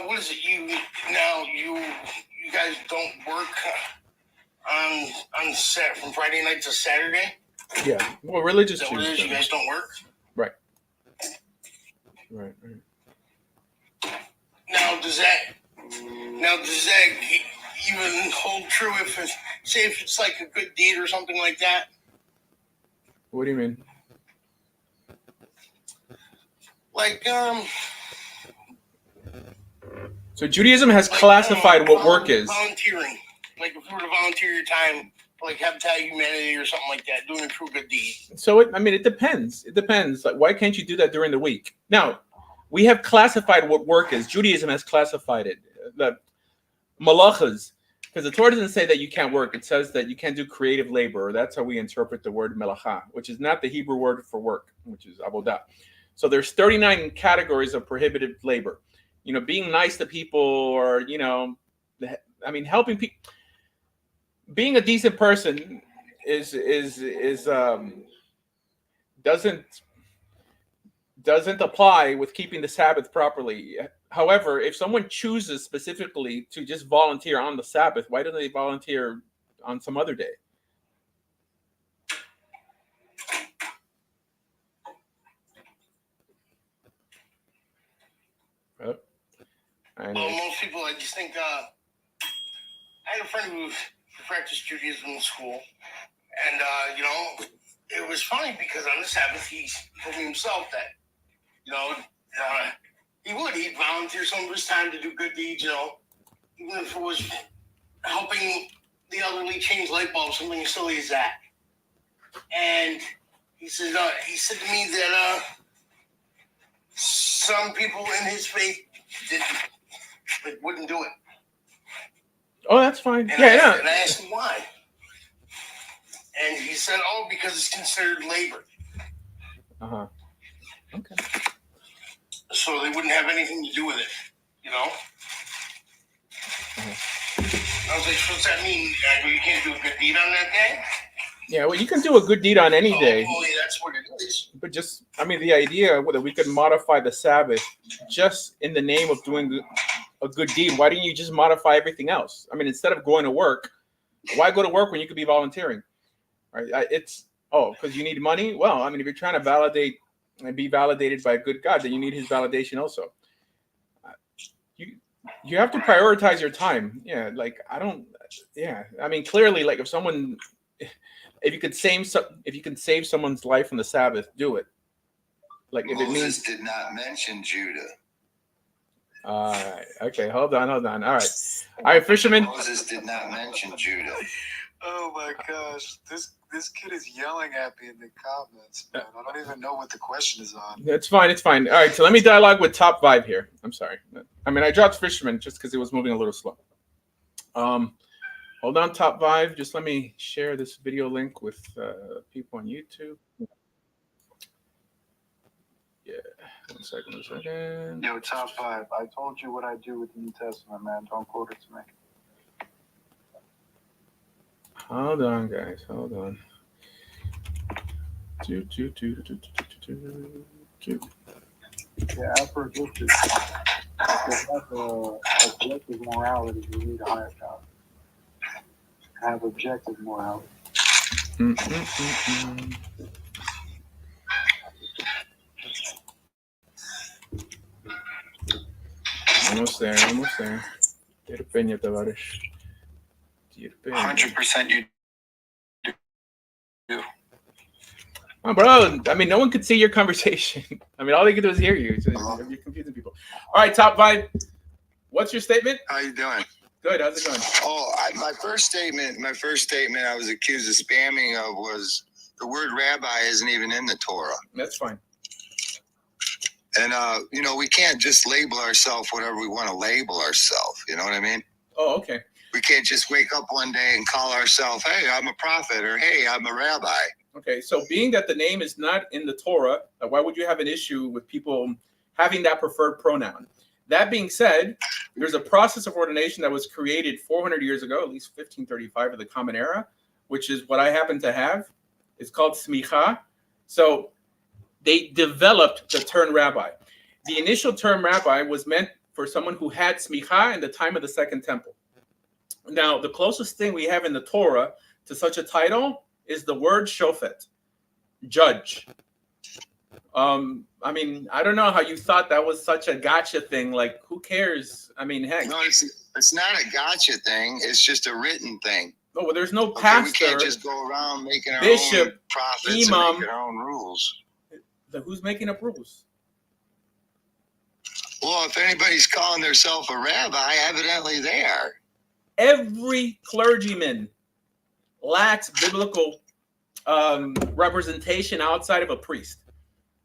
what is it? You guys don't work on from Friday night to Saturday? Yeah. Well, religious Is that what it is? You guys don't work? Right. Right. Now does that even hold true if it's like a good deed or something like that? What do you mean? Like So Judaism has classified what work is. Volunteering. Like if you were to volunteer your time for like Habitat Humanity or something like that, doing a true good deed. So it depends. It depends. Like, why can't you do that during the week? Now, we have classified what work is. Judaism has classified it. The malachas, because the Torah doesn't say that you can't work. It says that you can't do creative labor. That's how we interpret the word melacha, which is not the Hebrew word for work, which is avodah. So there's 39 categories of prohibited labor. Being nice to people, or helping people. Being a decent person doesn't apply with keeping the Sabbath properly. However, if someone chooses specifically to just volunteer on the Sabbath, why don't they volunteer on some other day? Most people, I just think, I had a friend who practiced Judaism in school, and it was funny because on the Sabbath he told me himself that he'd volunteer some of his time to do good deeds, even if it was helping the elderly change light bulbs, something as silly as that. And he said to me that some people in his faith wouldn't do it. Oh, that's fine. And I asked him why. And he said, because it's considered labor. Uh-huh. Okay. So they wouldn't have anything to do with it, Uh-huh. I was like, what's that mean? You can't do a good deed on that day? Yeah, well, you can do a good deed on any day. Hopefully that's what it is. But just, the idea that we could modify the Sabbath just in the name of doing a good deed, why didn't you just modify everything else? Instead of going to work, why go to work when you could be volunteering? Right? Because you need money? Well, if you're trying to validate and be validated by a good God, then you need his validation also. You have to prioritize your time. Yeah, clearly, like if you can save someone's life from the Sabbath, do it. Like if Moses it means did not mention Judah. All right. Okay. Hold on. All right, fisherman. Moses did not mention Judah. Oh my gosh, this kid is yelling at me in the comments, man. I don't even know what the question is on. It's fine. All right. So let me dialogue with top 5 here. I'm sorry. I dropped fisherman just because it was moving a little slow. Hold on, top 5. Just let me share this video link with people on YouTube. Yeah. One second. Yo, top 5. I told you what I do with the New Testament, man. Don't quote it to me. Hold on, guys. Hold on. Yeah, I've predicted. That's objective morality. You need a higher power. Have objective morality. Almost there. Terpeña, Tavares. 100% you do. Oh, bro, no one could see your conversation. All they could do is hear you. So you're confusing people. All right, top 5. What's your statement? How you doing? Good. How's it going? My first statement I was accused of spamming of was the word rabbi isn't even in the Torah. That's fine. And, we can't just label ourselves whatever we want to label ourselves. You know what I mean? Oh, okay. We can't just wake up one day and call ourselves, hey, I'm a prophet, or hey, I'm a rabbi. Okay, so being that the name is not in the Torah, why would you have an issue with people having that preferred pronoun? That being said, there's a process of ordination that was created 400 years ago, at least 1535 of the Common Era, which is what I happen to have. It's called smicha. So they developed the term rabbi. The initial term rabbi was meant for someone who had smicha in the time of the Second Temple. Now, the closest thing we have in the Torah to such a title is the word shofet, judge. I mean, I don't know how you thought that was such a gotcha thing. Like, who cares? I mean, heck. No, it's not a gotcha thing. It's just a written thing. No, well, there's no Okay, pastor, we can't just go around making our bishop, own prophets imam. and making our own rules. Who's making up rules? Well, if anybody's calling themselves a rabbi, evidently they are. Every clergyman lacks biblical representation outside of a priest.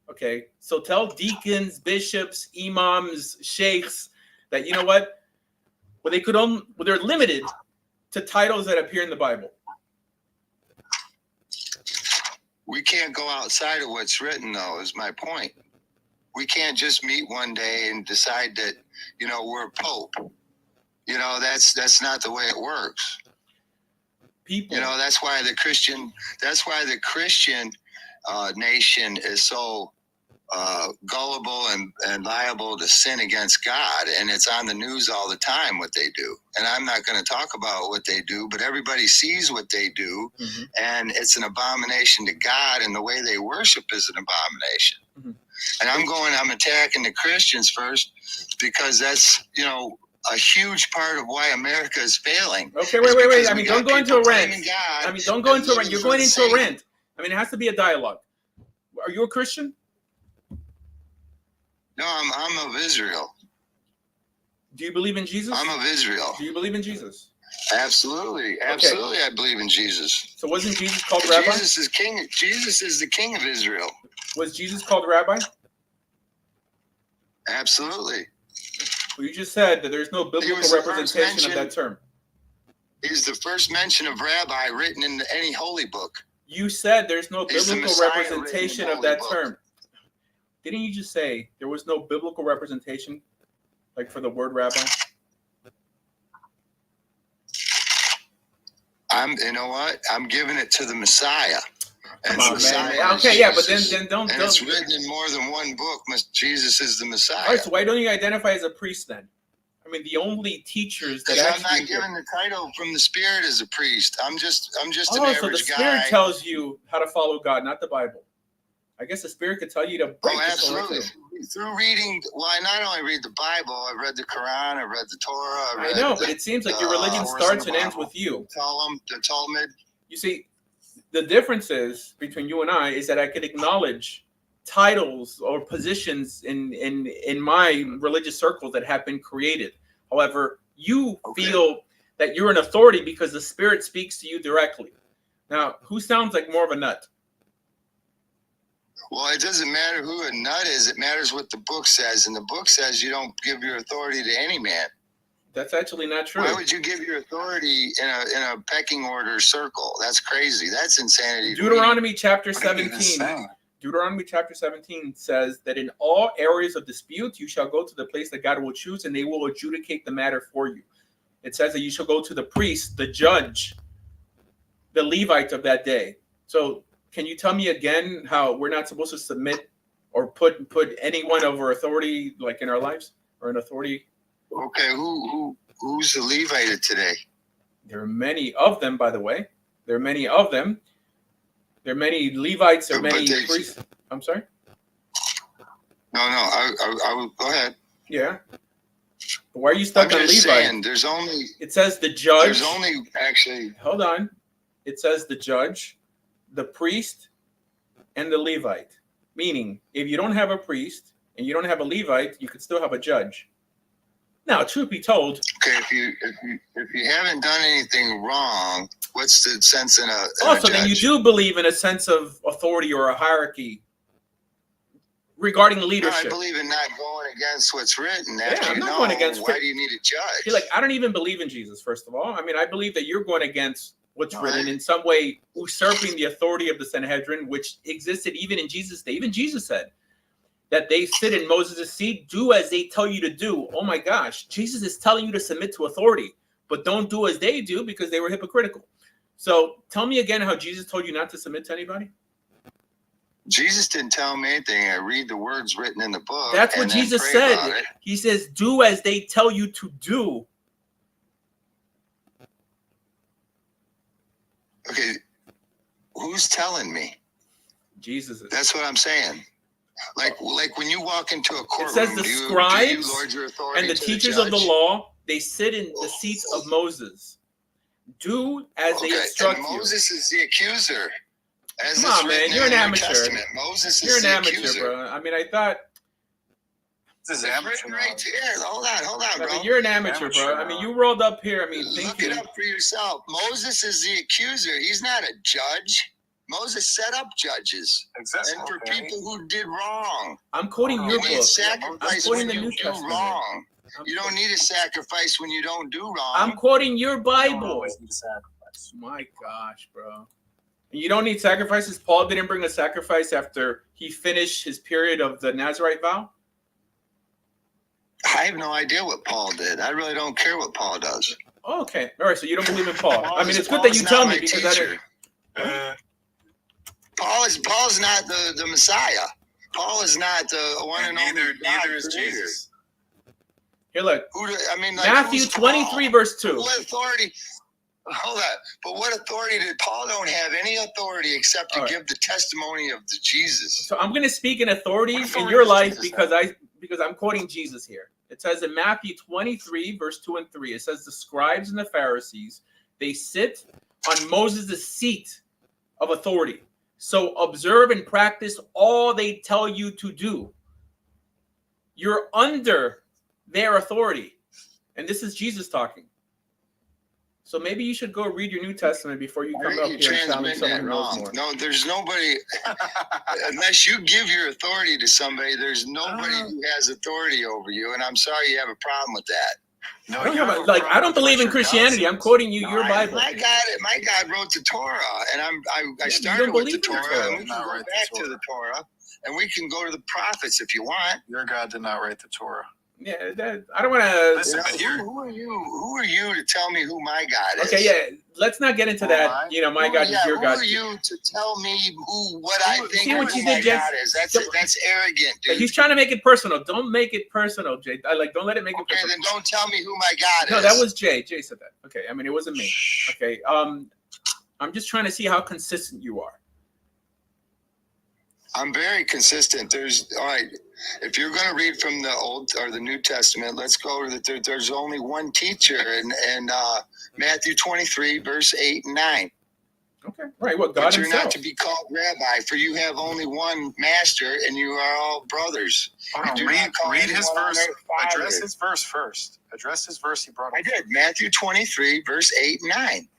Okay, so tell deacons, bishops, imams, sheikhs that, you know what? Well, they're limited to titles that appear in the Bible. We can't go outside of what's written, though, is my point. We can't just meet one day and decide that, we're pope. That's not the way it works. People, that's why the Christian nation is so gullible and liable to sin against God, and it's on the news all the time what they do. And I'm not going to talk about what they do, but everybody sees what they do, and it's an abomination to God, and the way they worship is an abomination. And I'm attacking the Christians first, because that's a huge part of why America is failing. Okay, wait. I mean, don't go into a rant. Don't go into a rant. You're going into a rant. I mean, it has to be a dialogue. Are you a Christian? No, I'm of Israel. Do you believe in Jesus? I'm of Israel. Do you believe in Jesus? Absolutely. I believe in Jesus. So wasn't Jesus called rabbi? Jesus is king. Jesus is the king of Israel. Was Jesus called rabbi? Absolutely. Well, you just said that there's no biblical representation of that term. He's the first mention of rabbi written in any holy book. You said there's no biblical representation of that term. Didn't you just say there was no biblical representation, like for the word rabbi? You know what? I'm giving it to the Messiah. Come on, man. Okay, yeah, but then don't. And it's written in more than one book. Jesus is the Messiah. All right, so why don't you identify as a priest then? I mean, the only teachers that actually. I'm not given the title from the Spirit as a priest. I'm just an average guy. So the Spirit tells you how to follow God, not the Bible. I guess the Spirit could tell you to break this. Absolutely. Through reading, I not only read the Bible, I've read the Quran, I've read the Torah. I know, but it seems like your religion starts and ends with you. The Talmud. You see, the difference is between you and I is that I could acknowledge titles or positions in my religious circles that have been created. However, you feel that you're an authority because the Spirit speaks to you directly. Now, who sounds like more of a nut? Well, it doesn't matter who a nut is. It matters what the book says. And the book says you don't give your authority to any man. That's actually not true. Why would you give your authority in a pecking order circle? That's crazy. That's insanity. Deuteronomy chapter 17. Deuteronomy chapter 17 says that in all areas of dispute, you shall go to the place that God will choose, and they will adjudicate the matter for you. It says that you shall go to the priest, the judge, the Levite of that day. So can you tell me again how we're not supposed to submit or put anyone over authority, like in our lives, or an authority? Okay, who's the Levite today? There are many of them, by the way. There are many of them. There are many Levites. There are many priests. I'm sorry? No. I will go ahead. Yeah. But why are you stuck on Levite? Saying, it says the judge. There's only actually. Hold on. It says the judge, the priest, and the Levite. Meaning, if you don't have a priest and you don't have a Levite, you could still have a judge. Now, truth be told. Okay, if you haven't done anything wrong, what's the sense in a also, judge? Then you do believe in a sense of authority or a hierarchy regarding leadership. No, I believe in not going against what's written. I'm not going against. Why do you need a judge? You're like, I don't even believe in Jesus, first of all. I mean, I believe that you're going against what's written, in some way usurping the authority of the Sanhedrin, which existed even in Jesus' day. Even Jesus said that they sit in Moses' seat, do as they tell you to do. Oh my gosh, Jesus is telling you to submit to authority, but don't do as they do because they were hypocritical. So tell me again how Jesus told you not to submit to anybody. Jesus didn't tell me anything. I read the words written in the book. That's what and then Jesus pray about said. it. He says, "Do as they tell you to do." Okay, who's telling me? Jesus is. That's what I'm saying. Like when you walk into a It courtroom, says the do you scribes lord your authority and the to teachers the of the judge? law, they sit in the seats of Moses. Do as they instruct and you. Moses is the accuser. As Come it's on, man, written you're in an the New amateur. Testament, Moses You're is an the amateur, accuser. bro. I mean, I thought. This is It's amateur written right knowledge. here. Hold on, I bro. mean, you're an amateur, bro. Amateur I mean, you rolled up here. I mean, Look thinking. it up for yourself. Moses is the accuser. He's not a judge. Moses set up judges. Exactly. And for people who did wrong. I'm quoting Hold on, your You need book. sacrifice quoting when the you New do Testament. wrong. You don't need a sacrifice when you don't do wrong. I'm quoting your You don't Bible. always need a sacrifice. My gosh, bro. You don't need sacrifices. Paul didn't bring a sacrifice after he finished his period of the Nazarite vow. I have no idea what Paul did. I really don't care what Paul does. Oh, okay. All right. So you don't believe in Paul. I mean, it's good Paul that is you not tell my me because I teacher. didn't. Paul's not the Messiah. Paul is not the one and only Neither God is creator. Jesus. Here, look. Matthew who's 23, Paul? verse 2. What authority? Hold on. But what authority did Paul don't have any authority except to give the testimony of the Jesus? So I'm going to speak in authority What in authority your does life Jesus because I'm quoting Jesus here. It says in Matthew 23, verse 2 and 3, it says the scribes and the Pharisees, they sit on Moses' seat of authority. So observe and practice all they tell you to do. You're under their authority. And this is Jesus talking. So maybe you should go read your New Testament before you come up here and challenge someone who knows more. No, there's nobody, unless you give your authority to somebody, there's nobody who has authority over you. And I'm sorry you have a problem with that. No, I don't believe in Christianity. I'm quoting you your Bible. My God wrote the Torah, and I started with the Torah, and we can go back to the Torah, and we can go to the prophets if you want. Your God did not write the Torah. Yeah, I don't want to. Listen, but who are you? Who are you to tell me who my God is? Okay, yeah. Let's not get into that. My God is your God. Who are you to tell me what I think See what you my did, Jay? God is? That's arrogant, dude. He's trying to make it personal. Don't make it personal, Jay. Don't let it make it Okay, personal. then don't tell me who my God is. No, that was Jay. Jay said that. Okay, I mean it wasn't me. Okay, I'm just trying to see how consistent you are. I'm very consistent. All right. If you're going to read from the Old or the New Testament, let's go to there's only one teacher in Matthew 23, verse 8 and 9. Okay, right. What God but you're himself. not to be called rabbi, for you have only one master, and you are all brothers. Read his verse. Address his verse first. Address his verse he brought up. I did. Matthew 23, verse 8 and 9.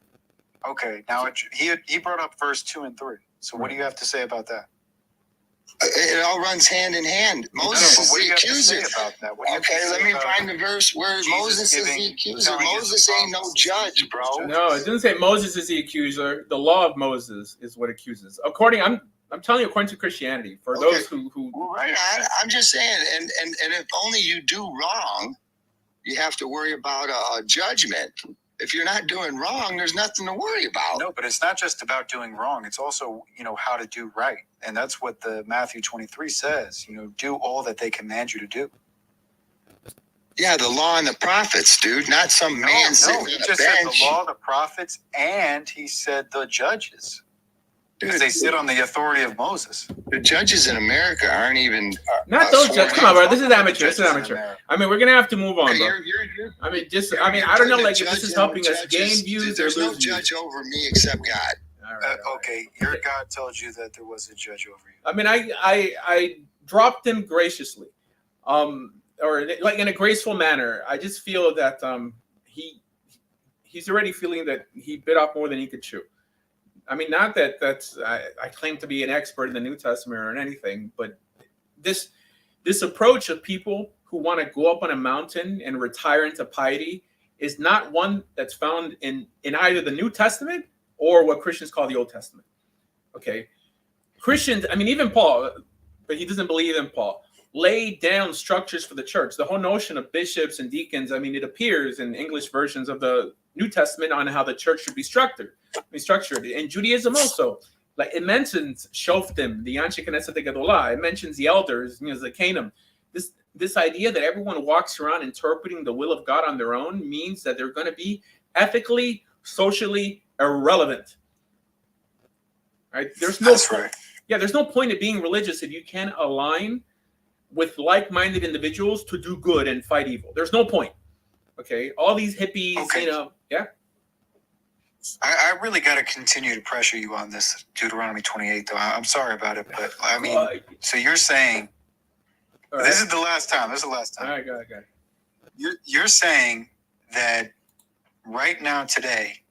Okay, now he brought up verse 2 and 3. So what do you have to say about that? It all runs hand in hand. Moses is the accuser. Okay, let me find the verse where Moses is the accuser. Moses ain't no judge, bro. No, it doesn't say Moses is the accuser. The law of Moses is what accuses. I'm telling you, according to Christianity, for those who right on. I'm just saying, and if only you do wrong, you have to worry about a judgment. If you're not doing wrong, there's nothing to worry about. No, but it's not just about doing wrong. It's also, how to do right. And that's what the Matthew 23 says, do all that they command you to do. Yeah, the law and the prophets, dude, not some man sitting on a bench. He just said the law, the prophets, and he said the judges. Because they sit on the authority of Moses. The judges in America aren't even... not those judges. Come on, bro. This is amateur. This is amateur. I mean, we're going to have to move on, bro. I mean, I don't know, like, if this is helping us gain views or lose views. There's no judge over me except God. All right. Okay, your God told you that there was a judge over you. I mean, I dropped him graciously, or like in a graceful manner. I just feel that he's already feeling that he bit off more than he could chew. I mean, not that I claim to be an expert in the New Testament or anything, but this approach of people who want to go up on a mountain and retire into piety is not one that's found in either the New Testament or what Christians call the Old Testament. Okay, Christians, I mean, even Paul, but he doesn't believe in Paul, laid down structures for the church. The whole notion of bishops and deacons, I mean, it appears in English versions of the New Testament on how the church should be structured. In Judaism also, Like it mentions Shoftim, the Anshe Knesset Gedolah. It mentions the elders, Zakanim. This idea that everyone walks around interpreting the will of God on their own means that they're going to be ethically, socially irrelevant. Right? There's no point. Yeah, there's no point in being religious if you can't align with like-minded individuals to do good and fight evil. There's no point. Okay, all these hippies, yeah. I really got to continue to pressure you on this Deuteronomy 28, though. I'm sorry about it, but I mean, so you're saying this is the last time. This is the last time. All right, go ahead. You're saying that right now, today,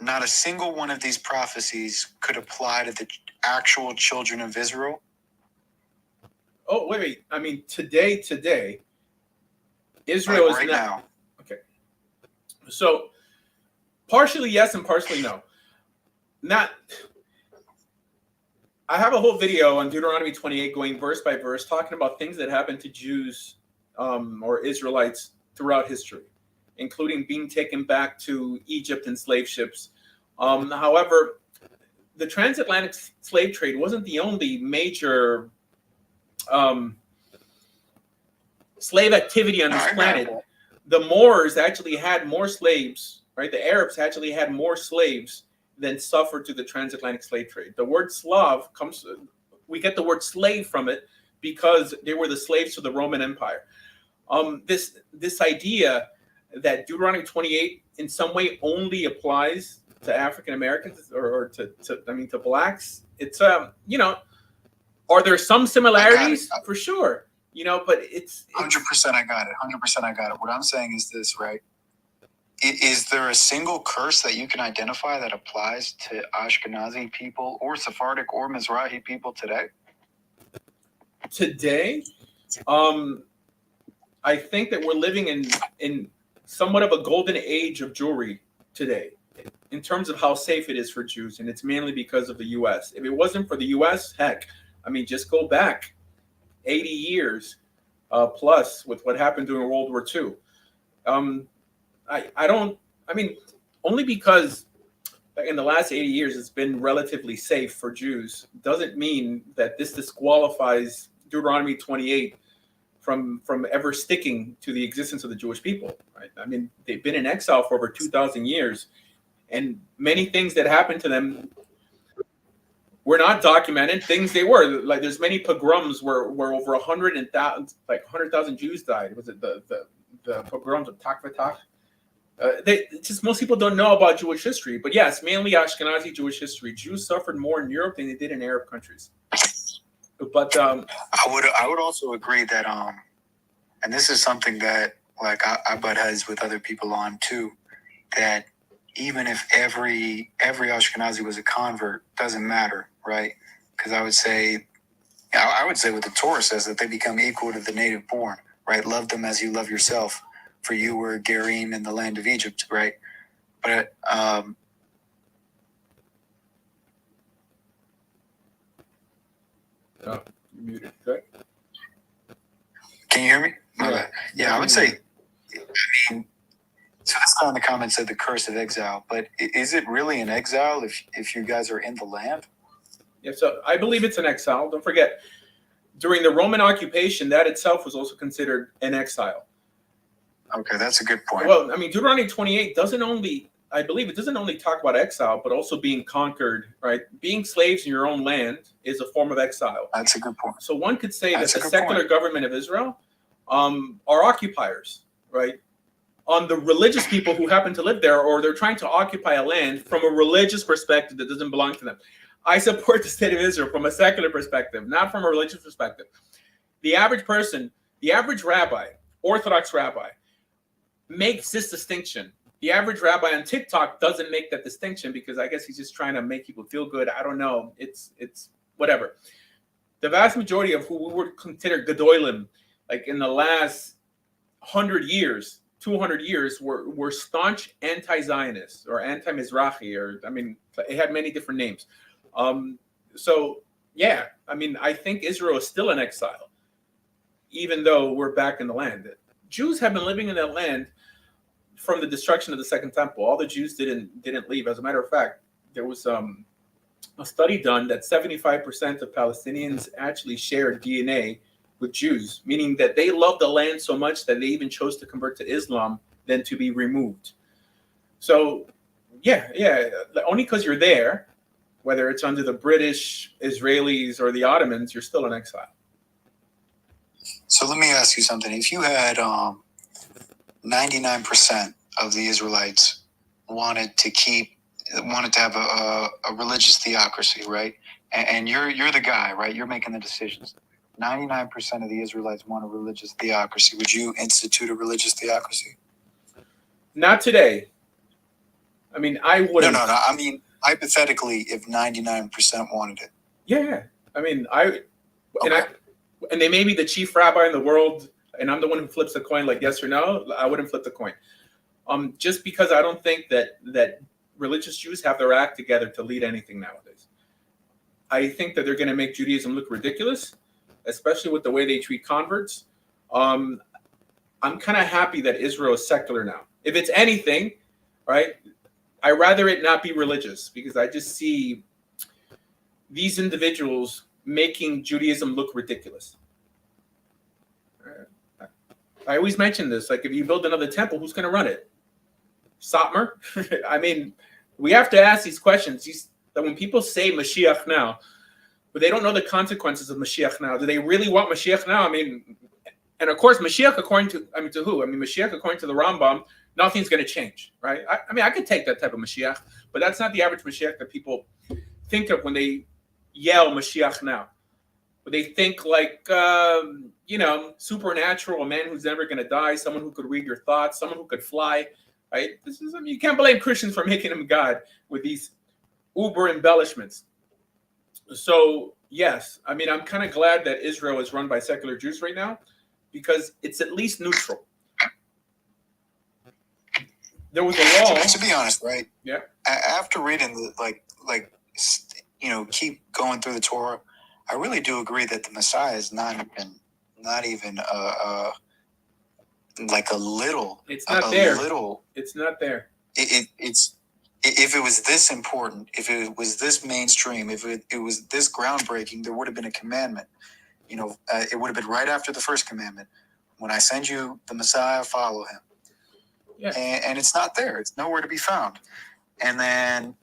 not a single one of these prophecies could apply to the actual children of Israel? Oh, wait. I mean, today, Israel right is not. Now. Okay. So, partially yes and partially no. I have a whole video on Deuteronomy 28 going verse by verse talking about things that happened to Jews or Israelites throughout history, including being taken back to Egypt in slave ships. However, the transatlantic slave trade wasn't the only major slave activity on this planet. The Moors actually had more slaves, right? The Arabs actually had more slaves than suffered through the transatlantic slave trade. The word Slav we get the word slave from it because they were the slaves to the Roman Empire. This idea that Deuteronomy 28 in some way only applies to African Americans or to blacks, it's are there some similarities? For sure, but it's 100%. I got it. 100%. I got it. What I'm saying is this, right? Is there a single curse that you can identify that applies to Ashkenazi people or Sephardic or Mizrahi people today? Today, I think that we're living in somewhat of a golden age of Jewry today, in terms of how safe it is for Jews, and it's mainly because of the U.S. If it wasn't for the U.S., heck, I mean, just go back 80 years plus with what happened during World War II. Only because in the last 80 years it's been relatively safe for Jews doesn't mean that this disqualifies Deuteronomy 28 from ever sticking to the existence of the Jewish people, right? I mean, they've been in exile for over 2,000 years, and many things that happened to them were not documented. Things they were like, there's many pogroms where over 100,000 Jews died. Was it the pogroms of Takvatak? Most people don't know about Jewish history, but yes, mainly Ashkenazi Jewish history. Jews suffered more in Europe than they did in Arab countries. But I would also agree that and this is something that I butt heads with other people on too, that even if every Ashkenazi was a convert, doesn't matter, right? Because I would say what the Torah says, that they become equal to the native born, right? Love them as you love yourself. For you were Gerim in the land of Egypt, right? But you're muted. Good. Can you hear me? Yeah, I would say. I mean, so this guy in the comments said the curse of exile, but is it really an exile if you guys are in the land? Yeah, so I believe it's an exile. Don't forget, during the Roman occupation, that itself was also considered an exile. Okay, that's a good point. Well, I mean, Deuteronomy 28 doesn't only talk about exile, but also being conquered, right? Being slaves in your own land is a form of exile. That's a good point. So one could say that the secular government of Israel are occupiers, right? On the religious people who happen to live there, or they're trying to occupy a land from a religious perspective that doesn't belong to them. I support the state of Israel from a secular perspective, not from a religious perspective. The average person, the average rabbi, Orthodox rabbi, makes this distinction. The average rabbi on TikTok doesn't make that distinction because I guess he's just trying to make people feel good. I don't know. It's whatever. The vast majority of who we would consider Gedolim, like in the last 100 years, 200 years, were staunch anti-Zionists or anti-Mizrahi, or I mean, it had many different names. So yeah, I mean, I think Israel is still in exile, even though we're back in the land. Jews have been living in that land from the destruction of the Second Temple. All the Jews didn't leave. As a matter of fact, there was a study done that 75% of Palestinians actually share DNA with Jews, meaning that they love the land so much that they even chose to convert to Islam than to be removed. So, yeah, only because you're there, whether it's under the British, Israelis, or the Ottomans, you're still in exile. So let me ask you something. If you had 99% of the Israelites wanted to have a religious theocracy, right? And you're the guy, right? You're making the decisions. 99% of the Israelites want a religious theocracy. Would you institute a religious theocracy? Not today. I mean, I wouldn't. No. I mean, hypothetically, if 99% wanted it. Yeah. I mean, and they may be the chief rabbi in the world, and I'm the one who flips the coin, like yes or no. I wouldn't flip the coin. Just because I don't think that religious Jews have their act together to lead anything nowadays. I think that they're going to make Judaism look ridiculous, especially with the way they treat converts. I'm kind of happy that Israel is secular now. If it's anything, right, I'd rather it not be religious, because I just see these individuals making Judaism look ridiculous. I always mention this, like if you build another temple, who's going to run it? Satmar? I mean, we have to ask these questions. That when people say Mashiach now, but they don't know the consequences of Mashiach now. Do they really want Mashiach now? I mean, and of course, Mashiach according to who? I mean, Mashiach according to the Rambam, nothing's going to change, right? I mean, I could take that type of Mashiach, but that's not the average Mashiach that people think of when they yell Mashiach now. But they think like, supernatural, a man who's never going to die, someone who could read your thoughts, someone who could fly, right? You can't blame Christians for making him God with these uber embellishments. So, yes, I mean, I'm kind of glad that Israel is run by secular Jews right now, because it's at least neutral. There was a law. To be honest, right? Yeah. After reading keep going through the Torah, I really do agree that the Messiah is not even like a little. It's not there. Little. It's not there. It's if it was this important, if it was this mainstream, if it was this groundbreaking, there would have been a commandment. It would have been right after the first commandment. When I send you the Messiah, follow him. Yeah. And it's not there. It's nowhere to be found. And then,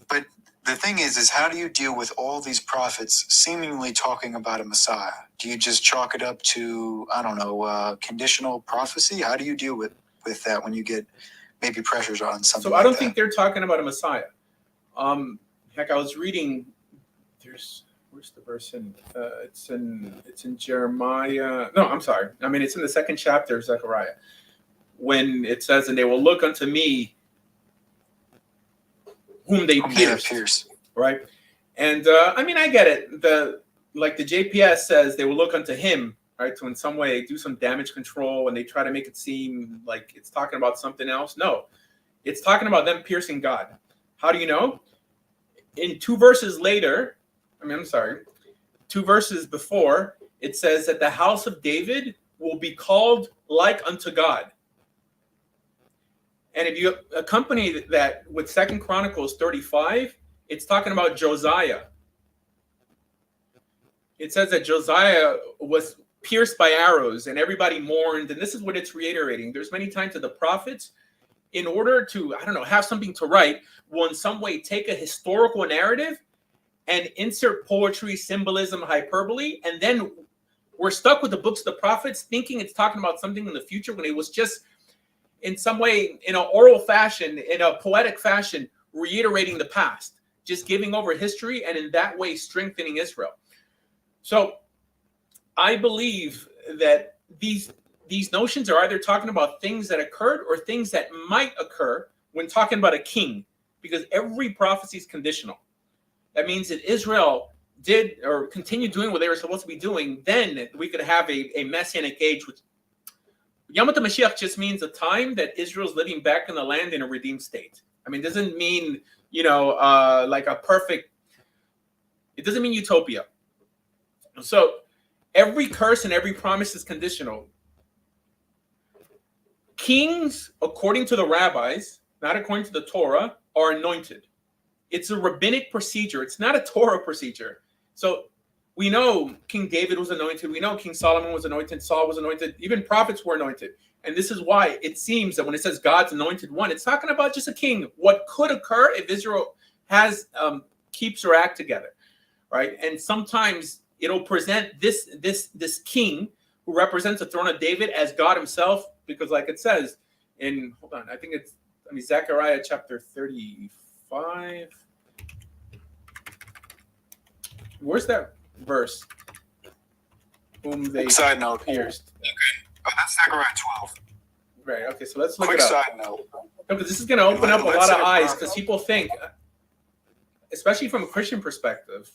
but the thing is how do you deal with all these prophets seemingly talking about a Messiah? Do you just chalk it up to, conditional prophecy? How do you deal with that when you get maybe pressures on something? So I don't think they're talking about a Messiah. Heck, I was reading. Where's the verse in? It's in Jeremiah. No, I'm sorry. I mean, it's in the second chapter of Zechariah, when it says, "And they will look unto me, whom they pierced." Right? And I get it. The JPS says, they will look unto him, right, to in some way do some damage control, and they try to make it seem like it's talking about something else. No, it's talking about them piercing God. How do you know? In two verses before, it says that the house of David will be called like unto God. And if you accompany that with 2 Chronicles 35, it's talking about Josiah. It says that Josiah was pierced by arrows and everybody mourned. And this is what it's reiterating. There's many times that the prophets, in order to, have something to write, will in some way take a historical narrative and insert poetry, symbolism, hyperbole. And then we're stuck with the books of the prophets thinking it's talking about something in the future when it was just in some way, in an oral fashion, in a poetic fashion, reiterating the past, just giving over history, and in that way strengthening Israel. So I believe that these notions are either talking about things that occurred or things that might occur when talking about a king, because every prophecy is conditional. That means that Israel did or continued doing what they were supposed to be doing, then we could have a messianic age, which Yom HaMashiach just means a time that Israel's living back in the land in a redeemed state. I mean, it doesn't mean, like a perfect, it doesn't mean utopia. So every curse and every promise is conditional. Kings, according to the rabbis, not according to the Torah, are anointed. It's a rabbinic procedure. It's not a Torah procedure. So we know King David was anointed. We know King Solomon was anointed. Saul was anointed. Even prophets were anointed. And this is why it seems that when it says God's anointed one, it's talking about just a king. What could occur if Israel has keeps her act together, right? And sometimes it'll present this king who represents the throne of David as God himself, because like it says in, hold on, I think it's, Zechariah chapter 35. Where's that verse? Whom they Side note. pierced. Oh, that's Zechariah 12. Right. Okay. So let's look Quick it up. side note. Because this is going to open up a Let's lot of say eyes, prophet. because people think, especially from a Christian perspective,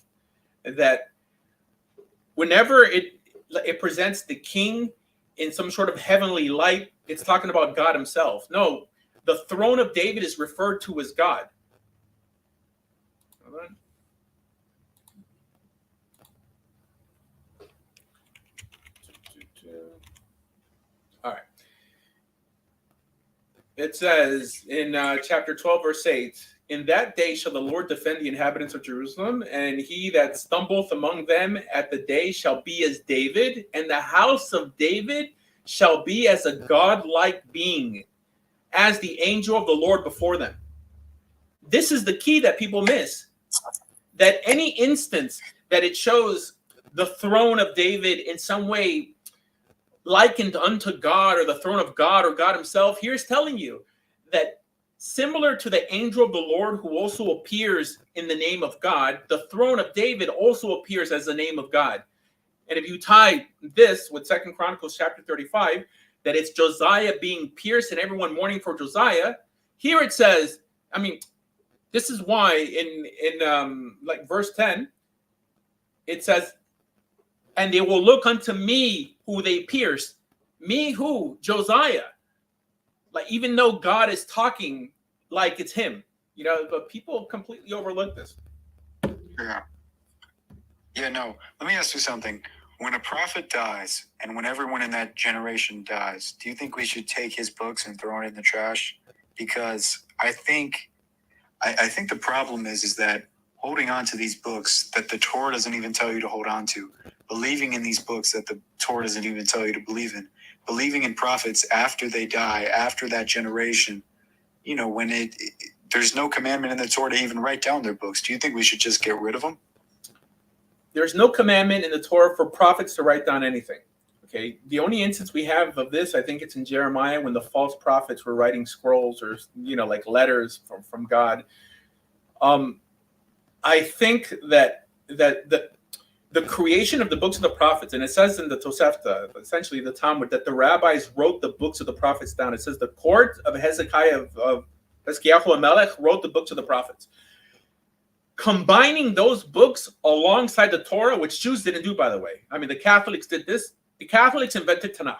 that whenever it presents the king in some sort of heavenly light, it's talking about God himself. No, the throne of David is referred to as God. Hold on. All right. It says in chapter 12, verse 8, in that day shall the Lord defend the inhabitants of Jerusalem, and he that stumbleth among them at the day shall be as David, and the house of David shall be as a godlike being, as the angel of the Lord before them. This is the key that people miss. That any instance that it shows the throne of David in some way likened unto God, or the throne of God, or God himself, here's telling you that similar to the angel of the Lord who also appears in the name of God, the throne of David also appears as the name of God. And if you tie this with 2 Chronicles chapter 35, that it's Josiah being pierced and everyone mourning for Josiah, here it says, I mean, this is why in like verse 10, it says, and they will look unto me who they pierced. Me who? Josiah. Like, even though God is talking like it's him, you know, but people completely overlook this. Yeah. Yeah, no. Let me ask you something. When a prophet dies, and when everyone in that generation dies, do you think we should take his books and throw it in the trash? Because I think the problem is that holding on to these books that the Torah doesn't even tell you to hold on to, believing in these books that the Torah doesn't even tell you to believe in, believing in prophets after they die, after that generation, you know, when there's no commandment in the Torah to even write down their books. Do you think we should just get rid of them? There's no commandment in the Torah for prophets to write down anything. Okay, the only instance we have of this, I think it's in Jeremiah, when the false prophets were writing scrolls, or, you know, like letters from God. I think that the creation of the books of the prophets, and it says in the Tosefta, essentially the Talmud, that the rabbis wrote the books of the prophets down. It says the court of Hezekiah of Hezekiah Melech wrote the books of the prophets. Combining those books alongside the Torah, which Jews didn't do, by the way. I mean, the Catholics did this. The Catholics invented Tanakh.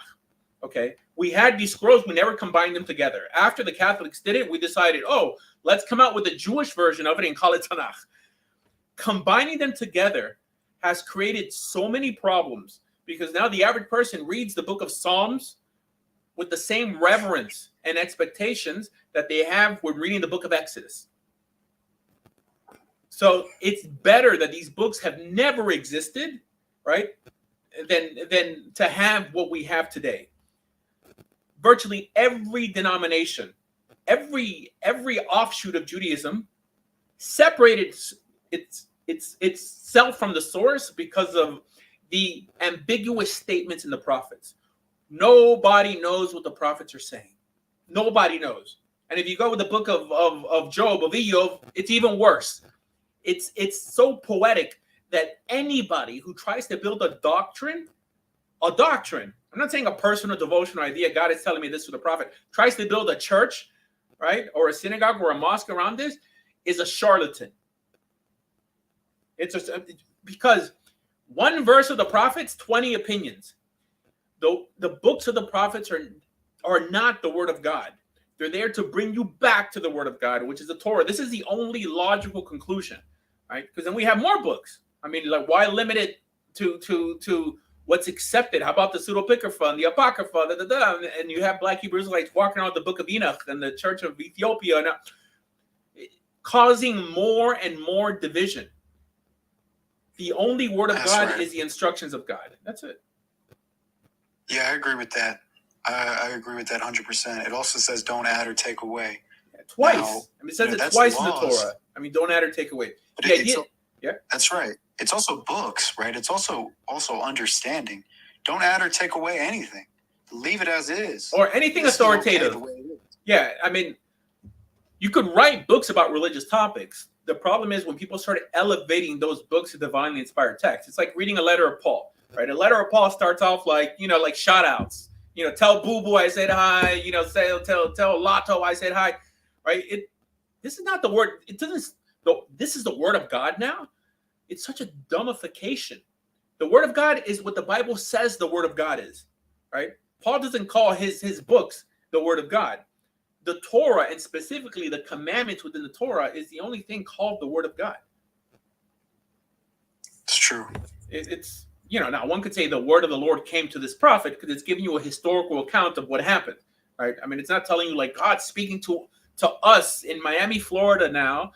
Okay, we had these scrolls, we never combined them together. After the Catholics did it, we decided, oh, let's come out with a Jewish version of it and call it Tanakh. Combining them together has created so many problems, because now the average person reads the book of Psalms with the same reverence and expectations that they have when reading the book of Exodus. So it's better that these books have never existed, right, than to have what we have today. Virtually every denomination, every offshoot of Judaism separated itself from the source because of the ambiguous statements in the prophets. Nobody knows what the prophets are saying. Nobody knows. And if you go with the book of Job, of Eov, it's even worse. It's so poetic that anybody who tries to build a doctrine, I'm not saying a personal devotional idea, God is telling me this to the prophet, tries to build a church, right, or a synagogue or a mosque around this, is a charlatan. It's just because one verse of the prophets, 20 opinions. The books of the prophets are not the word of God. They're there to bring you back to the word of God, which is the Torah. This is the only logical conclusion, right? Because then we have more books. I mean, like, why limit it to what's accepted? How about the pseudepigrapha and the apocrypha? And you have Black Hebrew Israelites walking around the book of Enoch and the Church of Ethiopia. causing more and more division. The only word of That's God right. is the instructions of God. That's it. Yeah, I agree with that. I agree with that 100%. It also says don't add or take away. Twice. Now, I mean, it says it that's twice in the laws. Torah. I mean, don't add or take away. But The idea, that's right. It's also books, right? It's also understanding. Don't add or take away anything. Leave it as is. or anything This is okay authoritative. the way it is. Yeah, I mean, you could write books about religious topics. The problem is when people started elevating those books to divinely inspired texts. It's like reading a letter of Paul, right? A letter of Paul starts off like, like shout outs. Tell Boo Boo I said hi. Tell Lotto I said hi, right? This is not the word. It doesn't. This is the word of God now. It's such a dumbification. The word of God is what the Bible says the word of God is, right? Paul doesn't call his books the word of God. The Torah, and specifically the commandments within the Torah, is the only thing called the word of God. It's true. It's now one could say the word of the Lord came to this prophet because it's giving you a historical account of what happened, right? I mean, it's not telling you like God speaking to us in Miami, Florida now,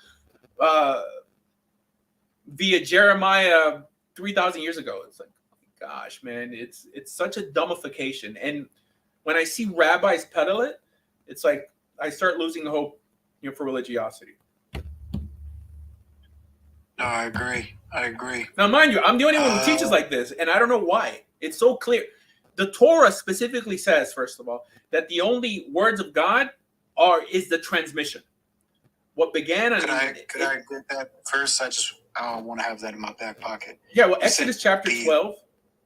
via Jeremiah 3,000 years ago. It's like, gosh, man, it's such a dumbification. And when I see rabbis peddle it, it's like I start losing hope, for religiosity. No, I agree. Now, mind you, I'm the only one who teaches like this, and I don't know why. It's so clear. The Torah specifically says, first of all, that the only words of God is the transmission. What began on Could I get that first? I want to have that in my back pocket. Yeah, well, Exodus chapter 12,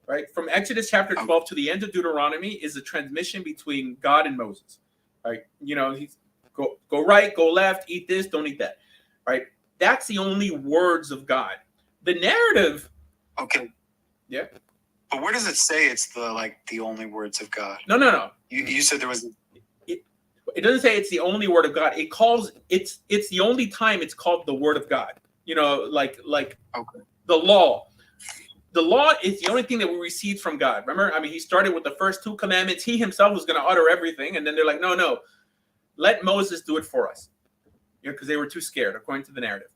right? From Exodus chapter 12 to the end of Deuteronomy is a transmission between God and Moses, right? He's go right, go left, eat this, don't eat that, right? That's the only words of God. The narrative. Okay. Yeah. But where does it say it's the only words of God? No. You said there was. It doesn't say it's the only word of God. It calls it's the only time it's called the word of God. Like Okay. The law. The law is the only thing that we received from God. Remember, I mean, he started with the first two commandments. He himself was going to utter everything, and then they're like, no, let Moses do it for us, because they were too scared, according to the narrative.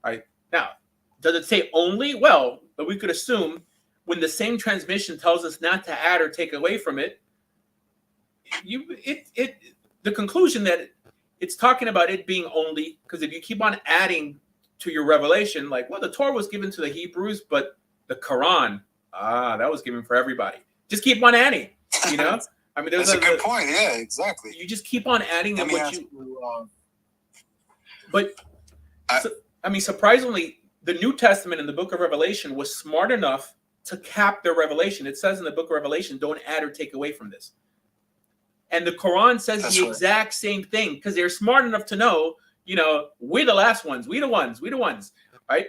All right. Now, does it say only? Well, but we could assume when the same transmission tells us not to add or take away from it, the conclusion that it's talking about it being only, because if you keep on adding to your revelation, like, well, the Torah was given to the Hebrews, but the Quran, that was given for everybody. Just keep on adding, I mean, That's a good point. Yeah, exactly. You just keep on adding. Surprisingly, the New Testament and the book of Revelation was smart enough to cap their revelation. It says in the book of Revelation, don't add or take away from this. And the Quran says the exact same thing, because they're smart enough to know, we're the last ones. We're the ones, right?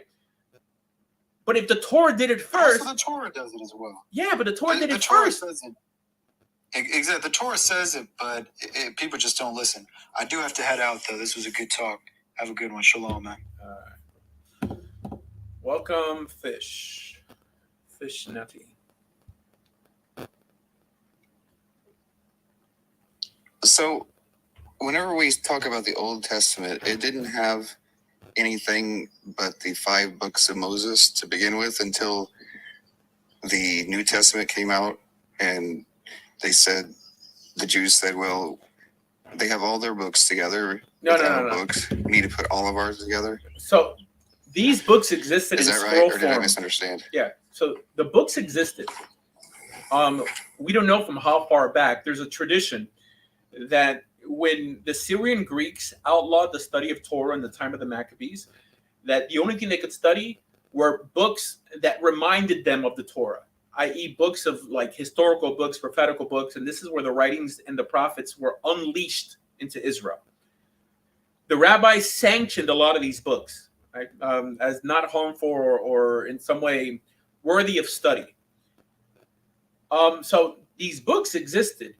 But if the Torah did it first. Also, the Torah does it as well. Yeah, but the Torah did it Torah first. Says it. Exactly. The Torah says it, but people just don't listen. I do have to head out, though. This was a good talk. Have a good one. Shalom, man. Welcome, Fish Nutty. So, whenever we talk about the Old Testament, it didn't have anything but the 5 books of Moses to begin with until the New Testament came out, and the Jews said, well, they have all their books together. No. Books. We need to put all of ours together. So these books existed in scroll form. Or did I misunderstand? Yeah. So the books existed. We don't know from how far back. There's a tradition that when the Syrian Greeks outlawed the study of Torah in the time of the Maccabees, that the only thing they could study were books that reminded them of the Torah, i.e. books of like historical books, prophetical books, and this is where the writings and the prophets were unleashed into Israel. The rabbis sanctioned a lot of these books, right, as not harmful or in some way worthy of study. So these books existed.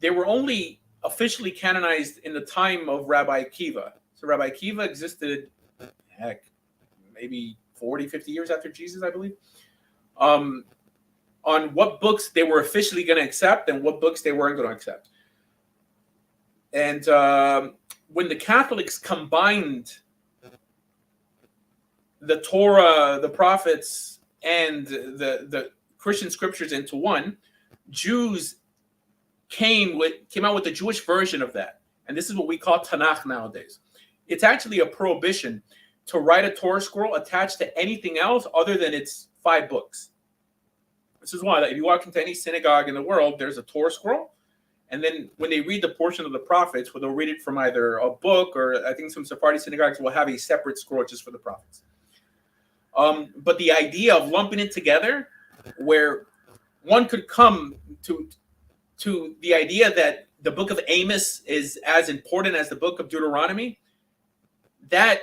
They were only officially canonized in the time of Rabbi Akiva. So Rabbi Akiva existed, maybe 40, 50 years after Jesus, I believe. On what books they were officially going to accept and what books they weren't going to accept. And when the Catholics combined the Torah, the prophets, and the Christian scriptures into one, Jews came out with the Jewish version of that. And this is what we call Tanakh nowadays. It's actually a prohibition to write a Torah scroll attached to anything else other than its 5 books. This is why, like, if you walk into any synagogue in the world, there's a Torah scroll. And then when they read the portion of the prophets, well, they'll read it from either a book, or I think some Sephardi synagogues will have a separate scroll just for the prophets. But the idea of lumping it together, where one could come to the idea that the book of Amos is as important as the book of Deuteronomy, that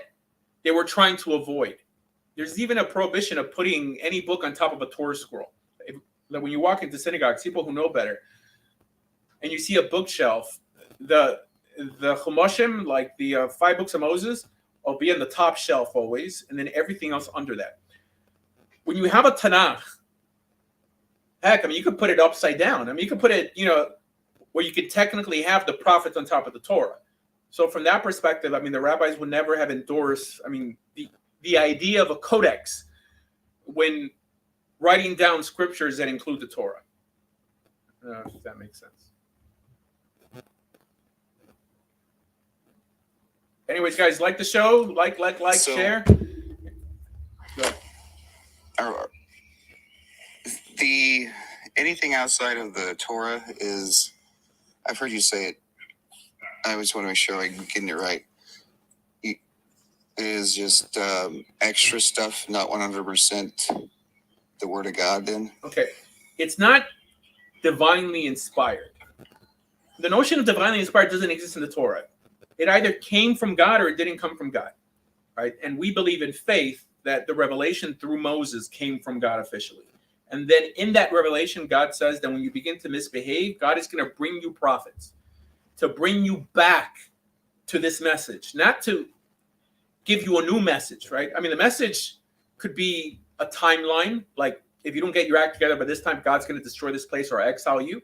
they were trying to avoid. There's even a prohibition of putting any book on top of a Torah scroll. Like when you walk into synagogues, people who know better, and you see a bookshelf, the Chumoshim, like the 5 books of Moses, will be on the top shelf always, and then everything else under that. When you have a Tanakh, heck, I mean, you could put it upside down. I mean, you could put it, where you could technically have the prophets on top of the Torah. So from that perspective, I mean, the rabbis would never have endorsed, I mean, the idea of a codex when writing down scriptures that include the Torah. I don't know if that makes sense. Anyways, guys, like the show, like, So- share. Anything outside of the Torah is, I've heard you say it, I just want to make sure I'm getting it right. It is just extra stuff, not 100% the word of God then? Okay, it's not divinely inspired. The notion of divinely inspired doesn't exist in the Torah. It either came from God or it didn't come from God, right? And we believe in faith that the revelation through Moses came from God officially. And then in that revelation, God says that when you begin to misbehave, God is going to bring you prophets to bring you back to this message, not to give you a new message, right? I mean, the message could be a timeline, like if you don't get your act together by this time, God's going to destroy this place or exile you,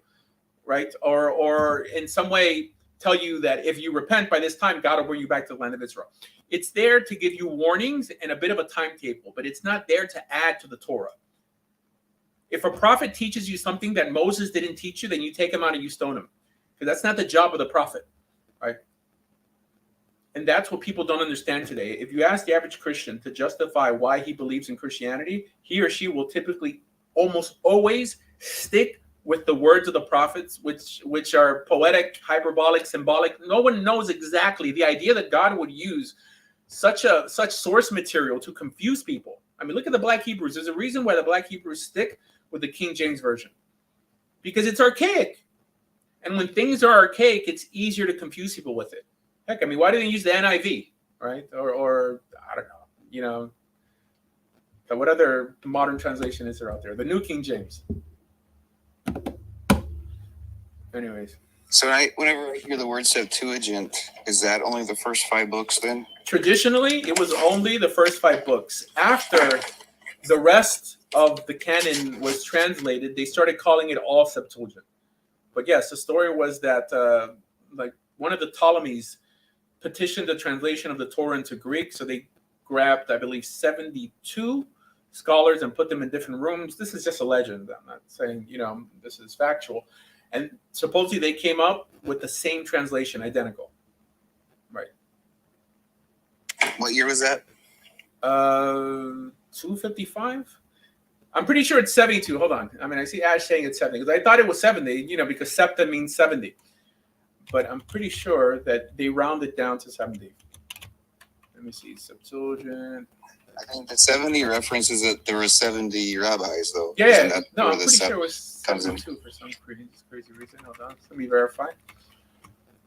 right? Or in some way tell you that if you repent by this time, God will bring you back to the land of Israel. It's there to give you warnings and a bit of a timetable, but it's not there to add to the Torah. If a prophet teaches you something that Moses didn't teach you, then you take him out and you stone him, because that's not the job of the prophet, right? And that's what people don't understand today. If you ask the average Christian to justify why he believes in Christianity, he or she will typically almost always stick with the words of the prophets, which are poetic, hyperbolic, symbolic. No one knows exactly the idea that God would use such source material to confuse people. I mean, look at the Black Hebrews. There's a reason why the Black Hebrews stick with the King James Version, because it's archaic. And when things are archaic, it's easier to confuse people with it. Heck, I mean, why do they use the NIV, right? Or I don't know, what other modern translation is there out there? The New King James. Anyways. So whenever I hear the word Septuagint, is that only the first 5 books then? Traditionally, it was only the first 5 books. After the rest of the canon was translated, they started calling it all Septuagint. But yes, the story was that one of the Ptolemies petitioned the translation of the Torah into Greek, so they grabbed, I believe, 72 scholars and put them in different rooms. This is just a legend. I'm not saying, this is factual. And supposedly they came up with the same translation, identical. Right. What year was that? 255? I'm pretty sure it's 72. Hold on. I mean, I see Ash saying it's 70 because I thought it was 70, because septa means 70. But I'm pretty sure that they rounded down to 70. Let me see. Septuagint. I think the 70 references that there were 70 rabbis, though. Yeah. No, I'm pretty sure it was 72 for some crazy reason. Hold on. Let me verify.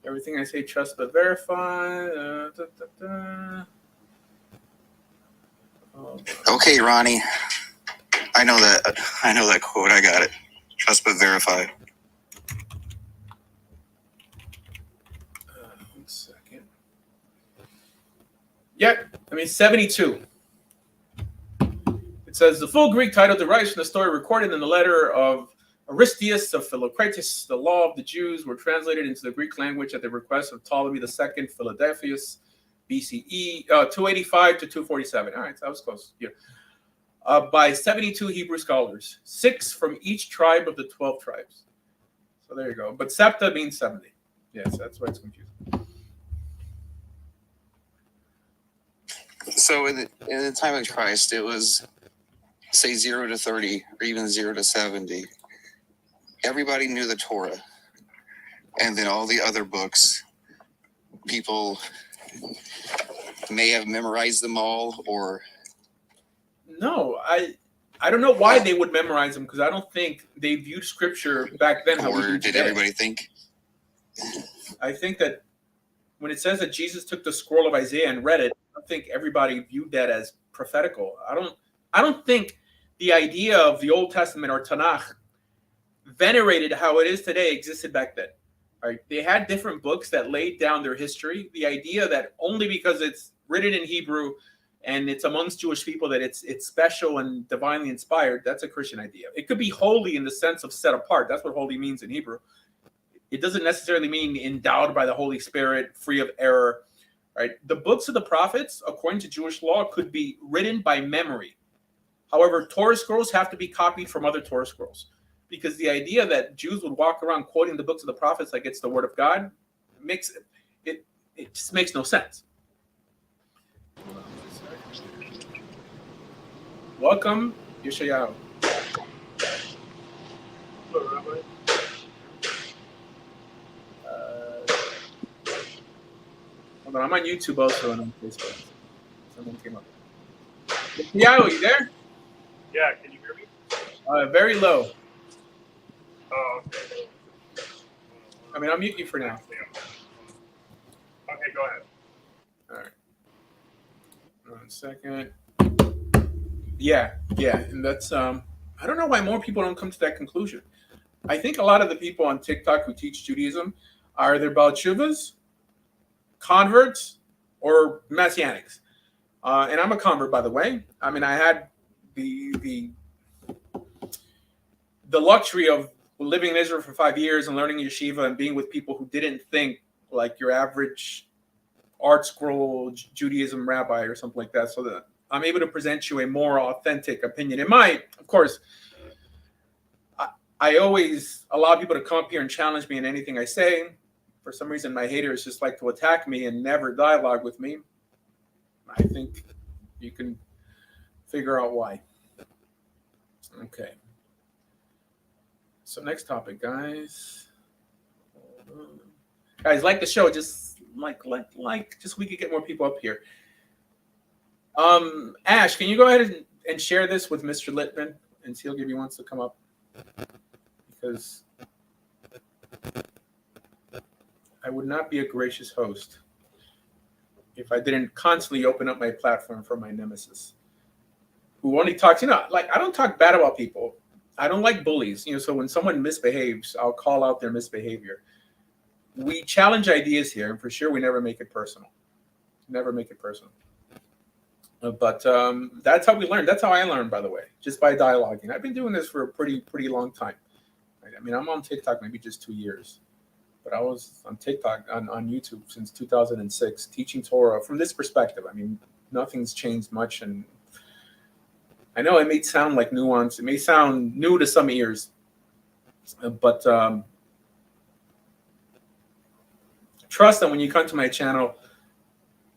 Everything I say, trust but verify. Okay, Ronnie. I know that quote. I got it. Trust but verify. 1 second. Yep. 72. It says the full Greek title derives from the story recorded in the letter of Aristeas of Philocrates. The law of the Jews were translated into the Greek language at the request of Ptolemy II Philadelphus. BCE, 285 to 247. All right, so that was close. Yeah. By 72 Hebrew scholars, 6 from each tribe of the 12 tribes. So there you go. But septa means 70. Yes, that's why it's confusing. So in the time of Christ, it was, say, 0 to 30 or even 0 to 70. Everybody knew the Torah. And then all the other books, people may have memorized them all, or No, I don't know why they would memorize them, because I don't think they viewed scripture back then how we do did today. everybody think? I think that when it says that Jesus took the scroll of Isaiah and read it, I don't think everybody viewed that as prophetical. I don't think the idea of the Old Testament or Tanakh venerated how it is today existed back then. Right? They had different books that laid down their history. The idea that only because it's written in Hebrew and it's amongst Jewish people that it's special and divinely inspired, that's a Christian idea. It could be holy in the sense of set apart. That's what holy means in Hebrew. It doesn't necessarily mean endowed by the Holy Spirit, free of error. Right? The books of the prophets, according to Jewish law, could be written by memory. However, Torah scrolls have to be copied from other Torah scrolls, because the idea that Jews would walk around quoting the books of the prophets like it's the word of God it just makes no sense. Welcome, Yeshayahu. Hello, Rabbi. Hold on, I'm on YouTube also and on Facebook. Someone came up. Yeshayahu, you there? Yeah, can you hear me? Very low. Oh, okay. I mean, I'll mute you for now. Okay, go ahead. All right. 1 second. Yeah, and that's I don't know why more people don't come to that conclusion. I think a lot of the people on TikTok who teach Judaism are either Baal Teshuvas, converts, or Messianics. And I'm a convert, by the way. I mean, I had the luxury of living in Israel for 5 years and learning yeshiva and being with people who didn't think like your average art scroll Judaism rabbi or something like that, so that I'm able to present you a more authentic opinion. It might, of course, I always allow people to come up here and challenge me in anything I say. For some reason, my haters just like to attack me and never dialogue with me. I think you can figure out why. Okay. So next topic, guys. Guys, like the show, just like, just so we could get more people up here. Ash, can you go ahead and share this with Mr. Littman and see if he wants to come up? Because I would not be a gracious host if I didn't constantly open up my platform for my nemesis, who only talks, like, I don't talk bad about people. I don't like bullies, so when someone misbehaves, I'll call out their misbehavior. We challenge ideas here, and for sure we never make it personal. Never make it personal. But that's how we learn. That's how I learned, by the way, just by dialoguing. I've been doing this for a pretty long time. I mean, I'm on TikTok maybe just 2 years, but I was on TikTok, on YouTube since 2006, teaching Torah from this perspective. I mean, nothing's changed much, and I know it may sound like nuance. It may sound new to some ears, but trust that when you come to my channel,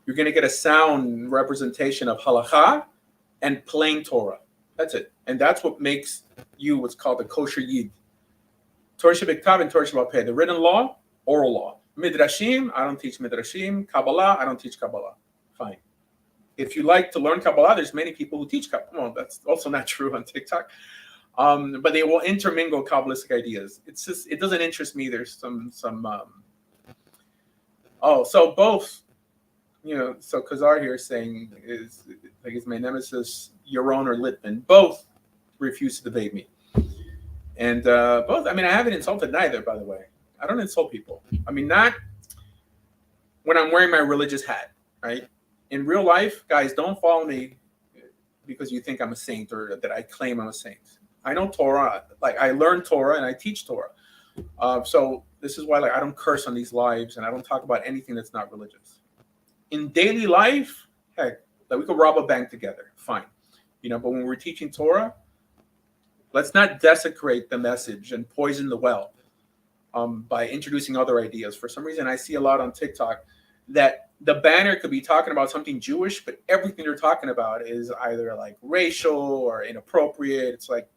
you're going to get a sound representation of halakha and plain Torah. That's it. And that's what makes you what's called a kosher yid. Torah shebiktav and Torah shebal-peh, the written law, oral law. Midrashim, I don't teach Midrashim. Kabbalah, I don't teach Kabbalah. Fine. If you like to learn Kabbalah, there's many people who teach Kabbalah. Well, that's also not true on TikTok. But they will intermingle Kabbalistic ideas. It's just, it doesn't interest me. There's some so both, so Khazar here is saying is my nemesis, Yaron or Littman, both refuse to debate me. And both, I mean, I haven't insulted neither, by the way. I don't insult people. I mean, not when I'm wearing my religious hat, right? In real life, guys, don't follow me because you think I'm a saint or that I claim I'm a saint. I know Torah. Like, I learn Torah and I teach Torah. So this is why, like, I don't curse on these lives and I don't talk about anything that's not religious. in daily life, heck, like we could rob a bank together, fine. But when we're teaching Torah, let's not desecrate the message and poison the well by introducing other ideas. For some reason, I see a lot on TikTok that the banner could be talking about something Jewish, but everything they're talking about is either like racial or inappropriate. It's like,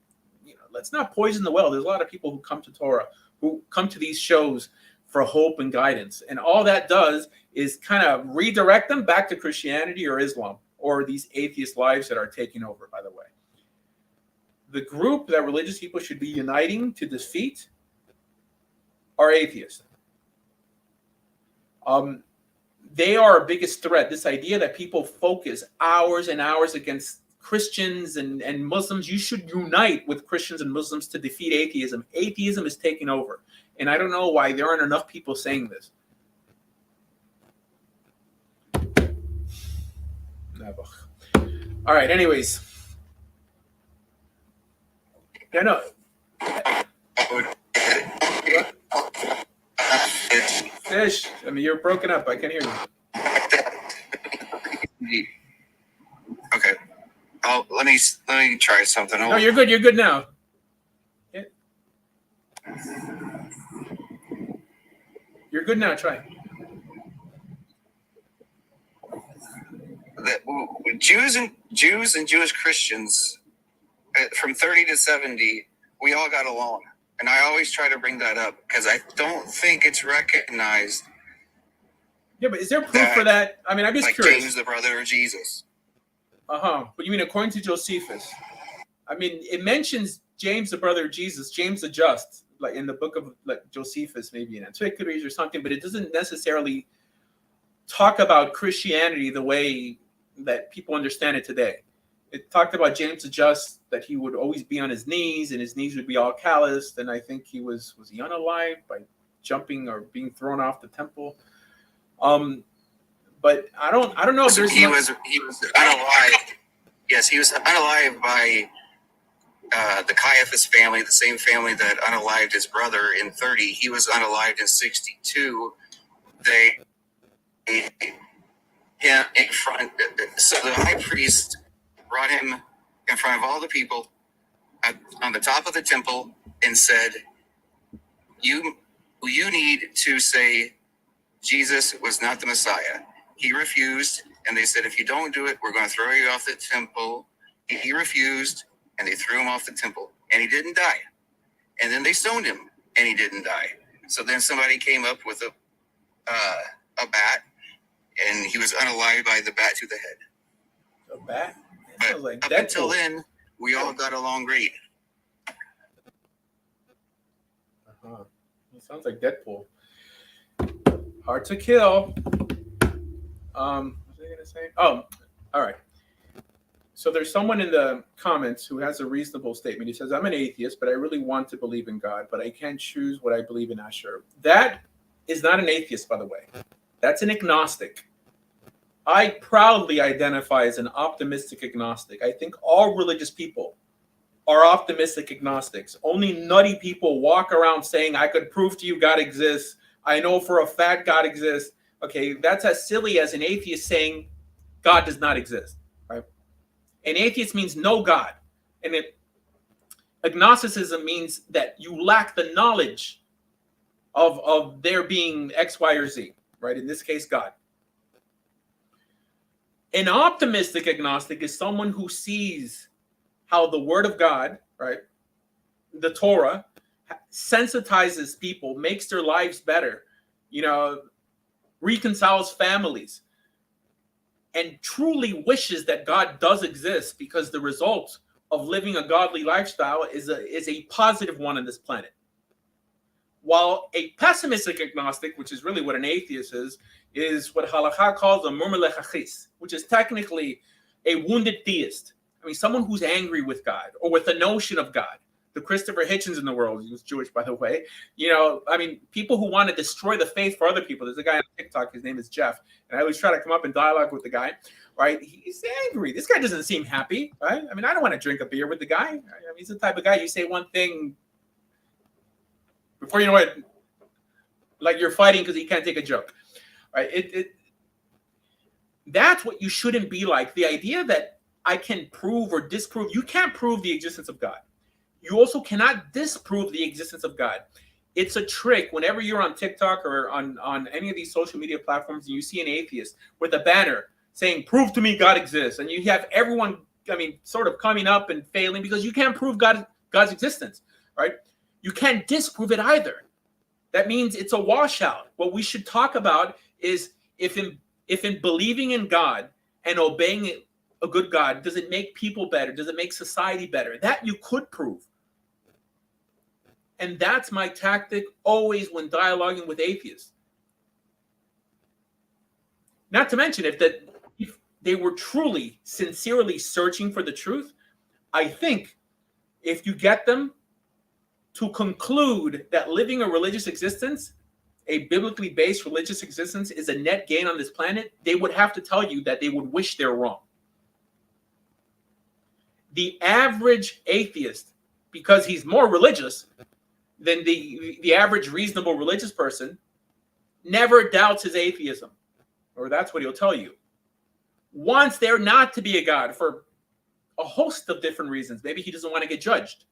let's not poison the well. There's a lot of people who come to Torah, who come to these shows for hope and guidance. And all that does is kind of redirect them back to Christianity or Islam or these atheist lives that are taking over, by the way. The group that religious people should be uniting to defeat are atheists. They are our biggest threat. This idea that people focus hours and hours against Christians and Muslims. You should unite with Christians and Muslims to defeat atheism. Atheism is taking over. And I don't know why there aren't enough people saying this. All right, anyways. Yeah, no. Fish, you're broken up. I can't hear you. Okay. Oh, let me try something. No, you're good. You're good now. Yeah. You're good now. Try. Jews and Jewish Christians from 30 to 70, we all got along. And I always try to bring that up because I don't think it's recognized. Yeah, but is there proof for that? I'm just curious. James, the brother of Jesus. But you mean according to Josephus? It mentions James, the brother of Jesus, James the Just, like in the book of Josephus, maybe in Antiquities or something, but it doesn't necessarily talk about Christianity the way that people understand it today. It talked about James the Just, that he would always be on his knees and his knees would be all calloused. And I think he was he unalived by jumping or being thrown off the temple? But I don't know if there's he was unalived. Yes, he was unalived by the Caiaphas family, the same family that unalived his brother in 30. He was unalived in 62. They him in front. So the high priest brought him in front of all the people on the top of the temple and said, "You need to say Jesus was not the Messiah." He refused, and they said, "If you don't do it, we're going to throw you off the temple." He refused, and they threw him off the temple, and he didn't die. And then they stoned him, and he didn't die. So then somebody came up with a bat, and he was unalived by the bat to the head. A bat? But like up until then, we all got along great. It sounds like Deadpool. Hard to kill. What was I gonna say? Oh, all right. So there's someone in the comments who has a reasonable statement. He says, "I'm an atheist, but I really want to believe in God, but I can't choose what I believe in." Asher. That is not an atheist, by the way. That's an agnostic. I proudly identify as an optimistic agnostic. I think all religious people are optimistic agnostics. Only nutty people walk around saying, "I could prove to you God exists. I know for a fact God exists." Okay, that's as silly as an atheist saying God does not exist, right? An atheist means no God. And agnosticism means that you lack the knowledge of there being X, Y, or Z, right? In this case, God. An optimistic agnostic is someone who sees how the Word of God, right, the Torah, sensitizes people, makes their lives better, reconciles families, and truly wishes that God does exist because the result of living a godly lifestyle is a positive one on this planet. While a pessimistic agnostic, which is really what an atheist is what halakha calls a murmur lechachis, which is technically a wounded theist. Someone who's angry with God or with the notion of God. The Christopher Hitchens in the world, he was Jewish, by the way. People who want to destroy the faith for other people. There's a guy on TikTok, his name is Jeff, and I always try to come up and dialogue with the guy, right? He's angry. This guy doesn't seem happy, right? I don't want to drink a beer with the guy. He's the type of guy, you say one thing, before you know it, like you're fighting because he can't take a joke, right? That's what you shouldn't be like. The idea that I can prove or disprove, you can't prove the existence of God. You also cannot disprove the existence of God. It's a trick whenever you're on TikTok or on any of these social media platforms and you see an atheist with a banner saying, prove to me God exists. And you have everyone, sort of coming up and failing because you can't prove God's existence, right? You can't disprove it either. That means it's a washout. What we should talk about is if in believing in God and obeying a good God, does it make people better? Does it make society better? That you could prove. And that's my tactic always when dialoguing with atheists. Not to mention, if they were truly, sincerely searching for the truth, I think if you get them to conclude that living a religious existence, a biblically based religious existence, is a net gain on this planet, they would have to tell you that they would wish they're wrong. The average atheist, because he's more religious than the average reasonable religious person, never doubts his atheism, or that's what he'll tell you. Wants there not to be a God for a host of different reasons. Maybe he doesn't want to get judged.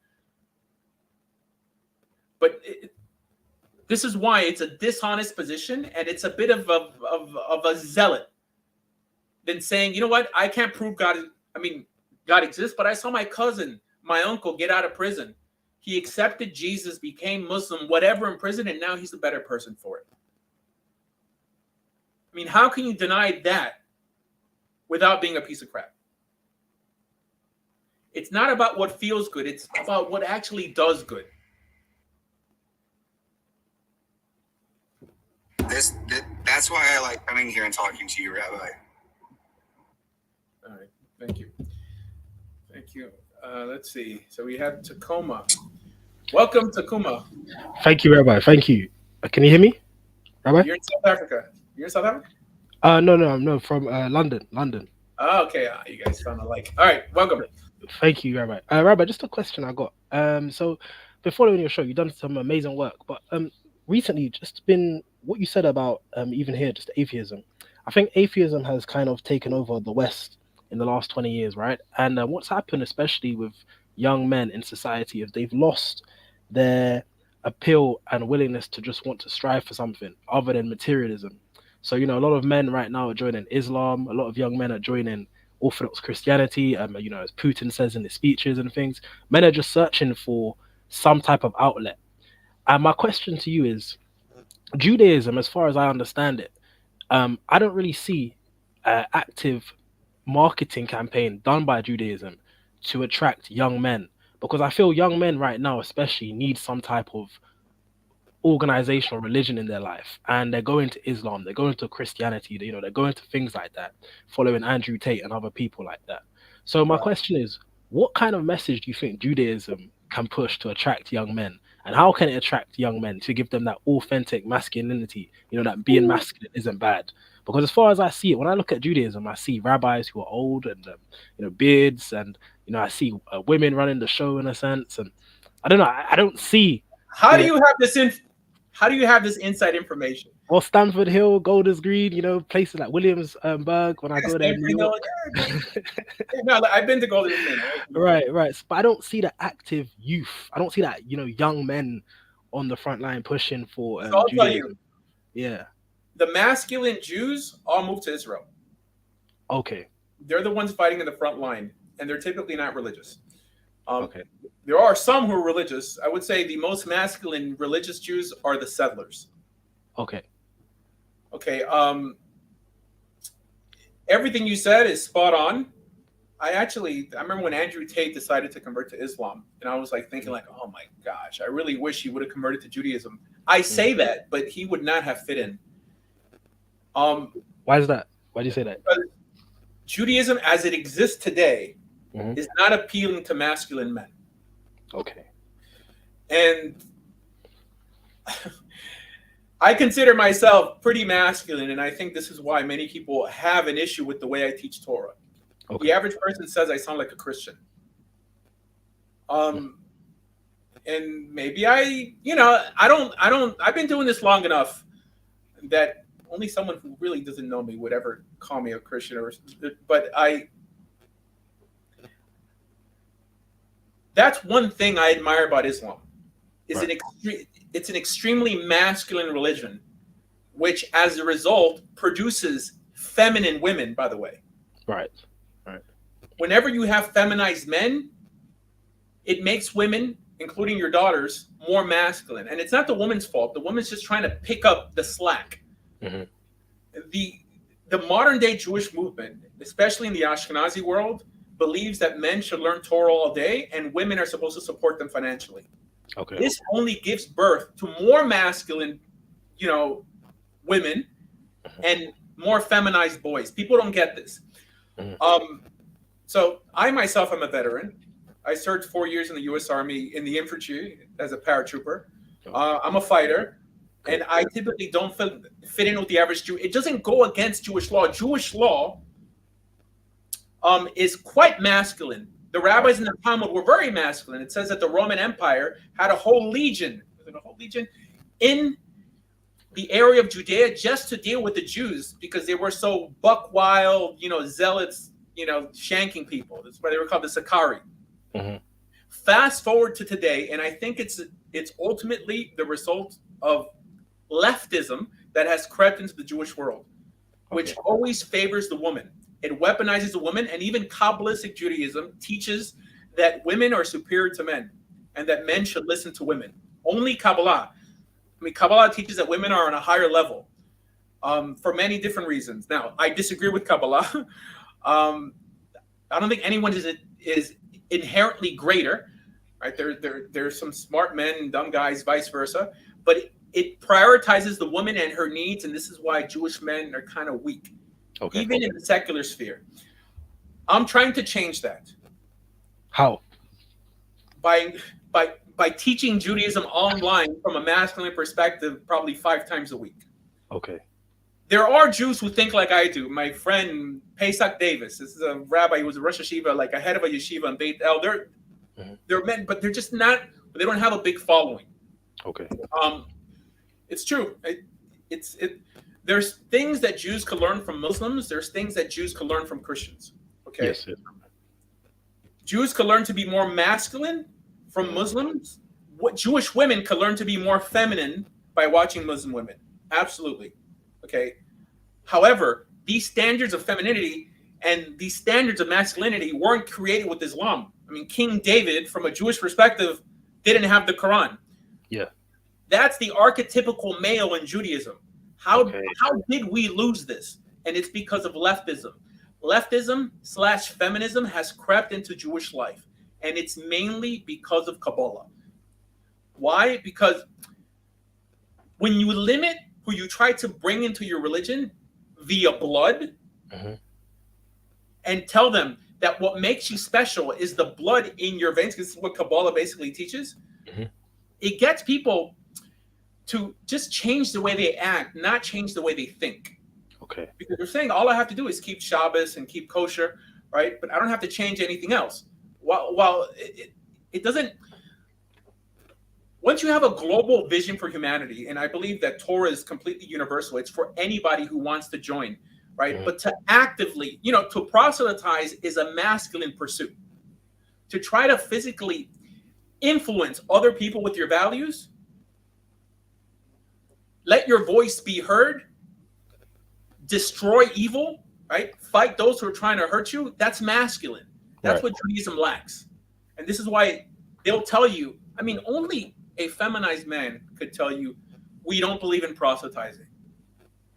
But this is why it's a dishonest position, and it's a bit of a zealot than saying, you know what, I can't prove God exists, but I saw my cousin, my uncle, get out of prison. He accepted Jesus, became Muslim, whatever, in prison, and now he's a better person for it. How can you deny that without being a piece of crap? It's not about what feels good. It's about what actually does good. That's why I like coming here and talking to you, Rabbi. All right. Thank you. Thank you. Let's see. So we have Tacoma. Welcome, Tacoma. Thank you, Rabbi. Thank you. Can you hear me, Rabbi? You're in South Africa. You're in South Africa? No, from London. Oh, okay. You guys sound alike. All right. Welcome. Thank you, Rabbi. Rabbi, just a question I got. So been following your show. You've done some amazing work, but recently, just been what you said about even here, just atheism. I think atheism has kind of taken over the West in the last 20 years, right? And what's happened, especially with young men in society, is they've lost their appeal and willingness to just want to strive for something other than materialism. So, a lot of men right now are joining Islam. A lot of young men are joining Orthodox Christianity. As Putin says in his speeches and things, men are just searching for some type of outlet. And my question to you is, Judaism, as far as I understand it, I don't really see an active marketing campaign done by Judaism to attract young men, because I feel young men right now especially need some type of organization or religion in their life, and they're going to Islam, they're going to Christianity, they're going to things like that, following Andrew Tate and other people like that. So my question is, what kind of message do you think Judaism can push to attract young men, and how can it attract young men to give them that authentic masculinity, that being masculine isn't bad? Because as far as I see it, when I look at Judaism, I see rabbis who are old and beards, and I see women running the show in a sense, and I don't know, I don't see. How do you have this inside information? Well, Stamford Hill, Golders Green, places like Williamsburg. When I go there, New York. No, I've been to Golders Green. Right. But I don't see the active youth. I don't see that young men on the front line pushing for. So I'll tell you. Yeah. The masculine Jews all moved to Israel. Okay. They're the ones fighting in the front line, and they're typically not religious. Okay. There are some who are religious. I would say the most masculine religious Jews are the settlers. Okay. Everything you said is spot on. I remember when Andrew Tate decided to convert to Islam, and I was thinking oh my gosh, I really wish he would have converted to Judaism. I say that, but he would not have fit in. Why is that? Why do you say that? Judaism as it exists today is not appealing to masculine men. Okay. And I consider myself pretty masculine, and I think this is why many people have an issue with the way I teach Torah. Okay. The average person says I sound like a Christian. And maybe I've been doing this long enough that only someone who really doesn't know me would ever call me a Christian, but that's one thing I admire about Islam. It's an extremely masculine religion, which as a result produces feminine women, by the way. Right. Whenever you have feminized men, it makes women, including your daughters, more masculine. And it's not the woman's fault. The woman's just trying to pick up the slack. Mhm. The modern day Jewish movement, especially in the Ashkenazi world, believes that men should learn Torah all day and women are supposed to support them financially. Okay. This only gives birth to more masculine, women and more feminized boys. People don't get this. So I myself am a veteran. I served 4 years in the U.S. Army in the infantry as a paratrooper. I'm a fighter, and I typically don't fit in with the average Jew. It doesn't go against Jewish law. Jewish law is quite masculine. The rabbis in the Talmud were very masculine. It says that the Roman Empire had a whole legion in the area of Judea just to deal with the Jews because they were so buck wild, zealots, shanking people. That's why they were called the Sakari. Mm-hmm. Fast forward to today, and I think it's ultimately the result of leftism that has crept into the Jewish world, which always favors the woman. It weaponizes the woman, and even Kabbalistic Judaism teaches that women are superior to men and that men should listen to women. Only Kabbalah. Kabbalah teaches that women are on a higher level for many different reasons. Now, I disagree with Kabbalah. I don't think anyone is inherently greater. Right? There's some smart men and dumb guys, vice versa. But it prioritizes the woman and her needs, and this is why Jewish men are kind of weak, even in the secular sphere. I'm trying to change that. How? By teaching Judaism online from a masculine perspective, probably 5 times a week. Okay. There are Jews who think like I do. My friend Pesach Davis, this is a rabbi who was a Rosh Yeshiva, like a head of a yeshiva in Beit El. They're men, but they're just not. They don't have a big following. Okay. It's true. There's things that Jews could learn from Muslims. There's things that Jews could learn from Christians. Okay. Yes. Jews could learn to be more masculine from Muslims. What Jewish women could learn to be more feminine by watching Muslim women. Absolutely. Okay. However, these standards of femininity and these standards of masculinity weren't created with Islam. King David, from a Jewish perspective, didn't have the Quran. Yeah. That's the archetypical male in Judaism. How did we lose this? And it's because of leftism. Leftism/feminism has crept into Jewish life. And it's mainly because of Kabbalah. Why? Because when you limit who you try to bring into your religion via blood, and tell them that what makes you special is the blood in your veins, because this is what Kabbalah basically teaches, it gets people to just change the way they act, not change the way they think. Okay. Because they're saying all I have to do is keep Shabbos and keep kosher, right? But I don't have to change anything else. While it doesn't, once you have a global vision for humanity, and I believe that Torah is completely universal, it's for anybody who wants to join, right? But to actively, to proselytize is a masculine pursuit. To try to physically influence other people with your values, let your voice be heard, destroy evil, right? Fight those who are trying to hurt you, that's masculine. That's what Judaism lacks. And this is why they'll tell you, only a feminized man could tell you, we don't believe in proselytizing.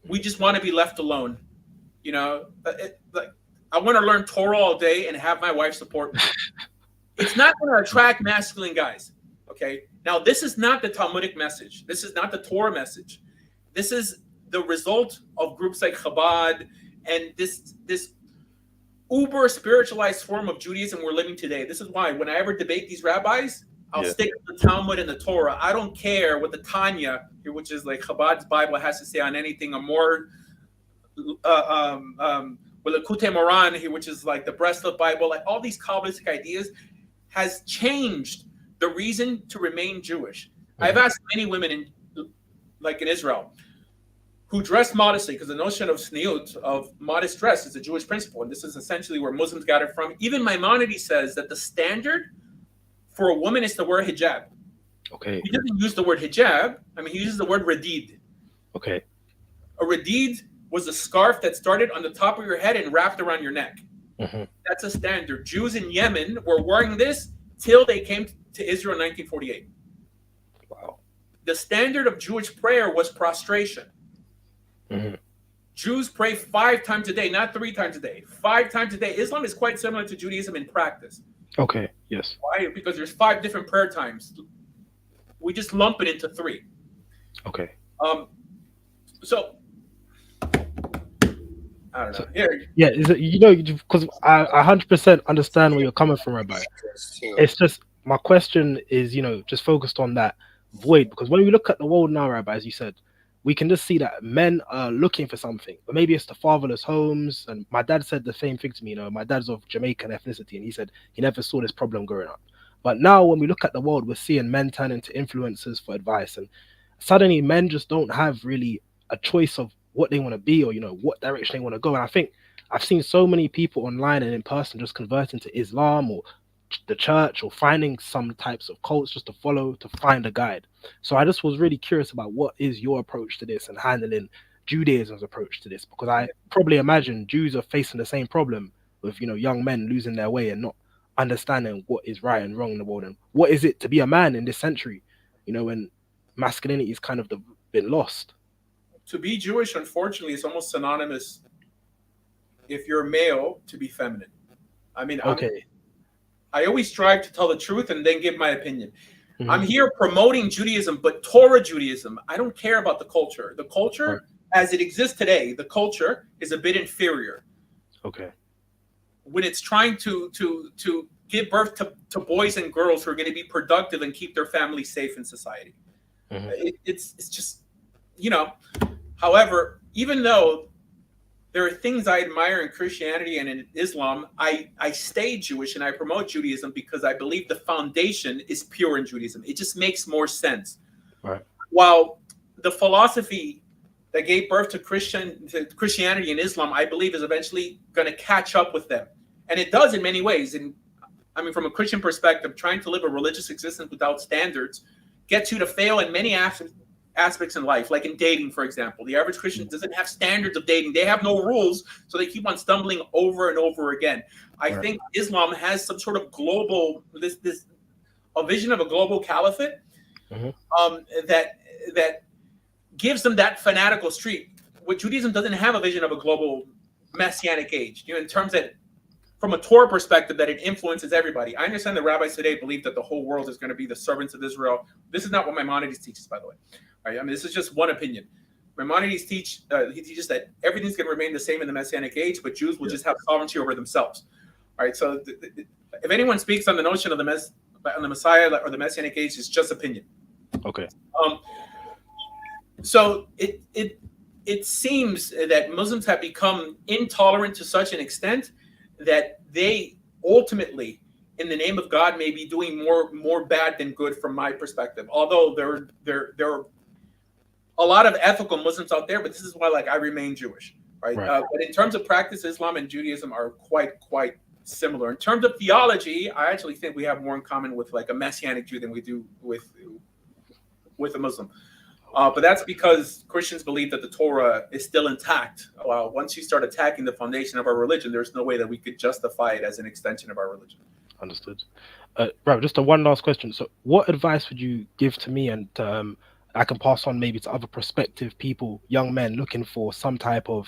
We just want to be left alone. I want to learn Torah all day and have my wife support me. It's not going to attract masculine guys. Okay. Now, this is not the Talmudic message. This is not the Torah message. This is the result of groups like Chabad and this uber spiritualized form of Judaism we're living today. This is why when I ever debate these rabbis, I'll stick with the Talmud and the Torah. I don't care what the Tanya, which is like Chabad's Bible, has to say on anything. A more L'Kutei Moran, which is like the Breslov Bible, like all these Kabbalistic ideas has changed the reason to remain Jewish. I've asked many women in Israel, who dress modestly, because the notion of sniut, of modest dress, is a Jewish principle, and this is essentially where Muslims got it from. Even Maimonides says that the standard for a woman is to wear hijab. Okay. He doesn't use the word hijab. I mean, he uses the word radid. Okay. A radid was a scarf that started on the top of your head and wrapped around your neck. Mm-hmm. That's a standard. Jews in Yemen were wearing this till they came to Israel in 1948. Wow. The standard of Jewish prayer was prostration. Mm-hmm. Jews pray 5 times a day, not 3 times a day. 5 times a day. Islam is quite similar to Judaism in practice. Okay. Yes. Why? Because there's 5 different prayer times. We just lump it into 3. Okay. So I don't know. Here, Yeah, is it, you know, because I 100% understand where you're coming from, Rabbi. It's just my question is, you know, just focused on that void, because when we look at the world now, Rabbi, as you said, we can just see that men are looking for something, but maybe it's the fatherless homes. And my dad said the same thing to me. You know, my dad's of Jamaican ethnicity, and he said he never saw this problem growing up. But now, when we look at the world, we're seeing men turn into influencers for advice, and suddenly men just don't have really a choice of what they want to be, or, you know, what direction they want to go. And I think I've seen so many people online and in person just converting to Islam or the church, or finding some types of cults just to follow, to find a guide. So I just was really curious about what is your approach to this and handling Judaism's approach to this, because I probably imagine Jews are facing the same problem with, you know, young men losing their way and not understanding what is right and wrong in the world, and what is it to be a man in this century, you know, when masculinity is kind of been lost. to be Jewish, unfortunately, is almost synonymous, if you're male, to be feminine. I mean, Okay. I always strive to tell the truth and then give my opinion. Mhm. I'm here promoting Judaism, but Torah Judaism. I don't care about the culture. The culture, as it exists today, the culture is a bit inferior Okay. when it's trying to give birth to boys and girls who are going to be productive and keep their families safe in society. Mhm. It's just, you know. However, even though there are things I admire in Christianity and in Islam, I stay Jewish and I promote Judaism because I believe the foundation is pure in Judaism. It just makes more sense. Right. While the philosophy that gave birth to Christianity and Islam, I believe, is eventually going to catch up with them. And it does in many ways. And I mean, from a Christian perspective, trying to live a religious existence without standards gets you to fail in many aspects in life, like in dating, for example. The average Christian doesn't have standards of dating. They have no rules, so they keep on stumbling over and over again. I think Islam has some sort of global, a vision of a global caliphate that gives them that fanatical streak. What Judaism doesn't have a vision of a global messianic age, you know, in terms that, from a Torah perspective, that it influences everybody. I understand the rabbis today believe that the whole world is going to be the servants of Israel. This is not what Maimonides teaches, by the way. Right? I mean, this is just one opinion. Maimonides he teaches that everything's going to remain the same in the Messianic age, but Jews will just have sovereignty over themselves. All right. So if anyone speaks on the notion of the Messiah or the Messianic age, it's just opinion. Okay. So it seems that Muslims have become intolerant to such an extent that they ultimately, in the name of God, may be doing more bad than good from my perspective. Although there are a lot of ethical Muslims out there, but this is why, like, I remain Jewish, right? But in terms of practice, Islam and Judaism are quite similar. In terms of theology, I actually think we have more in common with, like, a Messianic Jew than we do with a Muslim. But that's because Christians believe that the Torah is still intact. Well, once you start attacking the foundation of our religion, there's no way that we could justify it as an extension of our religion. Understood. Right, just one last question. So what advice would you give to me, and I can pass on maybe to other prospective people, young men looking for some type of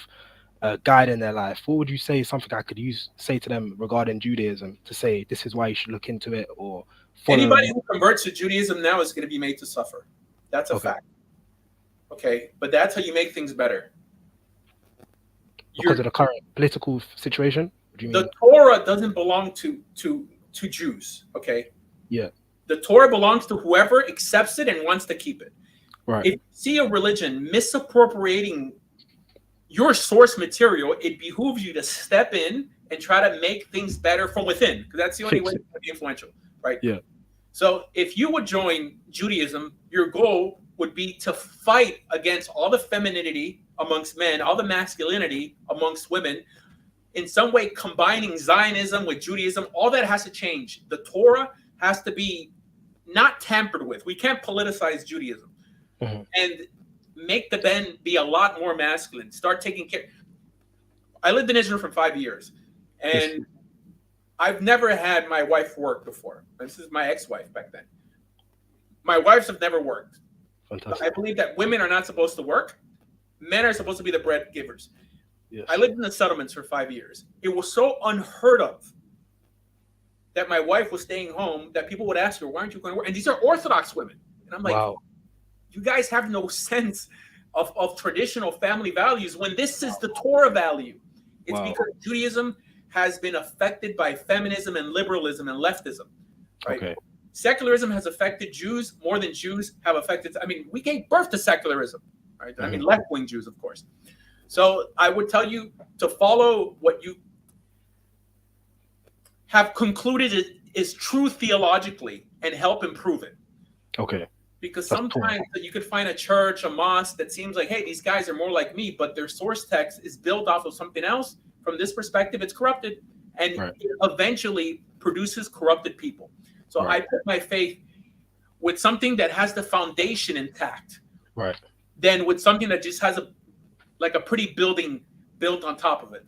guide in their life? What would you say is something I could say to them regarding Judaism, to say this is why you should look into it, or follow? Anybody who converts to Judaism now is going to be made to suffer. That's a fact. Okay, but that's how you make things better. Because of the current political situation? What do you mean? The Torah doesn't belong to Jews, okay? Yeah. The Torah belongs to whoever accepts it and wants to keep it. Right. If you see a religion misappropriating your source material, it behooves you to step in and try to make things better from within, because that's the only way to be influential, right? Yeah. So if you would join Judaism, your goal would be to fight against all the femininity amongst men, all the masculinity amongst women, in some way combining Zionism with Judaism, all that has to change. The Torah has to be not tampered with. We can't politicize Judaism. And make the men be a lot more masculine. Start taking care. I lived in Israel for 5 years, and I've never had my wife work before. This is my ex-wife back then. My wives have never worked. Fantastic. I believe that women are not supposed to work. Men are supposed to be the bread givers. Yes. I lived in the settlements for 5 years. It was so unheard of that my wife was staying home that people would ask her, why aren't you going to work? And these are Orthodox women. And I'm like, Wow. you guys have no sense of traditional family values when this is the Torah value. It's because Judaism has been affected by feminism and liberalism and leftism. Right? Okay. Secularism has affected Jews more than Jews have affected. I mean, we gave birth to secularism, right? I mean, left-wing Jews, of course. So I would tell you to follow what you have concluded is true theologically and help improve it. Okay. Because That's sometimes you could find a church, a mosque that seems like, hey, these guys are more like me, but their source text is built off of something else. From this perspective, it's corrupted, and it eventually produces corrupted people. So I put my faith with something that has the foundation intact, than with something that just has a pretty building built on top of it.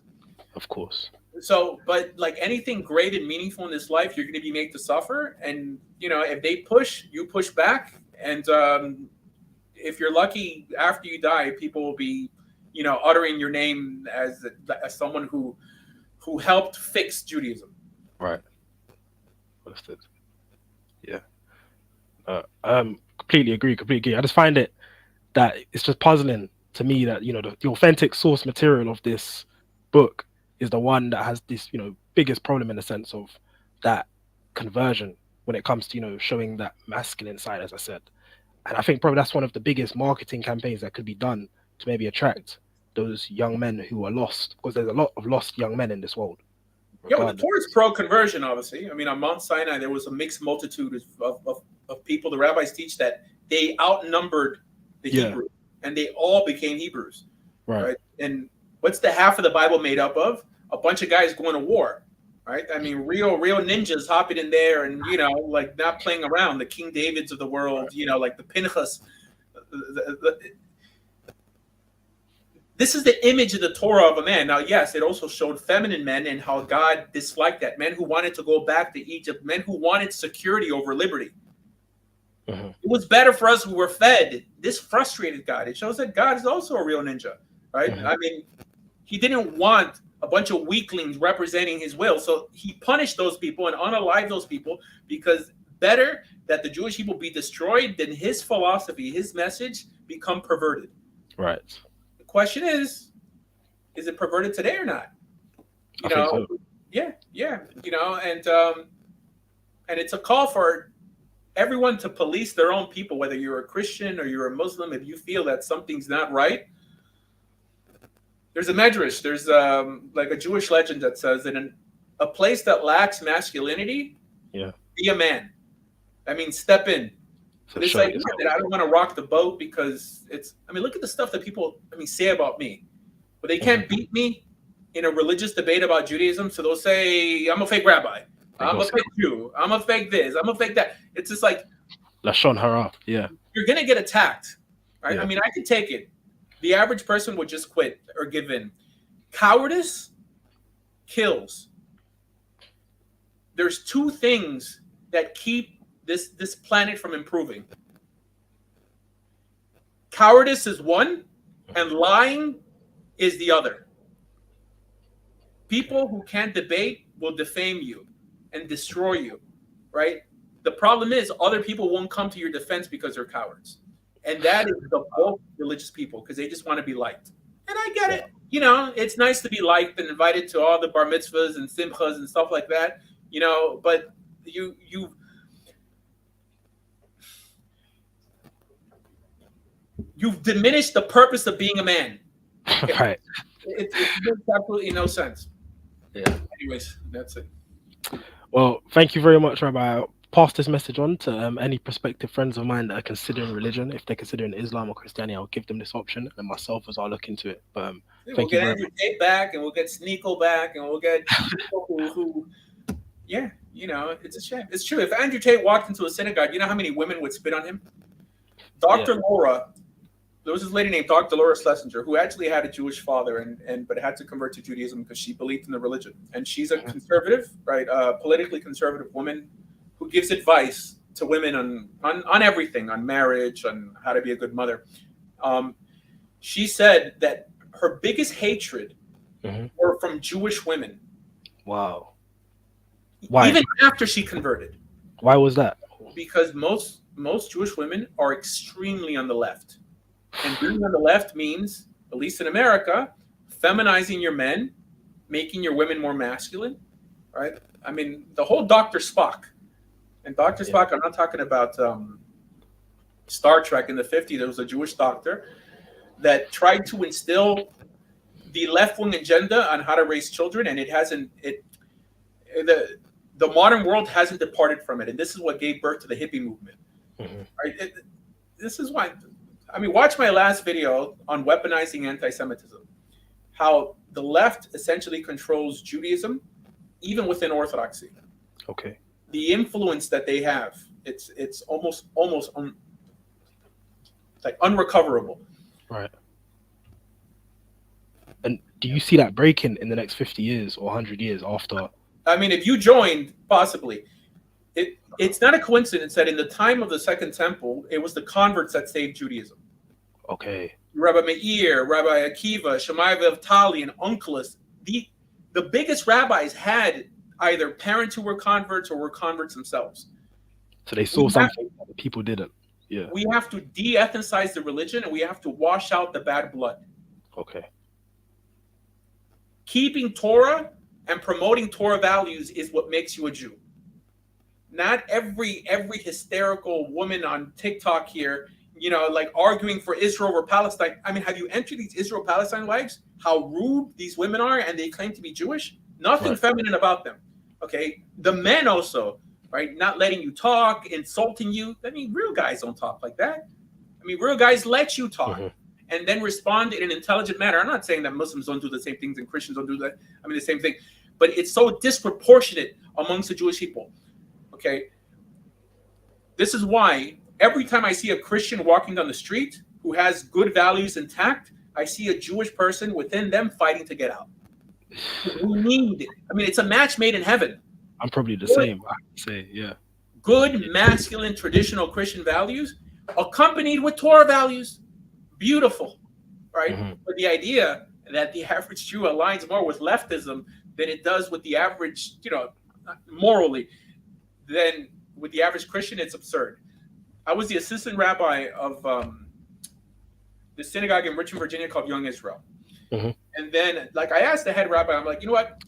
Of course. So, but like anything great and meaningful in this life, you're going to be made to suffer. And, you know, if they push, you push back. And if you're lucky, after you die, people will be, you know, uttering your name as someone who helped fix Judaism. Right. Understood. Yeah. Completely agree. I just find it that it's just puzzling to me that, you know, the authentic source material of this book is the one that has this, you know, biggest problem in the sense of that conversion when it comes to, you know, showing that masculine side, as I said. And I think probably that's one of the biggest marketing campaigns that could be done to maybe attract those young men who are lost, because there's a lot of lost young men in this world. Yeah, well, the Torah is pro-conversion, obviously. I mean, on Mount Sinai, there was a mixed multitude of people. The rabbis teach that they outnumbered the Hebrews, and they all became Hebrews. Right? And what's the half of the Bible made up of? A bunch of guys going to war, right? I mean, real ninjas hopping in there and, you know, like not playing around. The King Davids of the world, you know, like the Pinchas. This is the image of the Torah of a man. Now, yes, it also showed feminine men and how God disliked that. Men who wanted to go back to Egypt. Men who wanted security over liberty. It was better for us who were fed. This frustrated God. It shows that God is also a real ninja, right? I mean, he didn't want a bunch of weaklings representing his will. So he punished those people and unalived those people, because better that the Jewish people be destroyed than his philosophy, his message become perverted. Right. The question is it perverted today or not? You know, think so. Yeah. You know, and it's a call for everyone to police their own people, whether you're a Christian or you're a Muslim. If you feel that something's not right, there's a medrash. There's like a Jewish legend that says that in a place that lacks masculinity, be a man. I mean, step in. So this idea that I don't want to rock the boat because it's. I mean, look at the stuff that people say about me, but they can't beat me in a religious debate about Judaism. So they'll say I'm a fake rabbi, I'm a fake Jew, I'm a fake this, I'm a fake that. It's just like Lashon hara. Yeah, you're gonna get attacked, right? I mean, I can take it. The average person would just quit or give in. Cowardice kills. There's two things that keep this planet from improving. Cowardice is one, and lying is the other. People who can't debate will defame you and destroy you, right? The problem is other people won't come to your defense because they're cowards. And that is the bulk of religious people, because they just want to be liked. And I get it. You know, it's nice to be liked and invited to all the bar mitzvahs and simchas and stuff like that. You know, but you've diminished the purpose of being a man. Okay? Right. It makes absolutely no sense. Yeah. Anyways, that's it. Well, thank you very much, Rabbi. pass this message on to any prospective friends of mine that are considering religion. If they're considering Islam or Christianity, I'll give them this option, and myself as well look into it. But We'll thank you get very Andrew Tate back, and we'll get Sneeko back, and we'll get people who, yeah, you know, it's a shame. It's true. If Andrew Tate walked into a synagogue, you know how many women would spit on him? Dr. Laura, there was this lady named Dr. Laura Schlesinger who actually had a Jewish father, but had to convert to Judaism because she believed in the religion. And she's a conservative, right? Politically conservative woman who gives advice to women on everything, on marriage, on how to be a good mother. She said that her biggest hatred were from Jewish women. Wow. Why? Even after she converted. Why was that? Because most Jewish women are extremely on the left. And being on the left means, at least in America, feminizing your men, making your women more masculine, right? I mean, the whole Dr. Spock. And Dr. Spock, I'm not talking about Star Trek in the 50s. There was a Jewish doctor that tried to instill the left-wing agenda on how to raise children, and the modern world hasn't departed from it. And this is what gave birth to the hippie movement. Right? This is why, I mean, watch my last video on weaponizing anti-Semitism, how the left essentially controls Judaism, even within Orthodoxy. Okay. The influence that they have, it's almost like unrecoverable. Right. And do you see that breaking in the next 50 years or 100 years after? I mean, if you joined, possibly. It's not a coincidence that in the time of the Second Temple, it was the converts that saved Judaism. Okay. Rabbi Meir, Rabbi Akiva, Shammai Tali, and Onkelos. The biggest rabbis had either parents who were converts or were converts themselves. So they saw something that the people didn't. Yeah. We have to de-ethnicize the religion, and we have to wash out the bad blood. Okay. Keeping Torah and promoting Torah values is what makes you a Jew. Not every hysterical woman on TikTok here, you know, like arguing for Israel or Palestine. I mean, have you entered these Israel-Palestine wives? How rude these women are, and they claim to be Jewish? Nothing feminine about them. Okay, the men also, right? Not letting you talk, insulting you. I mean, real guys don't talk like that. I mean, real guys let you talk and then respond in an intelligent manner. I'm not saying that Muslims don't do the same things and Christians don't do that. I mean, the same thing, but it's so disproportionate amongst the Jewish people. Okay, this is why every time I see a Christian walking down the street who has good values intact, I see a Jewish person within them fighting to get out. We need, I mean, it's a match made in heaven. I'm probably the same, I have to say, yeah. Good, masculine, traditional Christian values accompanied with Torah values. Beautiful, right? But the idea that the average Jew aligns more with leftism than it does with the average, you know, morally, than with the average Christian, it's absurd. I was the assistant rabbi of the synagogue in Richmond, Virginia called Young Israel. And then, like, I asked the head rabbi, I'm like, you know what?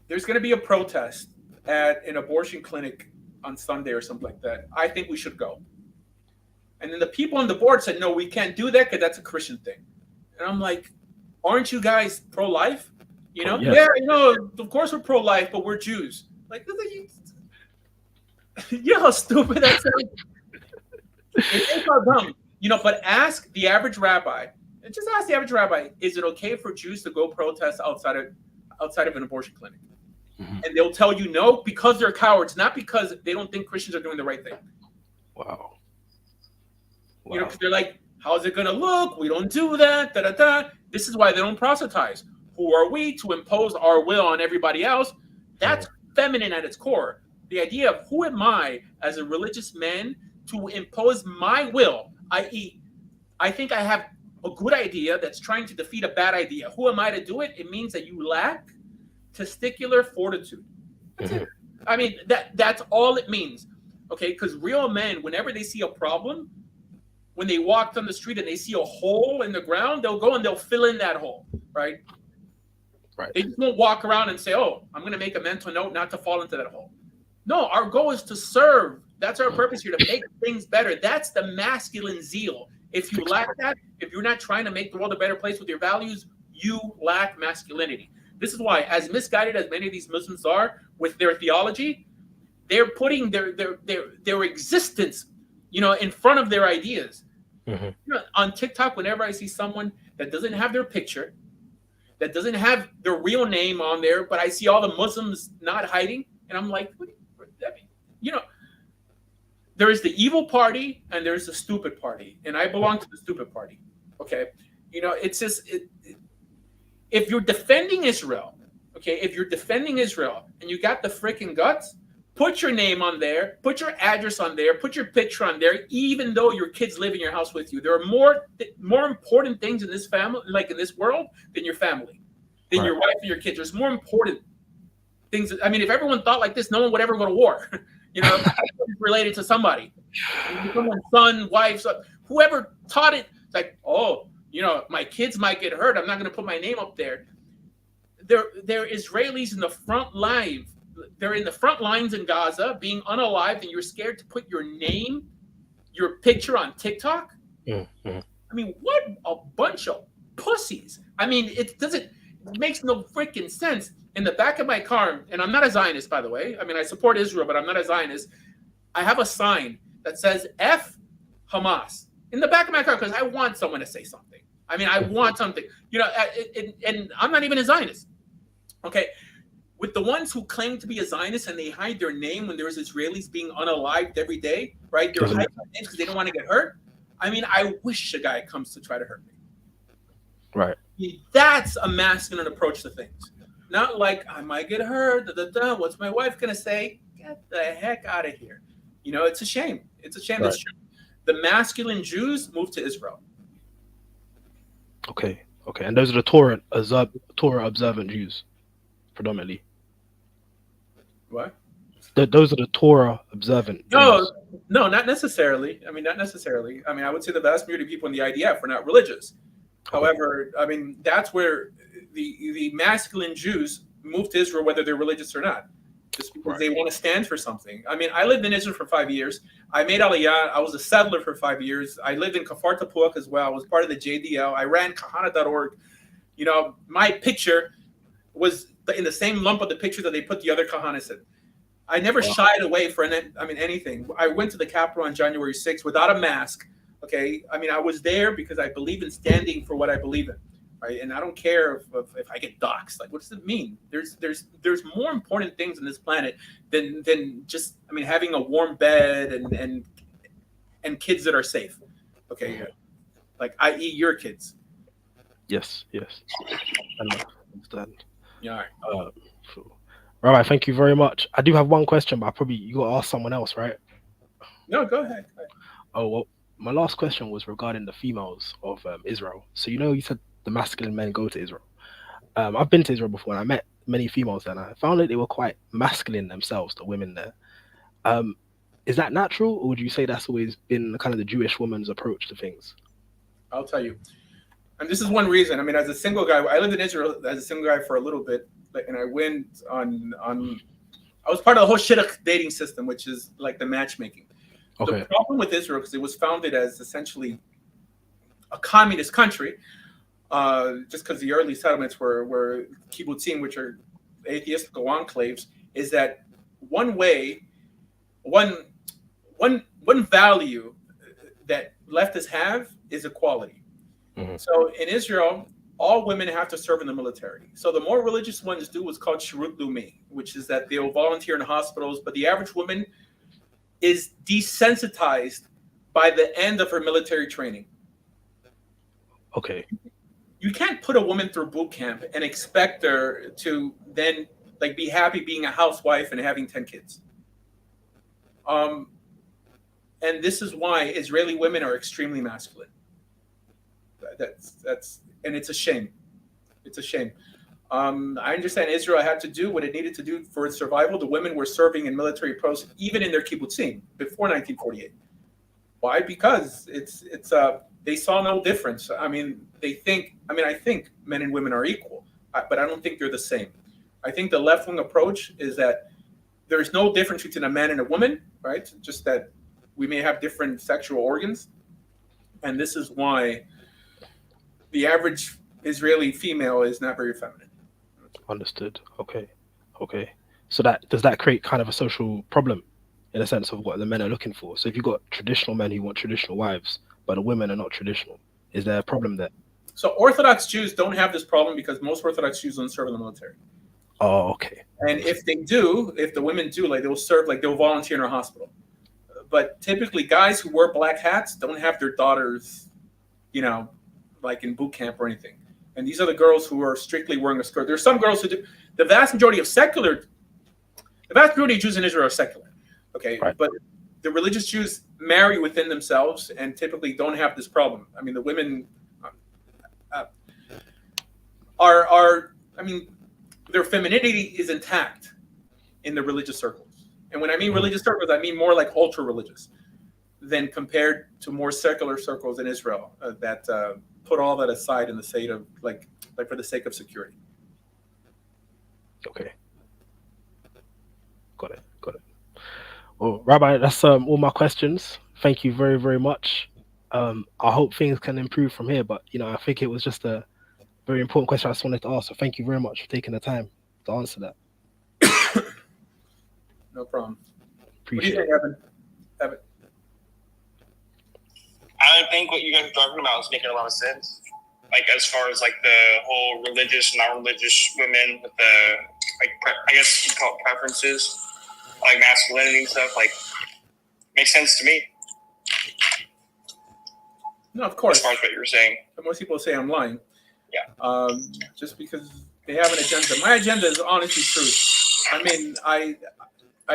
There's going to be a protest at an abortion clinic on Sunday or something like that. I think we should go. And then the people on the board said, no, we can't do that because that's a Christian thing. And I'm like, aren't you guys pro-life? You know? Yes. Yeah, you know, of course we're pro-life, but we're Jews. Like, you know how stupid that sounds? It's so dumb. You know, but ask the average rabbi, and just ask the average rabbi, is it okay for Jews to go protest outside of an abortion clinic? And they'll tell you no, because they're cowards, not because they don't think Christians are doing the right thing. Wow. You know, because they're like, how's it going to look? We don't do that. Da, da, da. This is why they don't proselytize. Who are we to impose our will on everybody else? That's feminine at its core. The idea of who am I as a religious man to impose my will, i.e., I think I have a good idea that's trying to defeat a bad idea. Who am I to do it? It means that you lack testicular fortitude. That's it. I mean, that's all it means. Okay, because real men, whenever they see a problem, when they walk down the street and they see a hole in the ground, they'll go and they'll fill in that hole, right? Right. They just won't walk around and say, oh, I'm going to make a mental note not to fall into that hole. No, our goal is to serve. That's our purpose here, to make things better. That's the masculine zeal. If you lack that, if you're not trying to make the world a better place with your values, you lack masculinity. This is why, as misguided as many of these Muslims are with their theology, they're putting their existence, in front of their ideas. On TikTok, whenever I see someone that doesn't have their picture, that doesn't have their real name on there, but I see all the Muslims not hiding, and I'm like, there is the evil party and there's the stupid party, and I belong to the stupid party. Okay, it's just if you're defending Israel, and you got the freaking guts, put your name on there, put your address on there, put your picture on there, even though your kids live in your house with you. There are more important things in this family, like in this world, than your family, than your wife and your kids. There's more important things. I mean, if everyone thought like this, no one would ever go to war. Related to somebody, someone's son, wife, son, whoever taught it. It's like, my kids might get hurt. I'm not going to put my name up there. They're Israelis in the front line. They're in the front lines in Gaza, being unalived, and you're scared to put your name, your picture on TikTok. Mm-hmm. I mean, what a bunch of pussies. I mean, it makes no freaking sense. In the back of my car, and I'm not a Zionist, by the way. I mean, I support Israel, but I'm not a Zionist. I have a sign that says F Hamas in the back of my car because I want someone to say something. I mean, I want something, and I'm not even a Zionist. Okay. With the ones who claim to be a Zionist and they hide their name when there's Israelis being unalived every day, right? They're hiding their names because they don't want to get hurt. I mean, I wish a guy comes to try to hurt me. Right. That's a masculine approach to things. Not like, I might get hurt, what's my wife going to say? Get the heck out of here. It's a shame. It's a shame. Right. That's true. The masculine Jews moved to Israel. Okay. And those are the Torah observant Jews, predominantly. What? Those are the Torah observant Jews. No, not necessarily. I mean, I would say the vast majority of people in the IDF are not religious. However, I mean, that's where the masculine Jews move to Israel, whether they're religious or not, just because they want to stand for something. I mean, I lived in Israel for 5 years. I made Aliyah. I was a settler for 5 years. I lived in Kfar Tapuach as well. I was part of the JDL. I ran kahana.org. My picture was in the same lump of the picture that they put the other kahanas in. I never shied away for anything. I went to the Capitol on January 6th without a mask. Okay, I mean, I was there because I believe in standing for what I believe in, right? And I don't care if I get doxxed. Like, what does it mean? There's more important things on this planet than just, I mean, having a warm bed and kids that are safe. Okay, like, i.e. your kids. Yes. I understand. Yeah. All right. Rabbi, thank you very much. I do have one question, but you got to ask someone else, right? No, go ahead. Oh, well, my last question was regarding the females of Israel. So, you said the masculine men go to Israel. I've been to Israel before, and I met many females there, and I found that they were quite masculine themselves, the women there. Is that natural, or would you say that's always been kind of the Jewish woman's approach to things? I'll tell you. And this is one reason. I mean, as a single guy, I lived in Israel as a single guy for a little bit, and I went on. I was part of the whole shidduch dating system, which is like the matchmaking. Okay. The problem with Israel, because it was founded as essentially a communist country, just because the early settlements were kibbutzim, which are atheistical enclaves, is that one value that leftists have is equality. Mm-hmm. So in Israel, all women have to serve in the military. So the more religious ones do what's called shirut leumi, which is that they'll volunteer in hospitals, but the average woman is desensitized by the end of her military training. Okay. You can't put a woman through boot camp and expect her to then be happy being a housewife and having 10 kids. And this is why Israeli women are extremely masculine. And it's a shame. It's a shame. I understand Israel had to do what it needed to do for its survival. The women were serving in military posts, even in their kibbutzim, before 1948. Why? Because they saw no difference. I think men and women are equal, but I don't think they're the same. I think the left-wing approach is that there's no difference between a man and a woman, right? Just that we may have different sexual organs. And this is why the average Israeli female is not very feminine. Understood. Okay. So that does that create kind of a social problem in a sense of what the men are looking for? So if you've got traditional men who want traditional wives, but the women are not traditional, is there a problem there? So Orthodox Jews don't have this problem because most Orthodox Jews don't serve in the military. Oh, okay. And if they do, if the women do, like they'll serve, like they'll volunteer in a hospital. But typically, guys who wear black hats don't have their daughters, you know, like in boot camp or anything. And these are the girls who are strictly wearing a skirt. There's some girls who do. The vast majority of Jews in Israel are secular. Okay, Right. but the religious Jews marry within themselves and typically don't have this problem. I mean, the women their femininity is intact in the religious circles. And when I mean religious circles, I mean more like ultra religious than compared to more secular circles in Israel that put all that aside in the sake of like for the sake of security. Okay. Got it. Well, Rabbi, that's all my questions. Thank you very, very much. I hope things can improve from here, but I think it was just a very important question I just wanted to ask. So thank you very much for taking the time to answer that. No problem. Appreciate it. Evan? I think what you guys are talking about is making a lot of sense. Like as far as like the whole religious, non-religious women with the I guess you call it preferences, like masculinity and stuff. Like makes sense to me. No, of course. As far as what you were saying. But most people say I'm lying. Yeah. Just because they have an agenda. My agenda is honestly truth. I mean, I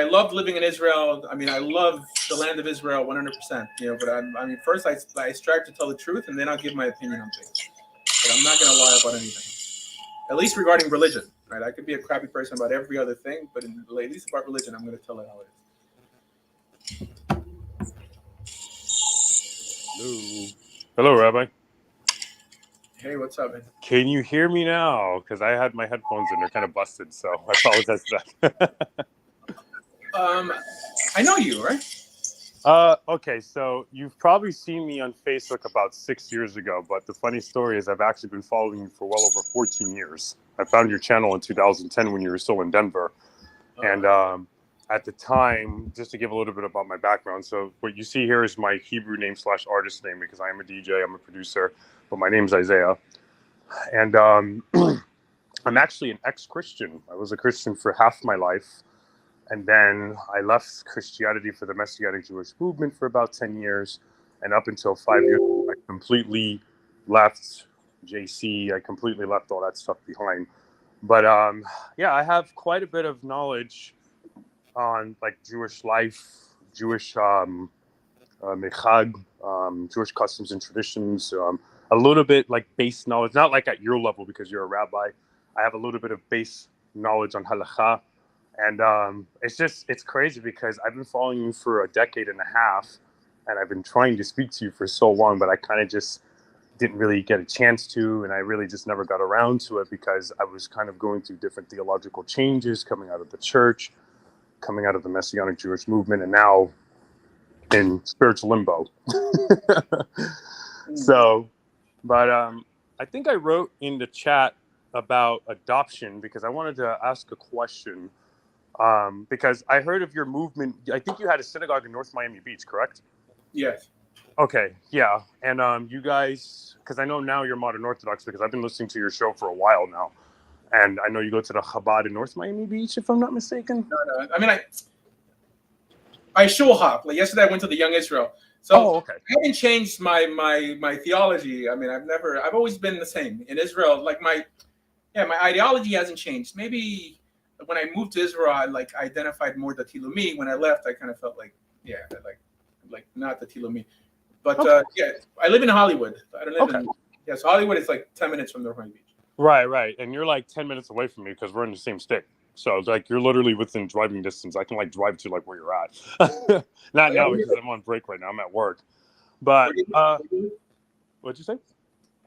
love living in Israel. I mean, I love the land of Israel 100%. But first I strive to tell the truth, and then I'll give my opinion on things. But I'm not going to lie about anything. At least regarding religion, right? I could be a crappy person about every other thing, but at least about religion, I'm going to tell it how it is. Hello, Rabbi. Hey, what's up, man? Can you hear me now? Because I had my headphones in; they're kind of busted, so I apologize for that. I know you, right? Okay, so you've probably seen me on Facebook about 6 years ago, but the funny story is I've actually been following you for well over 14 years. I found your channel in 2010 when you were still in Denver. And at the time, just to give a little bit about my background, so what you see here is my Hebrew name / artist name, because I am a DJ, I'm a producer, but my name's Isaiah. And I'm actually an ex-Christian. I was a Christian for half my life. And then I left Christianity for the Messianic Jewish movement for about 10 years. And up until 5 years, I completely left JC. I completely left all that stuff behind. But yeah, I have quite a bit of knowledge on like Jewish life, Jewish mechag, Jewish customs and traditions. A little bit like base knowledge, not like at your level because you're a rabbi. I have a little bit of base knowledge on halakha. And it's crazy because I've been following you for a decade and a half, and I've been trying to speak to you for so long, but I kind of just didn't really get a chance to, and I really just never got around to it because I was kind of going through different theological changes coming out of the church, coming out of the Messianic Jewish movement, and now in spiritual limbo. So, but I think I wrote in the chat about adoption because I wanted to ask a question. Because I heard of your movement. I think you had a synagogue in North Miami Beach, correct? Yes. Okay, yeah. And you guys, because I know now you're modern Orthodox because I've been listening to your show for a while now. And I know you go to the Chabad in North Miami Beach, if I'm not mistaken. No. I mean, I shul hop. Like yesterday, I went to the Young Israel. So okay. I haven't changed my theology. I mean, I've always been the same in Israel. Like my ideology hasn't changed. Maybe when I moved to Israel, I identified more the Tilumi. When I left, I kind of felt like not the Tilumi. But yeah, I live in Hollywood. I don't live in so Hollywood is like 10 minutes from North Miami Beach. Right. And you're like 10 minutes away from me because we're in the same state. So it's like you're literally within driving distance. I can like drive to like where you're at. Not now because I'm on break right now. I'm at work. But what'd you say?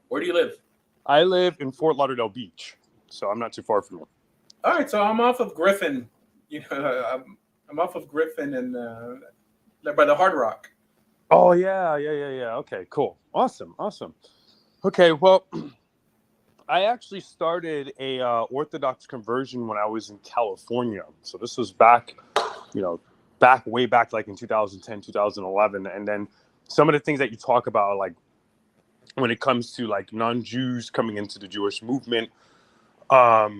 Where do you live? I live in Fort Lauderdale Beach, so I'm not too far from you. All right, so I'm off of Griffin. I'm off of Griffin and by the Hard Rock. Oh yeah. Okay, cool, awesome. Okay, well, I actually started a Orthodox conversion when I was in California. So this was back, way back like in 2010, 2011. And then some of the things that you talk about, like when it comes to like non-Jews coming into the Jewish movement, I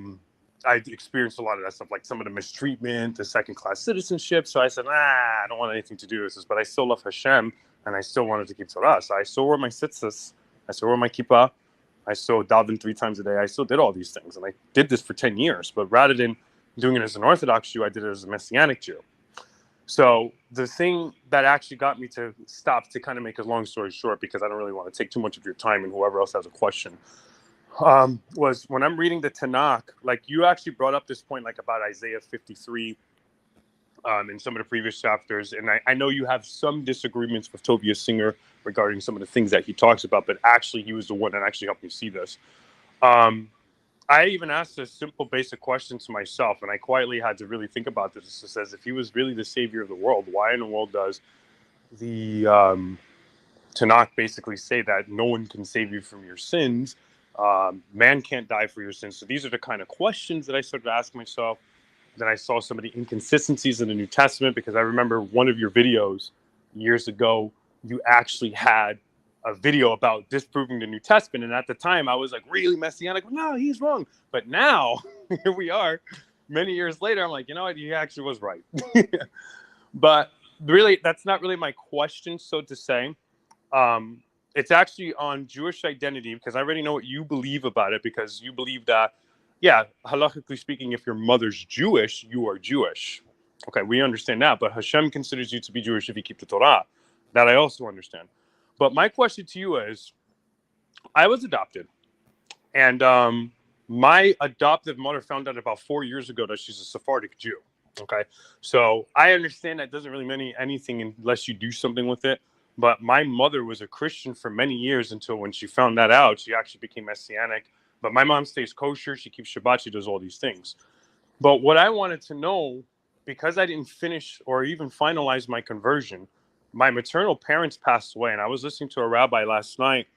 experienced a lot of that stuff, like some of the mistreatment, the second-class citizenship. So I said, I don't want anything to do with this, but I still love Hashem, and I still wanted to keep Torah. So I still wore my tzitzis, I still wore my kippah, I still davened 3 times a day. I still did all these things, and I did this for 10 years. But rather than doing it as an Orthodox Jew, I did it as a Messianic Jew. So the thing that actually got me to stop, to kind of make a long story short, because I don't really want to take too much of your time and whoever else has a question, was when I'm reading the Tanakh, like you actually brought up this point, like about Isaiah 53 in some of the previous chapters. And I know you have some disagreements with Tobias Singer regarding some of the things that he talks about, but actually he was the one that actually helped me see this. I even asked a simple, basic question to myself, and I quietly had to really think about this. It says, if he was really the savior of the world, why in the world does the Tanakh basically say that no one can save you from your sins? Man can't die for your sins. So these are the kind of questions that I started to ask myself. Then I saw some of the inconsistencies in the New Testament, because I remember one of your videos years ago, you actually had a video about disproving the New Testament. And at the time I was like really messianic. No, he's wrong. But now here we are many years later. I'm like, you know what? He actually was right. But really, that's not really my question, so to say. It's actually on Jewish identity, because I already know what you believe about it, because you believe that, yeah, halakhically speaking, if your mother's Jewish, you are Jewish. Okay, we understand that, but Hashem considers you to be Jewish if you keep the Torah. That I also understand. But my question to you is, I was adopted, and my adoptive mother found out about 4 years ago that she's a Sephardic Jew. Okay, so I understand that doesn't really mean anything unless you do something with it. But my mother was a Christian for many years until when she found that out, she actually became Messianic. But my mom stays kosher. She keeps Shabbat. She does all these things. But what I wanted to know, because I didn't finish or even finalize my conversion, my maternal parents passed away. And I was listening to a rabbi last night,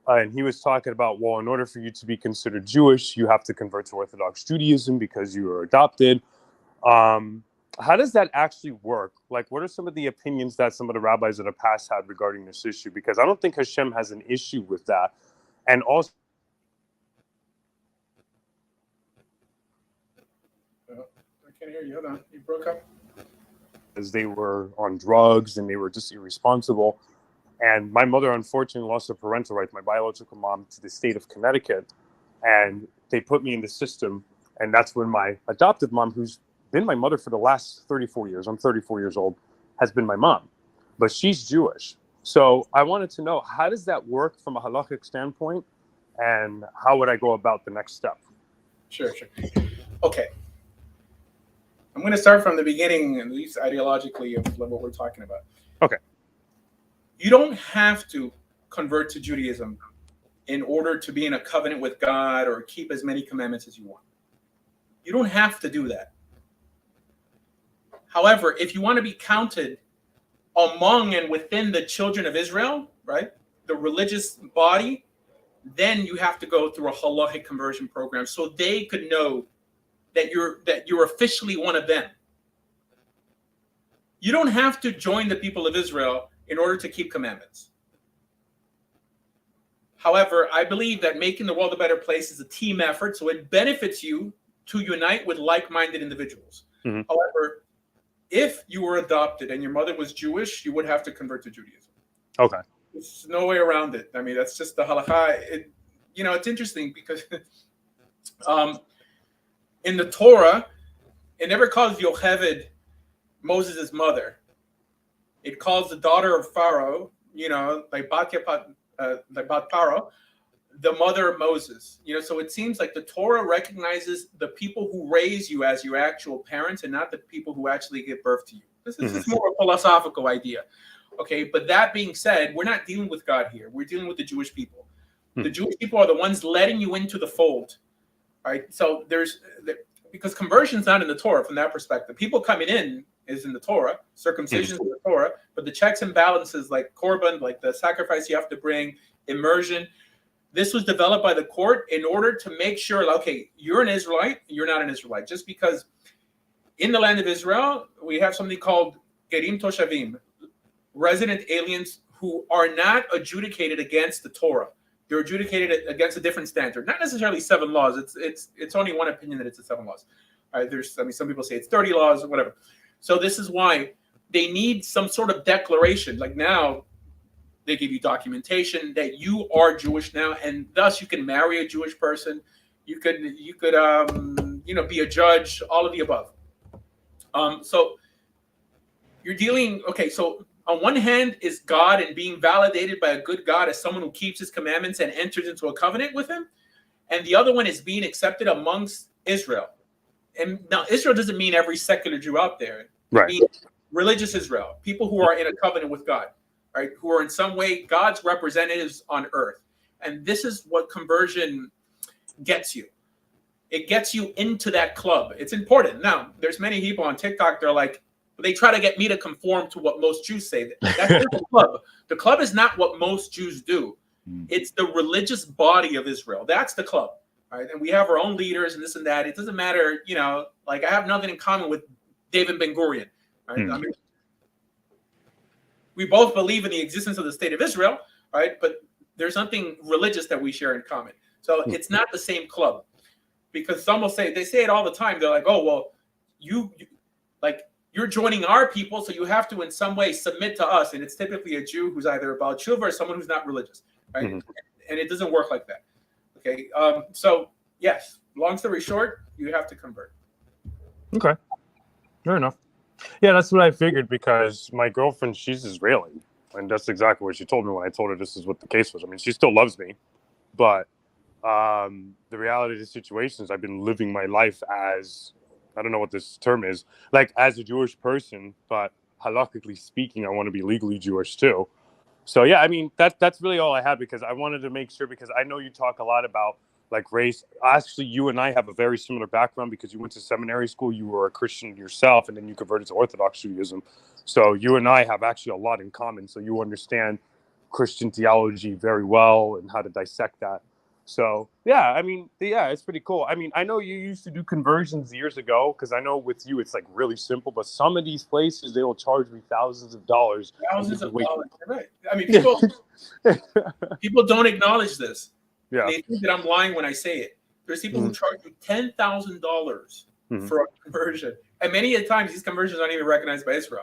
and he was talking about, well, in order for you to be considered Jewish, you have to convert to Orthodox Judaism because you were adopted. How does that actually work? Like, what are some of the opinions that some of the rabbis in the past had regarding this issue? Because I don't think Hashem has an issue with that. And also, I can't hear you. Hold on. You broke up. as they were on drugs and they were just irresponsible. And my mother, unfortunately, lost her parental rights, my biological mom, to the state of Connecticut. And they put me in the system. And that's when my adoptive mom, who's been my mother for the last 34 years, I'm 34 years old, has been my mom. But she's Jewish. So I wanted to know, how does that work from a halakhic standpoint? And how would I go about the next step? Sure. Okay. I'm going to start from the beginning, at least ideologically, of what we're talking about. Okay. You don't have to convert to Judaism in order to be in a covenant with God or keep as many commandments as you want. You don't have to do that. However, if you want to be counted among and within the children of Israel, right, the religious body, then you have to go through a halachic conversion program so they could know that you're officially one of them. You don't have to join the people of Israel in order to keep commandments. However, I believe that making the world a better place is a team effort, so it benefits you to unite with like-minded individuals. Mm-hmm. However, if you were adopted and your mother was Jewish, you would have to convert to Judaism. Okay. There's no way around it. I mean, that's just the halakha. It's interesting because in the Torah, it never calls Yocheved Moses' mother. It calls the daughter of Pharaoh, like Bat Paro, the mother of Moses. So it seems like the Torah recognizes the people who raise you as your actual parents and not the people who actually give birth to you. This is more a philosophical idea. Okay, but that being said, we're not dealing with God here. We're dealing with the Jewish people. The Jewish people are the ones letting you into the fold. Right? So because conversion is not in the Torah from that perspective. People coming in is in the Torah, circumcision is in the Torah, but the checks and balances like korban, like the sacrifice you have to bring, immersion, This was developed by the court in order to make sure, okay, you're an Israelite, you're not an Israelite. Just because in the land of Israel, we have something called Gerim Toshavim, resident aliens who are not adjudicated against the Torah. They're adjudicated against a different standard. Not necessarily 7 laws. It's only one opinion that it's the 7 laws. All right, some people say it's 30 laws or whatever. So this is why they need some sort of declaration. Like now, they give you documentation that you are Jewish now, and thus you can marry a Jewish person. You could be a judge, all of the above. So you're dealing. Okay, so on one hand is God and being validated by a good God as someone who keeps His commandments and enters into a covenant with Him, and the other one is being accepted amongst Israel. And now Israel doesn't mean every secular Jew out there. Right. It means religious Israel, people who are in a covenant with God. Right, who are in some way God's representatives on earth. And this is what conversion gets you. It gets you into that club. It's important. Now, there's many people on TikTok, they're like, they try to get me to conform to what most Jews say. That's the club. The club is not what most Jews do. It's the religious body of Israel. That's the club. Right? And we have our own leaders and this and that. It doesn't matter, like I have nothing in common with David Ben-Gurion. Right? I mean, we both believe in the existence of the state of Israel, right? But there's something religious that we share in common. So it's not the same club, because some will say, they say it all the time. They're like, oh, well, you're joining our people, so you have to in some way submit to us. And it's typically a Jew who's either about tshuva or someone who's not religious, right? And it doesn't work like that. Okay. So yes, long story short, you have to convert. Okay. Fair enough. Yeah, that's what I figured, because my girlfriend, she's Israeli, and that's exactly what she told me when I told her this is what the case was. I mean, she still loves me, but the reality of the situation is I've been living my life as, I don't know what this term is, like as a Jewish person, but halakhically speaking, I want to be legally Jewish too. So yeah, I mean, that's really all I had, because I wanted to make sure, because I know you talk a lot about like race. Actually, you and I have a very similar background, because you went to seminary school, you were a Christian yourself, and then you converted to Orthodox Judaism. So you and I have actually a lot in common. So you understand Christian theology very well and how to dissect that. So yeah, I mean, yeah, it's pretty cool. I mean, I know you used to do conversions years ago, because I know with you it's like really simple, but some of these places, they will charge me thousands of dollars. Thousands of dollars, right? I mean, people don't acknowledge this. Yeah. They think that I'm lying when I say it. There's people who charge you $10,000 for a conversion, and many a times these conversions aren't even recognized by Israel.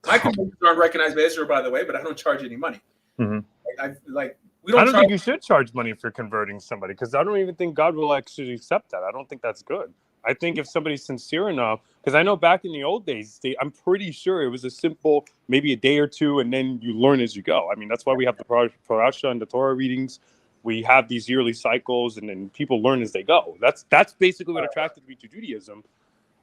My conversions aren't recognized by Israel, by the way, but I don't charge any money. I don't think you should charge money for converting somebody, because I don't even think God will actually accept that. I don't think that's good. I think if somebody's sincere enough, because I know back in the old days, I'm pretty sure it was a simple, maybe a day or two, and then you learn as you go. I mean, that's why we have the parasha and the Torah readings. We have these yearly cycles, and then people learn as they go. That's basically what attracted me to Judaism,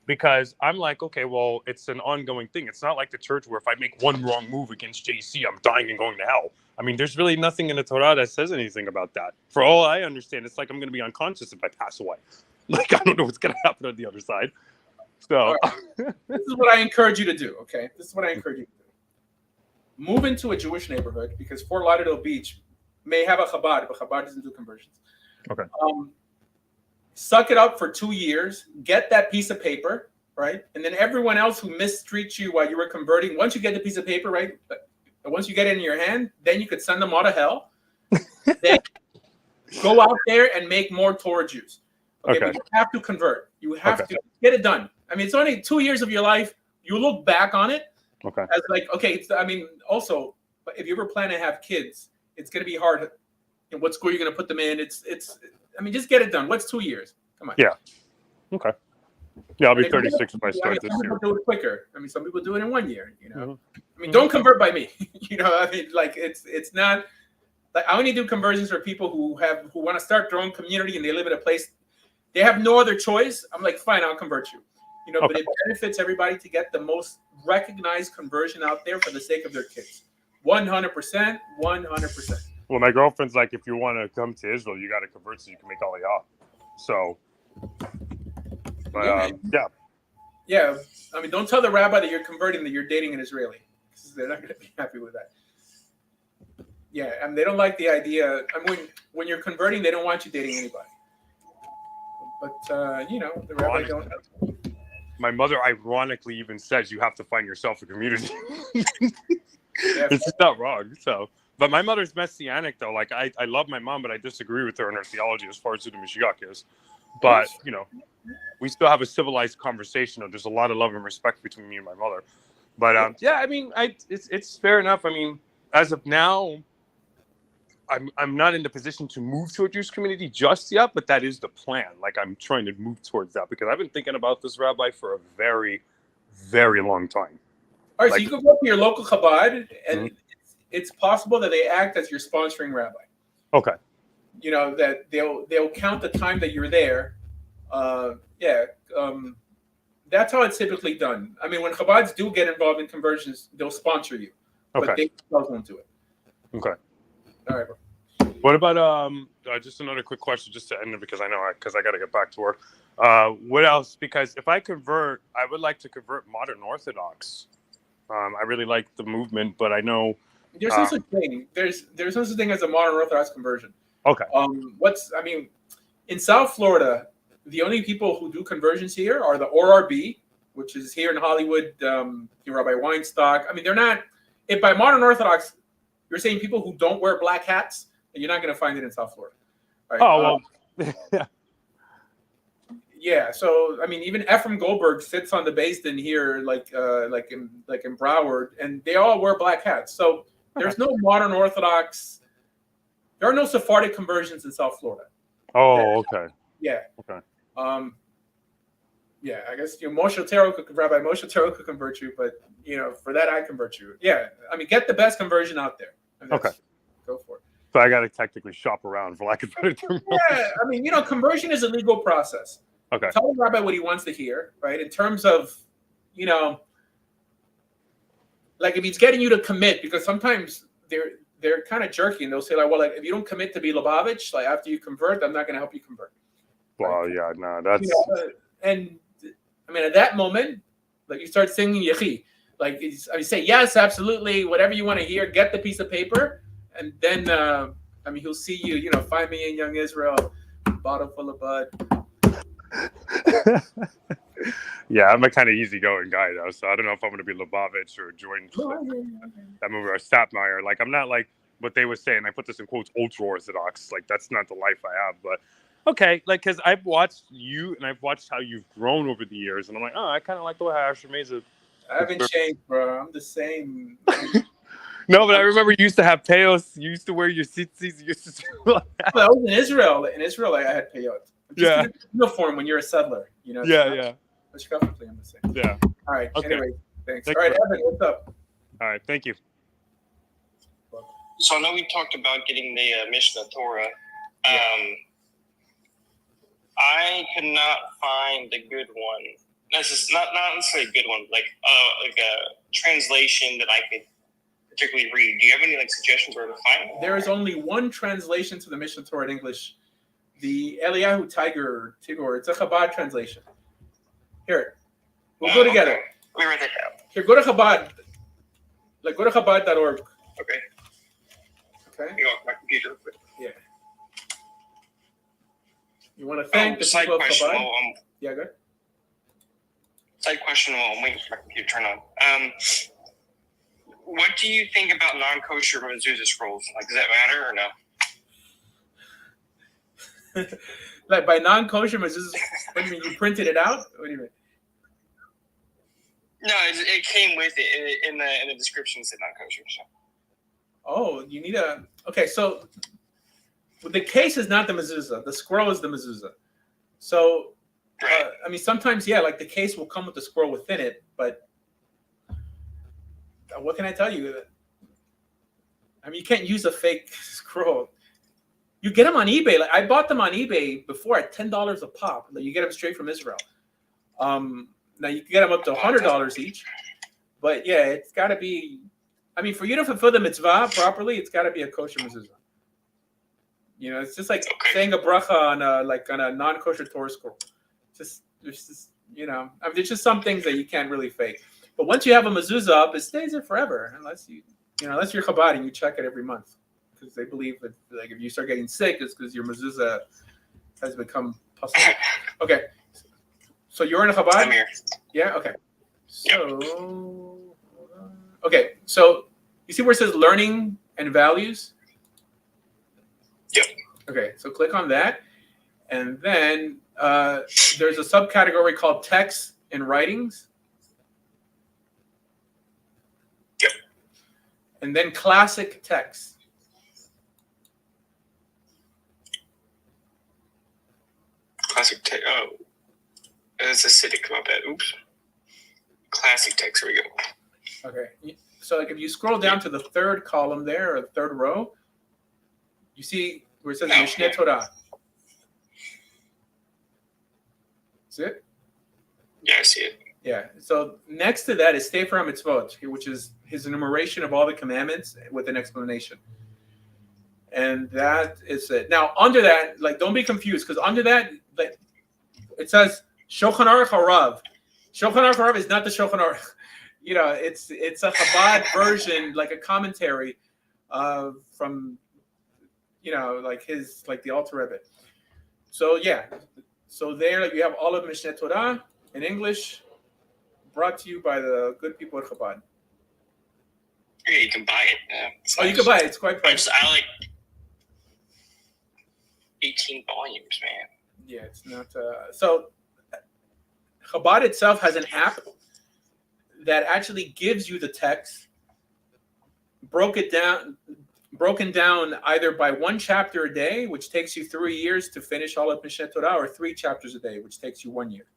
because I'm like, okay, well, it's an ongoing thing. It's not like the church where if I make one wrong move against JC, I'm dying and going to hell. I mean, there's really nothing in the Torah that says anything about that. For all I understand, it's like I'm going to be unconscious if I pass away. Like, I don't know what's going to happen on the other side. So right. This is what I encourage you to do, okay? This is what I encourage you to do. Move into a Jewish neighborhood, because Fort Lauderdale Beach may have a Chabad, but Chabad doesn't do conversions. Okay. Suck it up for 2 years, get that piece of paper, right? And then everyone else who mistreats you while you were converting, once you get the piece of paper, right? Once you get it in your hand, then you could send them out of hell. Then go out there and make more Torah Jews. Okay. But you have to convert. You have to get it done. I mean, it's only 2 years of your life. You look back on it as like, okay, also, if you ever plan to have kids, it's going to be hard. And what school you're going to put them in? I mean, just get it done. What's 2 years? Come on. Yeah. Okay. Yeah, I'll be 36 if I start this some year. people do it quicker. I mean, some people do it in 1 year. I mean, don't convert by me. I mean, like it's not like I only do conversions for people who want to start their own community and they live in a place they have no other choice. I'm like, fine, I'll convert you. But it benefits everybody to get the most recognized conversion out there for the sake of their kids. 100%, 100%. Well, my girlfriend's like, if you want to come to Israel, you got to convert so you can make Aliyah. So, but yeah. Yeah, I mean, don't tell the rabbi that you're converting, that you're dating an Israeli. They're not going to be happy with that. Yeah, and they don't like the idea. I mean, when you're converting, they don't want you dating anybody. But the rabbi don't. My mother ironically even says you have to find yourself a community. Yeah. It's just not wrong. So, but my mother's messianic though. Like I love my mom, but I disagree with her in her theology as far as who the Mashiach is. But we still have a civilized conversation. There's a lot of love and respect between me and my mother. But I mean, it's fair enough. I mean, as of now, I'm not in the position to move to a Jewish community just yet, but that is the plan. Like I'm trying to move towards that because I've been thinking about this, Rabbi, for a very, very long time. All right, so you can go to your local Chabad, and it's possible that they act as your sponsoring rabbi. Okay. That they'll count the time that you're there. That's how it's typically done. I mean, when Chabads do get involved in conversions, they'll sponsor you, but they themselves won't do it. Okay. All right, bro. What about just another quick question, just to end it because I got to get back to work. What else? Because if I convert, I would like to convert modern Orthodox. I really like the movement, but I know there's no such thing. There's no such thing as a modern Orthodox conversion. Okay. In South Florida, the only people who do conversions here are the ORB, which is here in Hollywood. Rabbi Weinstock. I mean, they're not. If by modern Orthodox, you're saying people who don't wear black hats, and you're not going to find it in South Florida. Right? Oh well. Yeah. So I mean, even Ephraim Goldberg sits on the Beis Din here, like in Broward, and they all wear black hats. So there's no modern Orthodox. There are no Sephardic conversions in South Florida. Oh, okay. Yeah. Okay. Yeah, I guess Rabbi Moshe Taro could convert you, but for that I convert you. Yeah, I mean, get the best conversion out there. Okay. Go for it. So I got to technically shop around, for lack of a better term. Yeah, I mean, conversion is a legal process. Okay. Tell the rabbi what he wants to hear, right? In terms of, like if he's getting you to commit, because sometimes they're kind of jerky and they'll say like, if you don't commit to be Lubavitch, like after you convert, I'm not going to help you convert. Well, right? Yeah, no, that's. And I mean, at that moment, like you start singing Yechi, like I say yes, absolutely, whatever you want to hear, get the piece of paper, and then he'll see you, find me in Young Israel, bottle full of bud. Yeah, I'm a kind of easygoing guy though, so I don't know if I'm going to be Lubavitch or join that movie or Sapmeyer. Like I'm not like what they were saying. I put this in quotes, ultra Orthodox. Like that's not the life I have, but. Okay, like because I've watched you and I've watched how you've grown over the years, and I'm like, I kind of like the way Asher Meza. I haven't changed, bro. I'm the same. No, but I remember you used to have peos. You used to wear your tzitzis. You used to do like that. I was in Israel. In Israel, I had peyot. Yeah. Uniform when you're a settler, Yeah. But I'm the same. Yeah. All right. Okay. Anyway, thanks. All right, Evan, what's up? All right. Thank you. So I know we talked about getting the Mishnah Torah. I could not find a good one. This is not necessarily a good one, like a translation that I could particularly read. Do you have any suggestions where to find it? There is only one translation to the Mishnah Torah in English, the Eliyahu Tigor. It's a Chabad translation. Here, we'll go together. Okay. We read it down. Here, go to Chabad. Go to Chabad.org. Okay. Okay. You go to my computer. Yeah. You want to thank the side people of question. Chabad? Yeah, good. Side question while I'm waiting for my computer to turn on. What do you think about non-kosher mezuzah scrolls? Does that matter or no? By non-kosher mezuzah, what do you mean? You printed it out? What do you mean? No, it came with it in the description. It said non-kosher. So. Oh, you need a. Okay, so the case is not the mezuzah. The scroll is the mezuzah. So, sometimes, the case will come with the scroll within it, but what can I tell you? You can't use a fake scroll. You get them on eBay. I bought them on eBay before at $10 a pop. You get them straight from Israel. Now you can get them up to $100 each, but it's got to be. For you to fulfill the mitzvah properly, it's got to be a kosher mezuzah. It's just like saying a bracha on a non-kosher Torah scroll. There's just some things that you can't really fake. But once you have a mezuzah up, it stays there forever, unless you're Chabad and you check it every month. because they believe that like if you start getting sick, it's because your mezuzah has become puzzle. Okay, so you're in a Chabad? I'm here. Yeah. Okay. So okay, so you see where it says learning and values? Yep. Okay, so click on that, and then there's a subcategory called texts and writings. Yep. And then classic texts. Classic text. Oh, it's acidic. My bad. Oops. Classic text. Here we go. Okay. So like if you scroll down to the third column there, or the third row, you see where it says Mishneh Torah. See it? Yeah, I see it. Yeah. So next to that is Sefer HaMitzvot, which is his enumeration of all the commandments with an explanation. And that is it. Now, under that, like, don't be confused, because under that, like, it says Shulchan Aruch Harav. Shulchan Aruch Harav is not the Shulchan Aruch. You know, it's a Chabad version, like a commentary from, you know, like the Alter Rebbe. So yeah, so there, like, you have all of Mishneh Torah in English, brought to you by the good people at Chabad. Yeah, you can buy it. Yeah, Oh, you can buy it. It's quite I pricey. like 18 volumes, man. Yeah, it's not. So Chabad itself has an app that actually gives you the text, broken down either by one chapter a day, which takes you 3 years to finish all of Mishneh Torah, or 3 chapters a day, which takes you 1 year.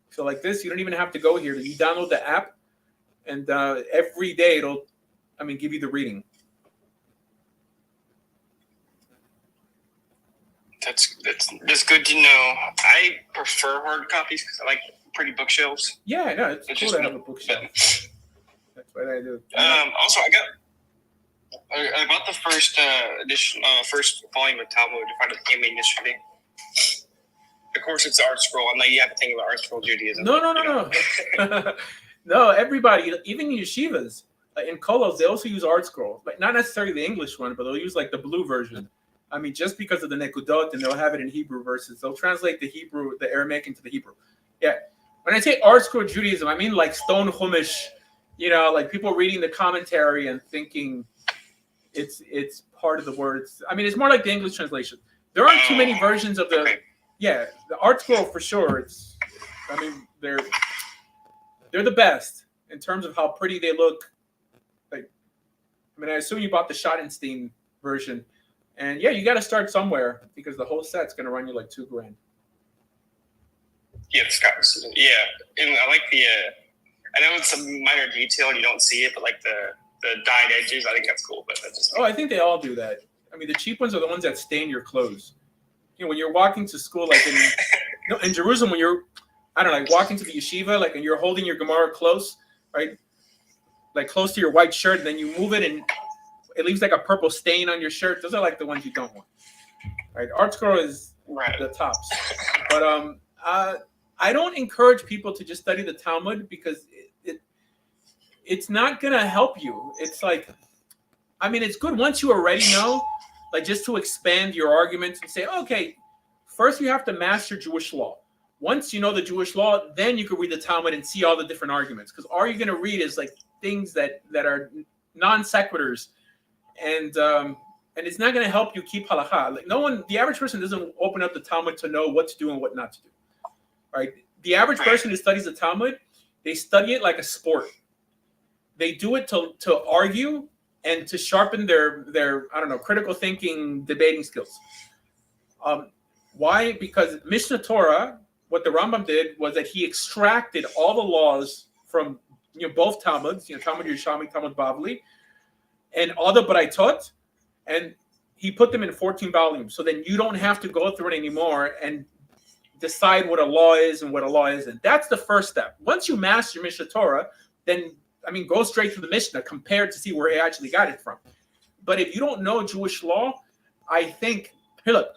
So like this, you don't even have to go here. You download the app, and every day it'll, give you the reading. That's good to know. I prefer hard copies because I like pretty bookshelves. Yeah, no, it's cool just to have a bookshelf. That's what I do. Also, I bought the first edition, first volume of Talmud. If I came in yesterday. Of course, it's Art Scroll. I'm like, you have to think about Art Scroll Judaism. No. No, everybody, even in yeshivas, in kolos, they also use Art Scroll. Like, not necessarily the English one, but they'll use like the blue version. Just because of the nekudot, and they'll have it in Hebrew verses. They'll translate the Aramaic into the Hebrew. Yeah. When I say Art Scroll Judaism, I mean like stone chumash, like people reading the commentary and thinking it's part of the words. It's more like the English translation. There aren't too many versions of the Art Scroll for sure. They're the best in terms of how pretty they look. Like, I assume you bought the Schottenstein version. And yeah, you got to start somewhere, because the whole set's going to run you like $2,000. Yeah, the Scott. Yeah, and I like the. I know it's a minor detail and you don't see it, but like the dyed edges, I think that's cool. But that's just. Oh, I think they all do that. The cheap ones are the ones that stain your clothes. When you're walking to school, like in Jerusalem, when you're, walking to the yeshiva, like, and you're holding your Gemara close, right, like close to your white shirt, and then you move it and it leaves like a purple stain on your shirt. Those are like the ones you don't want. Right? Art Scroll is the tops. But I don't encourage people to just study the Talmud, because it's not gonna help you. It's like, it's good once you already know, like, just to expand your arguments and say, okay, first you have to master Jewish law. Once you know the Jewish law, then you can read the Talmud and see all the different arguments. Because all you're gonna read is like things that are non sequiturs. And it's not going to help you keep halakha. Like, the average person doesn't open up the Talmud to know what to do and what not to do. Right? The average person who studies the Talmud, they study it like a sport. They do it to argue and to sharpen their critical thinking, debating skills. Why? Because Mishneh Torah, what the Rambam did was that he extracted all the laws from both Talmuds, Talmud Yerushalmi, Talmud Bavli, and all the Braitot, and he put them in 14 volumes. So then you don't have to go through it anymore and decide what a law is and what a law isn't. That's the first step. Once you master Mishneh Torah, then, go straight to the Mishnah, compare to see where he actually got it from. But if you don't know Jewish law, I think, here, look,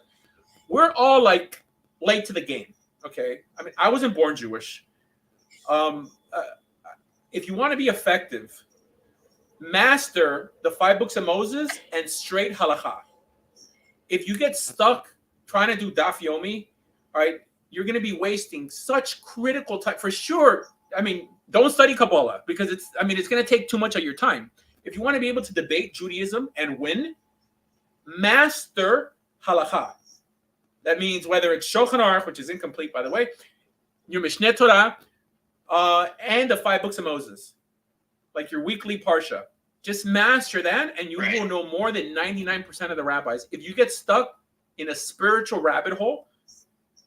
we're all like late to the game, okay? I wasn't born Jewish. If you want to be effective, master the 5 books of Moses and straight halakha. If you get stuck trying to do daf yomi, all right, you're going to be wasting such critical time for sure. I mean, don't study Kabbalah because it's going to take too much of your time. If you want to be able to debate Judaism and win, master halakha. That means whether it's Shulchan Aruch, which is incomplete, by the way, your Mishneh Torah, and the 5 books of Moses, like your weekly parsha. Just master that, and you will know more than 99% of the rabbis. If you get stuck in a spiritual rabbit hole,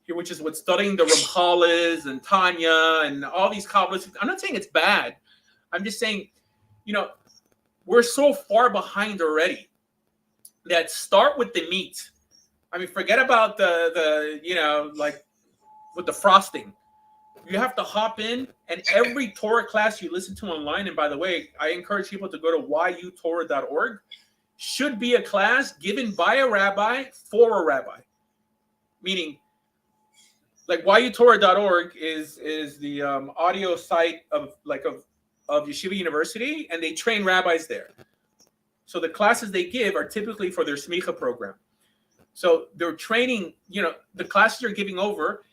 here, which is what studying the Ramchal is and Tanya and all these Kabbalists, I'm not saying it's bad. I'm just saying, we're so far behind already that start with the meat. I mean, forget about the like with the frosting. You have to hop in, and every Torah class you listen to online, and by the way, I encourage people to go to yutorah.org, should be a class given by a rabbi for a rabbi. Meaning, like yutorah.org is the audio site of Yeshiva University, and they train rabbis there. So the classes they give are typically for their smicha program. So they're training, the classes they're giving over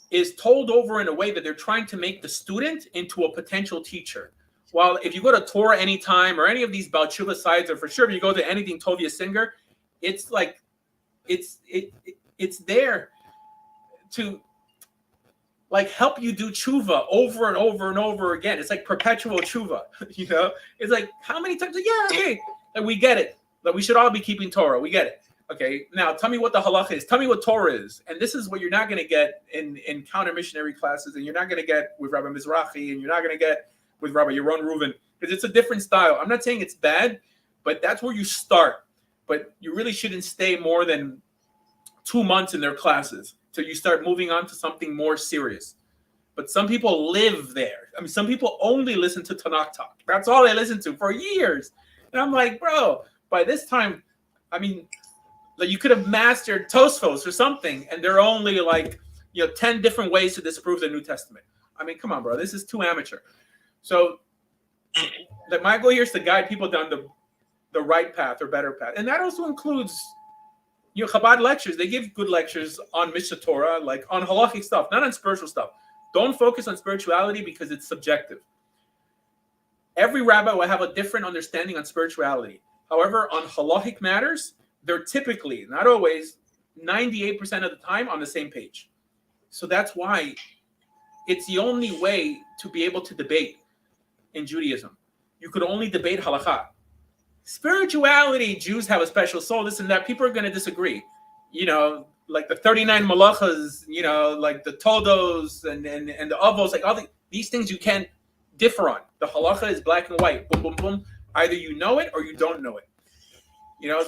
is told over in a way that they're trying to make the student into a potential teacher. While if you go to Torah Anytime or any of these Baal Tshuva sites, or for sure if you go to anything Tovia Singer, it's like it's there to like help you do tshuva over and over and over again. It's like perpetual tshuva, It's like how many times? Okay, like we get it. Like we should all be keeping Torah. We get it. Okay, now tell me what the halacha is. Tell me what Torah is. And this is what you're not going to get in counter missionary classes, and you're not going to get with Rabbi Mizrahi, and you're not going to get with Rabbi Yaron Reuven, because it's a different style. I'm not saying it's bad, but that's where you start. But you really shouldn't stay more than 2 months in their classes till you start moving on to something more serious. But some people live there. I mean, some people only listen to Tanakh talk. That's all they listen to for years. And I'm like, bro, by this time, I mean, like you could have mastered Tosfos or something, and there are only 10 different ways to disprove the New Testament. I mean, come on, bro, this is too amateur. So, my goal here is to guide people down the right path or better path, and that also includes, Chabad lectures. They give good lectures on Mishnah Torah, like on halachic stuff, not on spiritual stuff. Don't focus on spirituality because it's subjective. Every rabbi will have a different understanding on spirituality. However, on halachic matters, they're typically, not always, 98% of the time on the same page. So that's why it's the only way to be able to debate in Judaism. You could only debate halakha. Spirituality, Jews have a special soul, this and that. People are going to disagree. Like the 39 malachas, like the todos and the avos, like all these things you can't differ on. The halacha is black and white. Boom, boom, boom. Either you know it or you don't know it.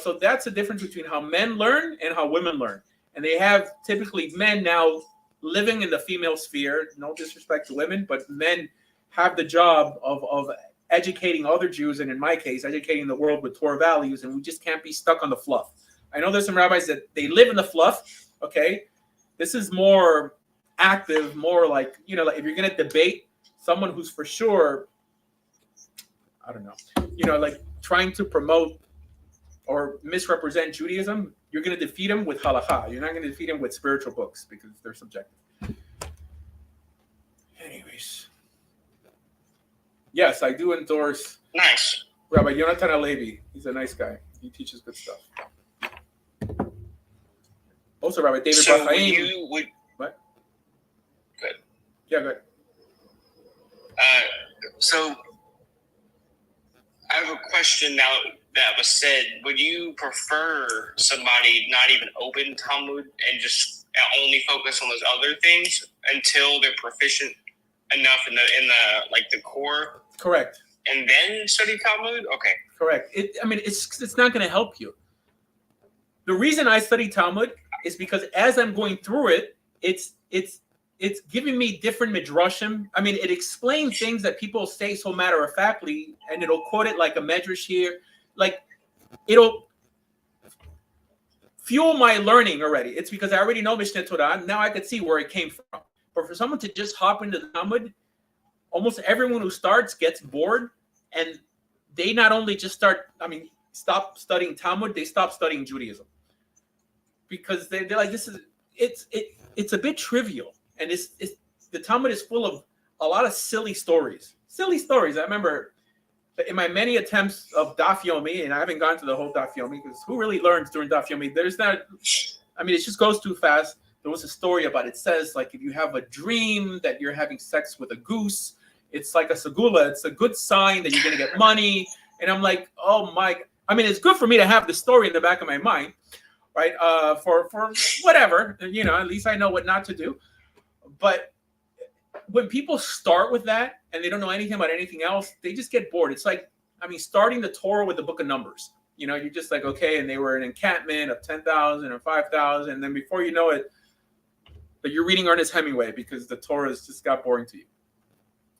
So that's the difference between how men learn and how women learn. And they have typically men now living in the female sphere, no disrespect to women, but men have the job of educating other Jews, and in my case, educating the world with Torah values, and we just can't be stuck on the fluff. I know there's some rabbis that they live in the fluff, okay? This is more active, more like, like if you're going to debate someone who's for sure, I don't know, like trying to promote or misrepresent Judaism, you're going to defeat him with halakha. You're not going to defeat him with spiritual books because they're subjective. Anyways. Yes, I do endorse Nice. Rabbi Yonatan Halevi. He's a nice guy. He teaches good stuff. Also, Rabbi David So Bachaim. What? Good. Yeah, good. So I have a question now that was said. Would you prefer somebody not even open Talmud and just only focus on those other things until they're proficient enough in the core? Correct. And then study Talmud? Okay. Correct. It's not going to help you. The reason I study Talmud is because as I'm going through it, it's giving me different midrashim. I mean, it explains things that people say so matter-of-factly, and it'll quote it like a medrash here. Like, it'll fuel my learning already. It's because I already know Mishneh Torah. Now I could see where it came from. But for someone to just hop into the Talmud, almost everyone who starts gets bored, and they not only just stop studying Talmud, they stop studying Judaism. Because they're like, it's a bit trivial. And it's the Talmud is full of a lot of silly stories. Silly stories. I remember in my many attempts of Daf Yomi, and I haven't gone to the whole Daf Yomi, because who really learns during Daf Yomi? It just goes too fast. There was a story about it. It says, like, if you have a dream that you're having sex with a goose, it's like a segula. It's a good sign that you're going to get money. And I'm like, oh my, it's good for me to have the story in the back of my mind, right? For whatever, at least I know what not to do. But when people start with that and they don't know anything about anything else, they just get bored. It's like, starting the Torah with the book of Numbers. You're just like, okay, and they were an encampment of 10,000 or 5,000. And then before you know it, but you're reading Ernest Hemingway because the Torah has just got boring to you.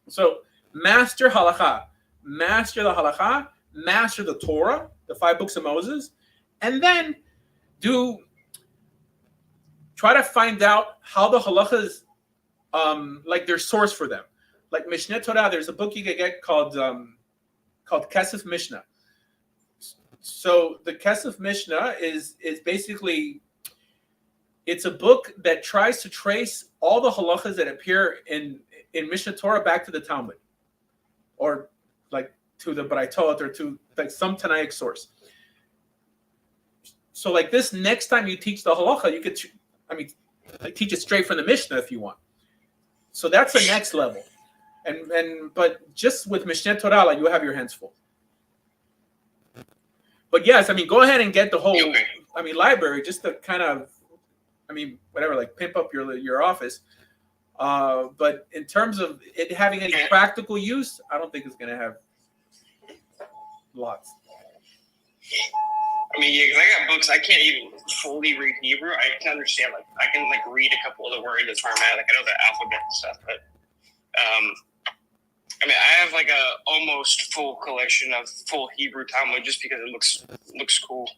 So master halakha, master the halakha, master the Torah, the 5 books of Moses, and then try to find out how the halachas, like their source for them. Like Mishneh Torah, there's a book you can get called Kesef Mishnah. So the Kesef Mishnah is basically, it's a book that tries to trace all the halachas that appear in Mishneh Torah back to the Talmud, or like to the Braitot, or to like some Tanaic source. So like this, next time you teach the halacha, you could, teach it straight from the Mishnah if you want. So that's the next level. But just with Mishneh Torah, like, you have your hands full. But yes, go ahead and get the whole, library, just to kind of, whatever, like pimp up your office. But in terms of it having any practical use, I don't think it's going to have lots. Because I got books, I can't even fully read Hebrew. I can understand, I can read a couple of the words. That's where I'm at. I know the alphabet and stuff, but I have a almost full collection of full Hebrew Talmud just because it looks cool.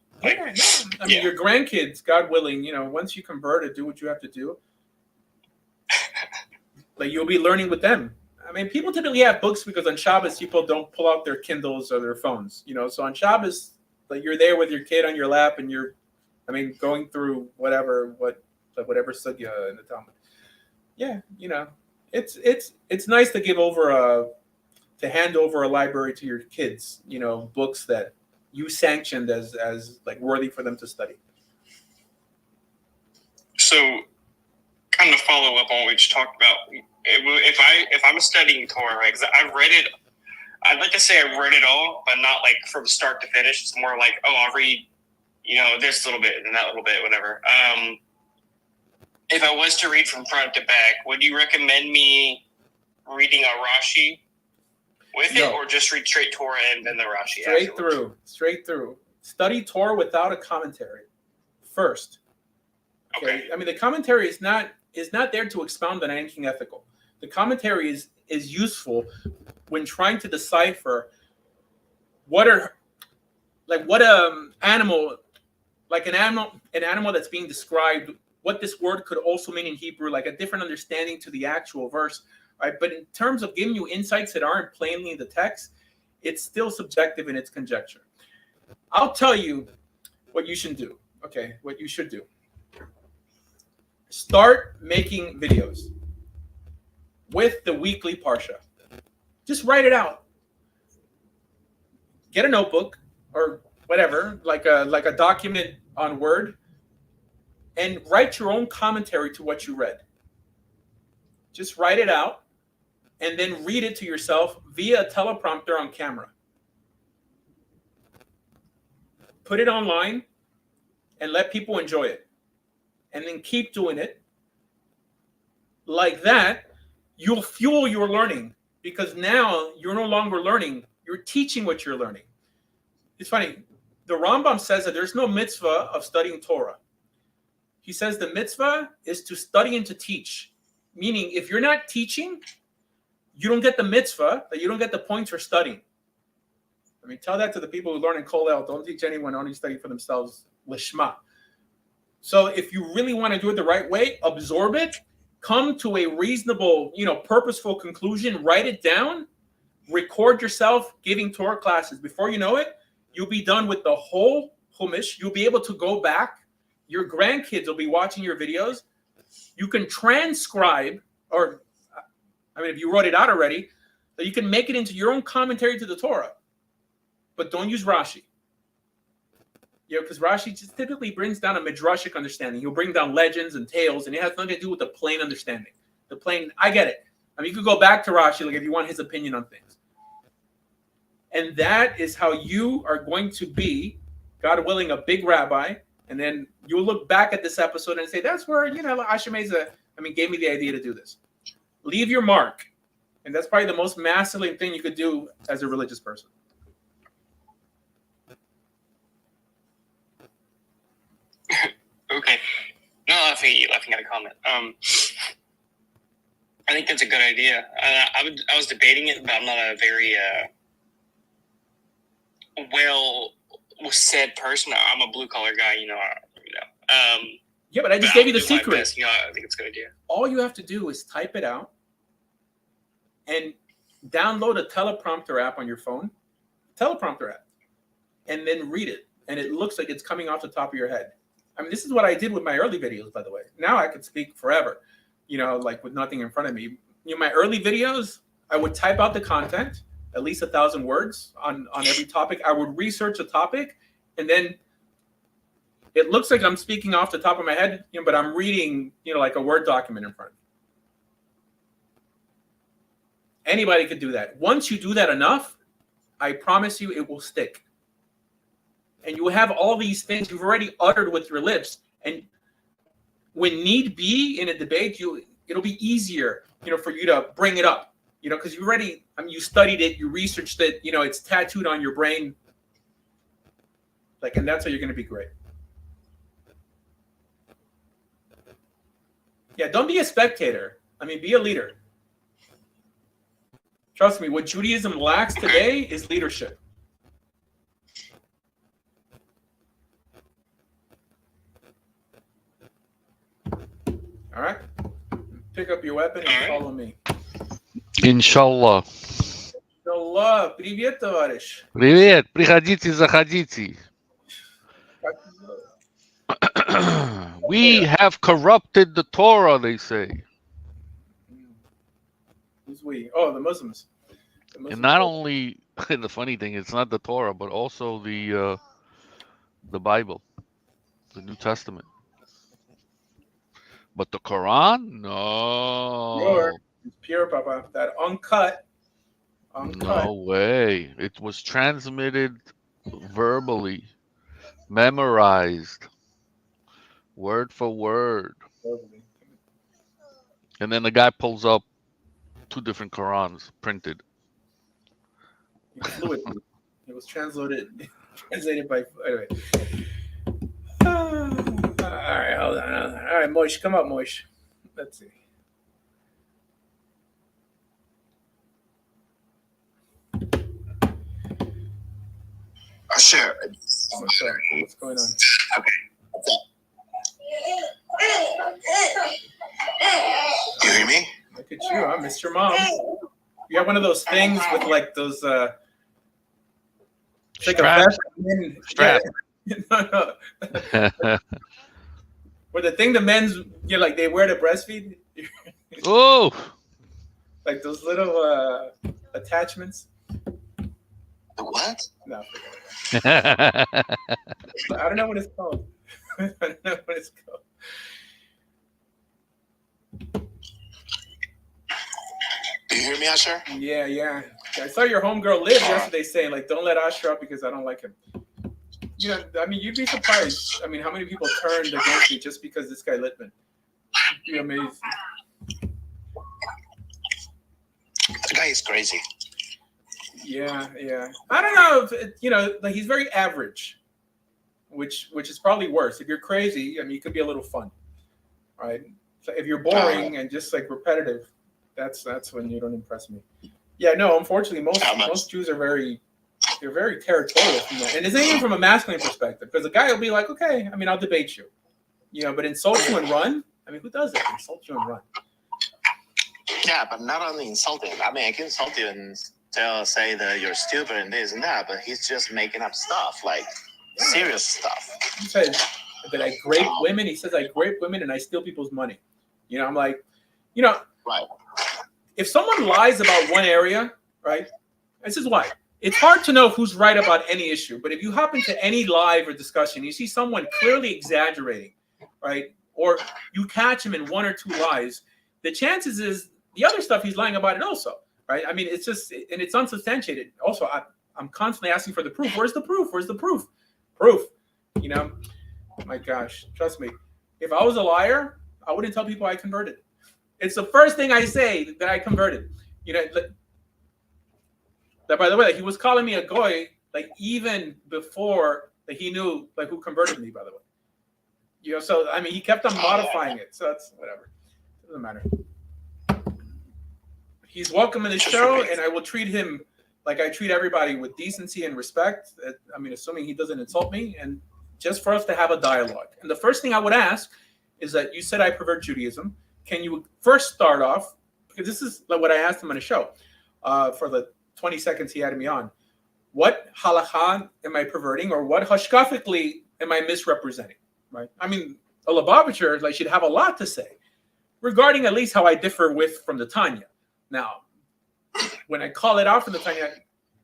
Your grandkids, God willing, once you convert it, do what you have to do. You'll be learning with them. People typically have books because on Shabbos people don't pull out their Kindles or their phones. So on Shabbos, you're there with your kid on your lap and you're, going through whatever sugya in the Talmud. Yeah, it's nice to give over to hand over a library to your kids. Books that you sanctioned as worthy for them to study. So, kind of follow up on what we just talked about. If I'm studying Torah, right? Because I've read it. I'd like to say I read it all, but not from start to finish. It's more I'll read, this little bit and that little bit, whatever. If I was to read from front to back, would you recommend me reading a Rashi with it, or just read straight Torah and then the Rashi? Straight through. Study Torah without a commentary first. Okay. The commentary is not there to expound on anything ethical. The commentary is useful when trying to decipher an animal that's being described, what this word could also mean in Hebrew, a different understanding to the actual verse, right? But in terms of giving you insights that aren't plainly in the text, it's still subjective in its conjecture. I'll tell you what you should do. Okay, what you should do. Start making videos with the weekly Parsha. Just write it out. Get a notebook or whatever, like a document on Word, and write your own commentary to what you read. Just write it out and then read it to yourself via a teleprompter on camera. Put it online and let people enjoy it. And then keep doing it. Like that, you'll fuel your learning, because now you're no longer learning, you're teaching what you're learning. It's funny, the Rambam says that there's no mitzvah of studying Torah. He says the mitzvah is to study and to teach. Meaning, if you're not teaching, you don't get the mitzvah, that you don't get the points for studying. Tell that to the people who learn in Kollel. Don't teach anyone, only study for themselves, lishma. So if you really want to do it the right way, absorb it, come to a reasonable, purposeful conclusion, write it down, record yourself giving Torah classes. Before you know it, you'll be done with the whole Chumash. You'll be able to go back. Your grandkids will be watching your videos. You can transcribe, or I mean, if you wrote it out already, that you can make it into your own commentary to the Torah. But don't use Rashi. Because Rashi just typically brings down a midrashic understanding. He'll bring down legends and tales, and it has nothing to do with the plain understanding. The plain, I get it. I mean, you could go back to Rashi, like if you want his opinion on things. And that is how you are going to be, God willing, a big rabbi. And then you'll look back at this episode and say, that's where, Asher Meza, gave me the idea to do this. Leave your mark. And that's probably the most masculine thing you could do as a religious person. Okay. No, laughing at a comment. I think that's a good idea. I was debating it, but I'm not a very well said person. I'm a blue collar guy, Yeah, but I just gave you the do my secret. best, I think it's a good idea. All you have to do is type it out and download a teleprompter app on your phone, teleprompter app, and then read it. And it looks like it's coming off the top of your head. This is what I did with my early videos, by the way. Now I could speak forever, like with nothing in front of me. My early videos, I would type out the content, at least 1,000 words on every topic. I would research a topic, and then it looks like I'm speaking off the top of my head, but I'm reading, like a Word document in front of me. Anybody could do that. Once you do that enough, I promise you it will stick. And you will have all these things you've already uttered with your lips. And when need be in a debate, it'll be easier, for you to bring it up, because you already, you studied it, you researched it, it's tattooed on your brain. And that's how you're going to be great. Yeah, don't be a spectator. Be a leader. Trust me, what Judaism lacks today is leadership. All right? Pick up your weapon and follow me. Inshallah. Inshallah. Привет, товарищ. Привет. Приходите, заходите. We have corrupted the Torah, they say. Who's we? Oh, the Muslims. And not only, the funny thing, it's not the Torah, but also the Bible, the New Testament. But the Quran? No. Pure. It's pure, Papa. That uncut. No way. It was transmitted verbally, memorized, word for word. And then the guy pulls up 2 different Qurans printed. Fluid. It was translated by. Anyway. All right, hold on. All right, Moish, come up, Moish. Let's see. Sure. What's up? What's going on? Okay. What's up? You hear me? Look at you. I missed your mom. You have one of those things with like those it's like Straps. Strap. No. Where the thing the men's like they wear to breastfeed. Oh, Like those little attachments. The what? No, forget it. I don't know what it's called. I don't know what it's called. Do you hear me, Asher? Yeah. I saw your homegirl Liv yesterday saying, like, don't let Asher up because I don't like him. You'd be surprised. How many people turned against me just because this guy Littman? You'd be amazed. The guy is crazy. Yeah. I don't know if he's very average, which is probably worse. If you're crazy, you could be a little fun, right? So if you're boring and just like repetitive, that's when you don't impress me. Yeah, no, unfortunately, most Jews are very territorial from that. And it's not even from a masculine perspective, because the guy will be like, okay, I'll debate you. But insult you and run? Who does that? Insult you and run. Yeah, but not only insulting. I can insult you and say that you're stupid and this and that, but he's just making up stuff, like serious stuff. He says that I grape women. He says I grape women and I steal people's money. You know, I'm like, you know, Right. if someone lies about one area, right? This is why. It's hard to know who's right about any issue, but if you hop into any live or discussion, you see someone clearly exaggerating, right? Or you catch him in one or two lies, the chances is the other stuff he's lying about it also, right? I mean, it's just, and it's unsubstantiated. Also, I'm constantly asking for the proof. Where's the proof? Where's the proof? Proof. You know, my gosh, trust me. If I was a liar, I wouldn't tell people I converted. It's the first thing I say that I converted. You know, that by the way, like, he was calling me a goy, like even before like, he knew like who converted me, by the way. You know, so I mean, he kept on modifying it. So that's whatever. Doesn't matter. He's welcome in the show, and I will treat him like I treat everybody with decency and respect. I mean, assuming he doesn't insult me, and just for us to have a dialogue. And the first thing I would ask is that you said I pervert Judaism. Can you first start off, because this is like what I asked him on the show for the 20 seconds he had me on. What halakha am I perverting, or what hashkafically am I misrepresenting? Right? I mean, a Lubavitcher like should have a lot to say regarding at least how I differ from the Tanya. Now, when I call it out from the Tanya,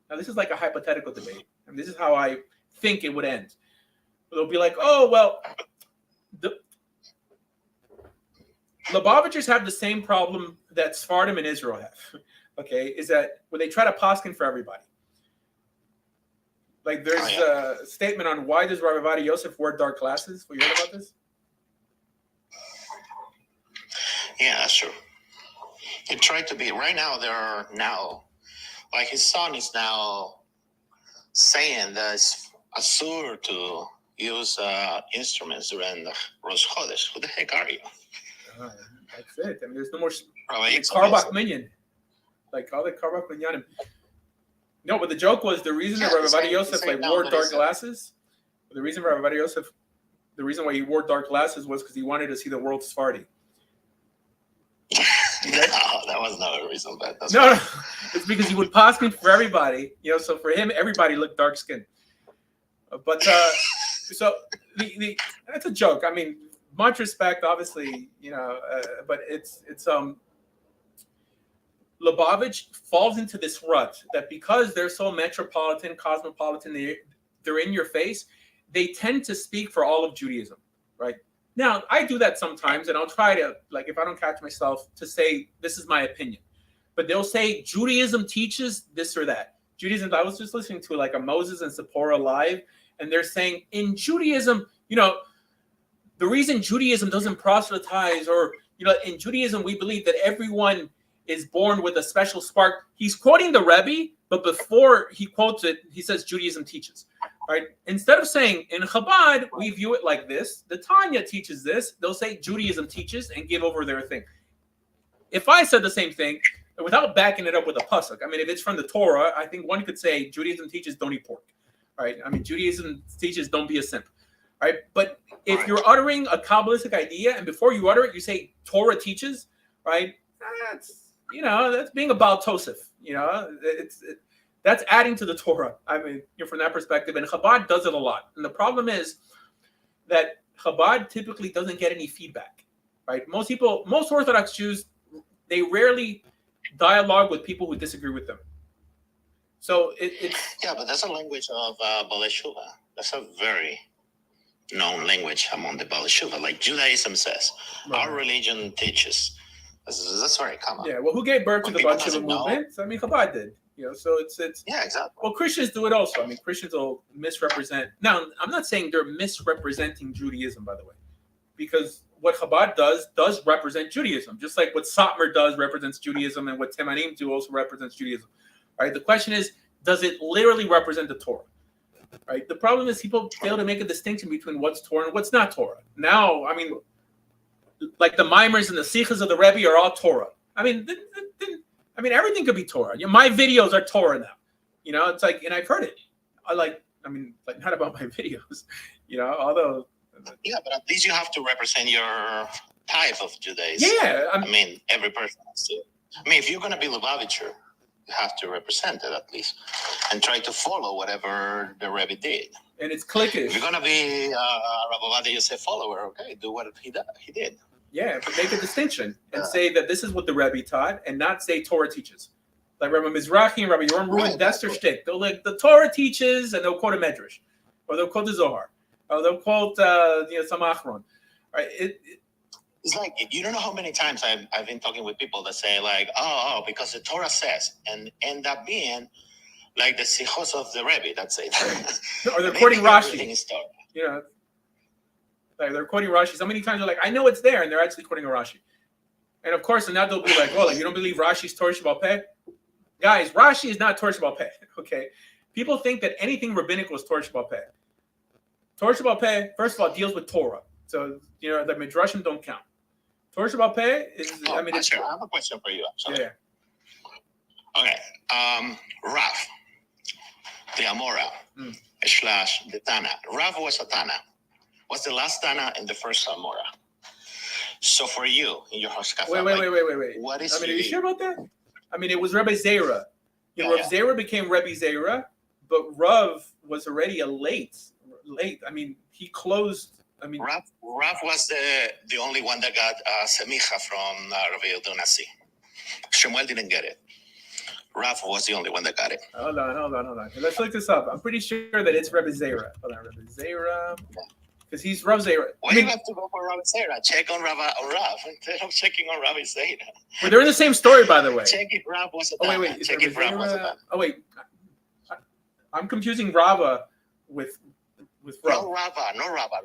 now this is like a hypothetical debate, and this is how I think it would end. They'll be like, "Oh, well, the Lubavitchers have the same problem that Sephardim and Israel have." Okay, is that when they try to poskin for everybody. Like there's a statement on why does Rabbi Vadi Yosef wear dark glasses? Have you heard about this? Yeah, that's true. He tried to be, right now there are now, like his son is now saying that it's asur to use instruments during the Rosh Chodesh. Who the heck are you? That's it. I mean, there's no more Rabbi Karbach Minyan. Like all the Karbach Minyanim. No, but the joke was the reason that Rabbi Vadi Yosef like wore dark glasses. The reason Rabbi Vadi Yosef, the reason why he wore dark glasses was because he wanted to see the world Sephardi. No, that was not a reason, but that's no, it's because he would poskin for everybody. You know, so for him, everybody looked dark skinned. But so the that's a joke. I mean, much respect, obviously, you know, but it's Lubavitch falls into this rut that because they're so metropolitan, cosmopolitan, they're in your face, they tend to speak for all of Judaism, right? Now, I do that sometimes, and I'll try to, like, if I don't catch myself, to say, this is my opinion. But they'll say, Judaism teaches this or that. Judaism, I was just listening to, like, a Moses and Zipporah live, and they're saying, in Judaism, you know, the reason Judaism doesn't proselytize, or, you know, in Judaism, we believe that everyone is born with a special spark. He's quoting the Rebbe, but before he quotes it, he says Judaism teaches. Right? Instead of saying in Chabad, we view it like this, the Tanya teaches this, they'll say Judaism teaches and give over their thing. If I said the same thing, without backing it up with a pasuk, I mean, if it's from the Torah, I think one could say Judaism teaches don't eat pork. Right? I mean, Judaism teaches don't be a simp. Right? But if you're uttering a Kabbalistic idea, and before you utter it, you say Torah teaches, right? That's, you know, that's being about Tosef. You know, that's adding to the Torah. I mean, you know, from that perspective, and Chabad does it a lot. And the problem is that Chabad typically doesn't get any feedback, right? Most Orthodox Jews, they rarely dialogue with people who disagree with them. So it's but that's a language of Balei Shuva. That's a very known language among the Balei Shuva. Like Judaism says, our religion teaches. That's very common. Yeah, well, who gave birth to the Balei Shuva movement? I mean, Chabad did. You know, so it's yeah, exactly. Well, Christians do it also. I mean, Christians will misrepresent. Now, I'm not saying they're misrepresenting Judaism, by the way, because what Chabad does represent Judaism, just like what Satmar does represents Judaism, and what Temanim do also represents Judaism. Right? The question is, does it literally represent the Torah? Right? The problem is people fail to make a distinction between what's Torah and what's not Torah. Now, I mean, like the Mimers and the Sikhs of the Rebbe are all Torah. I mean, everything could be Torah. You know, my videos are Torah now. You know, it's like, and I've heard it. Not about my videos, you know, although. Yeah, but at least you have to represent your type of Judaism. Yeah. I mean, every person has to. I mean, if you're going to be Lubavitcher have to represent it at least, and try to follow whatever the Rebbe did. And it's cliquish. If you're gonna be Rabbi Ovadia Yosef follower, okay, do what he did. Yeah, but make a distinction and say that this is what the Rebbe taught, and not say Torah teaches. Like Rabbi Mizrahi and Rabbi Yoram Rubin, that's their shtick. They'll like the Torah teaches, and they'll quote a Medrash, or they'll quote the Zohar, or they'll quote some Achron. Right? It's like you don't know how many times I've been talking with people that say like, oh, because the Torah says, and end up being like the Sichos of the Rebbe. That's it. Or they're quoting Rashi. Everything is Torah. You know, like they're quoting Rashi. So many times they're like, I know it's there, and they're actually quoting a Rashi. And of course, and now they'll be like, well, you don't believe Rashi's Torah Shabbal Peh? Guys, Rashi is not Torah Shabbal Peh. Okay, people think that anything rabbinical is Torah Shabbal Peh. Torah Shabbal Peh, first of all, deals with Torah, so you know the midrashim don't count. Torah Shabbal Peh is. I mean, sure. I have a question for you. Actually. Yeah. Okay. Rav, the Amora, / the Tana. Rav was a Tana. Was the last Tana and the first Amora. So for you, in your Hashkafa, Wait. What is? I mean, are you sure about that? I mean, it was Rabbi Zera. Rav Zera became Rabbi Zera, but Rav was already a late. I mean, he closed. I mean, Rav was the only one that got semicha from Rabbi Yehuda Nasi. Shemuel didn't get it. Rav was the only one that got it. Hold on. Let's look this up. I'm pretty sure that it's Rabbi Zera. Hold on, Rabbi Zera. Because he's Rav Zera. Why do you have to go for Rabbi Zera? Check on Rav instead of checking on Rabbi Zera. Well, they're in the same story, by the way. Check if Rav was a Oh, wait. Check if Rav was a Tana. Oh, wait. I'm confusing Rava with Rav. No Rava,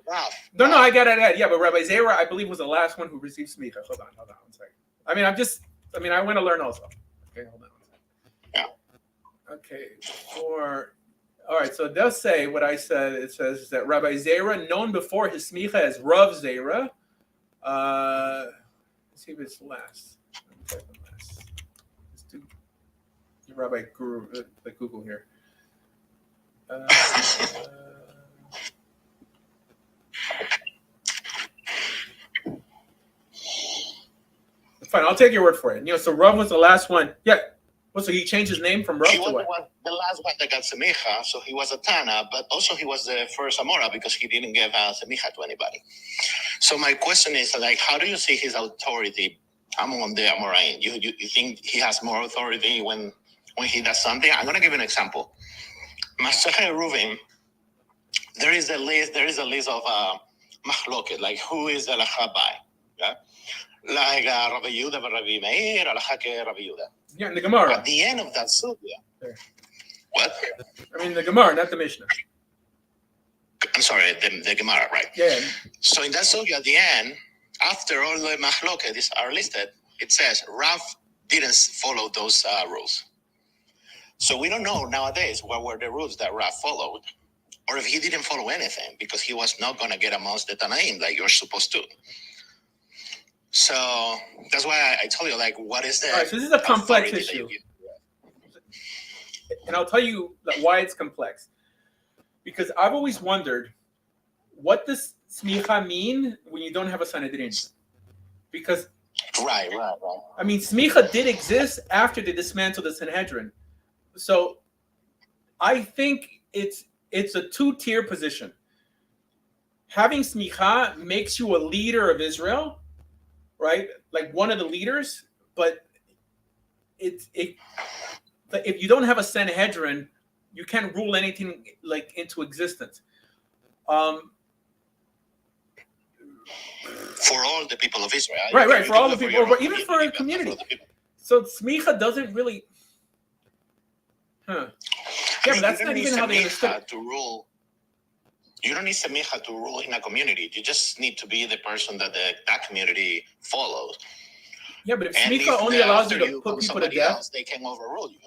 Rav. No, I got it. Yeah, but Rabbi Zera, I believe, was the last one who received smicha. Hold on 1 second. I want to learn also. Okay, hold on 1 second. Yeah. Okay, all right, so it does say what I said. It says that Rabbi Zera, known before his smicha as Rav Zera, let's see if it's last. Let's do Rabbi Guru, like Google here. Fine, I'll take your word for it. You know, so Rav was the last one. Yeah. Well, so he changed his name from Rav He to was what? the last one that got semicha, so he was a Tana, but also he was the first Amora because he didn't give semicha to anybody. So my question is, like, how do you see his authority among the Amoraim? You think he has more authority when he does something? I'm going to give you an example. Masechet Ruvim, there is a list of machloket, like who is the halacha by? Yeah? Like Rabbi Yehuda, Rabbi Meir, halacha ke Rabbi Yehuda. Yeah, in the Gemara. At the end of that sugya. What? I mean, the Gemara, not the Mishnah. I'm sorry, the Gemara, right? Yeah. So in that sugya, at the end, after all the machloket are listed, it says Rav didn't follow those rules. So we don't know nowadays what were the rules that Rav followed, or if he didn't follow anything because he was not going to get amongst the Tanaim like you're supposed to. So that's why I told you, like, what is the? All right, so this is a complex issue, and I'll tell you why it's complex. Because I've always wondered, what does smicha mean when you don't have a Sanhedrin? Because right. I mean, smicha did exist after they dismantled the Sanhedrin, so I think it's a two-tier position. Having smicha makes you a leader of Israel, right? Like one of the leaders, but if you don't have a Sanhedrin, you can't rule anything like into existence. For all the people of Israel. Right, for all the people, or even for a community. So smicha doesn't really. Yeah, but that's not even how they understood to rule. You don't need semicha to rule in a community. You just need to be the person that that community follows. Yeah, but if smicha only allows you to put people to death, they can overrule you.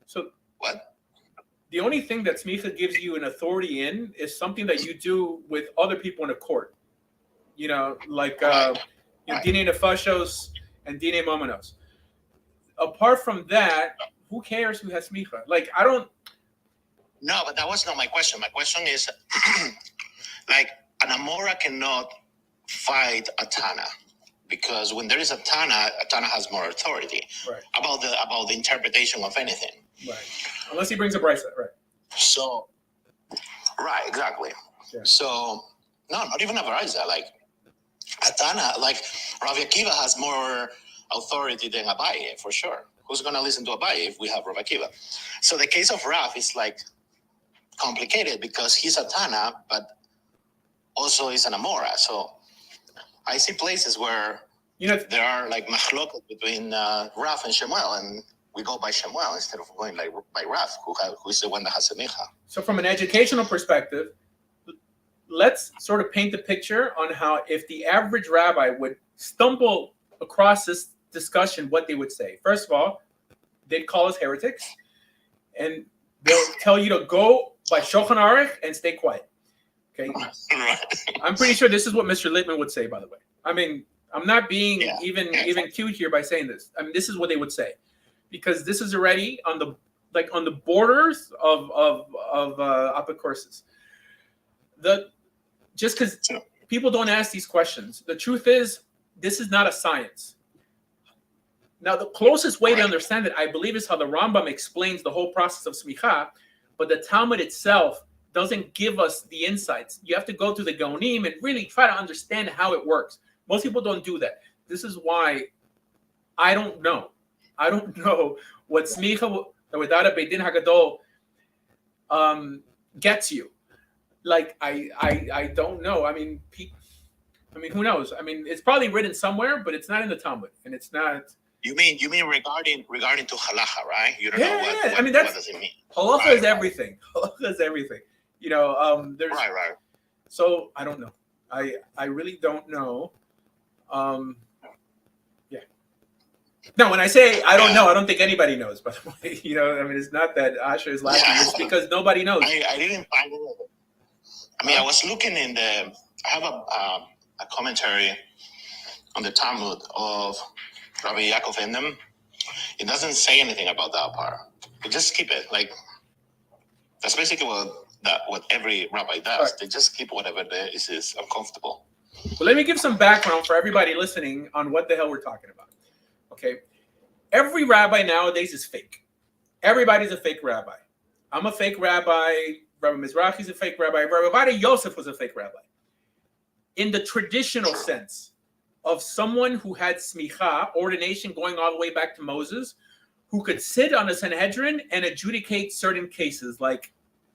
So what? The only thing that smicha gives you an authority in is something that you do with other people in a court. You know, like dine nefashos and dine momenos. Apart from that, who cares who has smicha? Like, I don't. No, but that was not my question. My question is, like, an Amora cannot fight a Tana because when there is a Tana has more authority Right. about the interpretation of anything. Right. Unless he brings a brisa, right? So, right, exactly. Yeah. So, no, not even a brisa. Like a Tana, like Rav Akiva has more authority than Abaye for sure. Who's gonna listen to Abaye if we have Rav Akiva? So the case of Rav is like complicated because he's a Tana, but also is an Amora. So I see places where there are like machloket between Rav and Shemuel, and we go by Shemuel instead of going like by Rav, who is the one that has a micha. So from an educational perspective, let's sort of paint the picture on how if the average rabbi would stumble across this discussion, what they would say. First of all, they'd call us heretics, and they'll tell you to go by Shulchan Aruch and stay quiet. Okay, I'm pretty sure this is what Mr. Littman would say. By the way, I mean I'm not being even cute here by saying this. I mean this is what they would say, because this is already on the borders of apocryphals. Just because people don't ask these questions, the truth is this is not a science. Now, the closest way to understand it, I believe, is how the Rambam explains the whole process of smicha, but the Talmud itself doesn't give us the insights. You have to go through the Gaonim and really try to understand how it works. Most people don't do that. This is why I don't know. I don't know what smicha without a Beit Din Hagadol gets you. Like I don't know. I mean, who knows? I mean, it's probably written somewhere, but it's not in the Talmud, and it's not. You mean regarding to halacha, right? You don't know what, I mean, what does it mean? Halacha is everything. Halacha is everything. You know, there's right. So I don't know. I really don't know. Yeah. No, when I say I don't know, I don't think anybody knows. By the way, you know, I mean, it's not that Asher is laughing. It's because nobody knows. I didn't find it. I mean, I was looking in I have a commentary on the Talmud of Rabbi Yaakov Endem. It doesn't say anything about that part. They just keep it like that's basically what every rabbi does. Right. They just keep whatever there is uncomfortable. Well, let me give some background for everybody listening on what the hell we're talking about. Okay, every rabbi nowadays is fake. Everybody's a fake rabbi. I'm a fake rabbi. Rabbi Mizrahi's a fake rabbi. Rabbi Yosef was a fake rabbi. In the traditional sense of someone who had smicha, ordination going all the way back to Moses, who could sit on a Sanhedrin and adjudicate certain cases like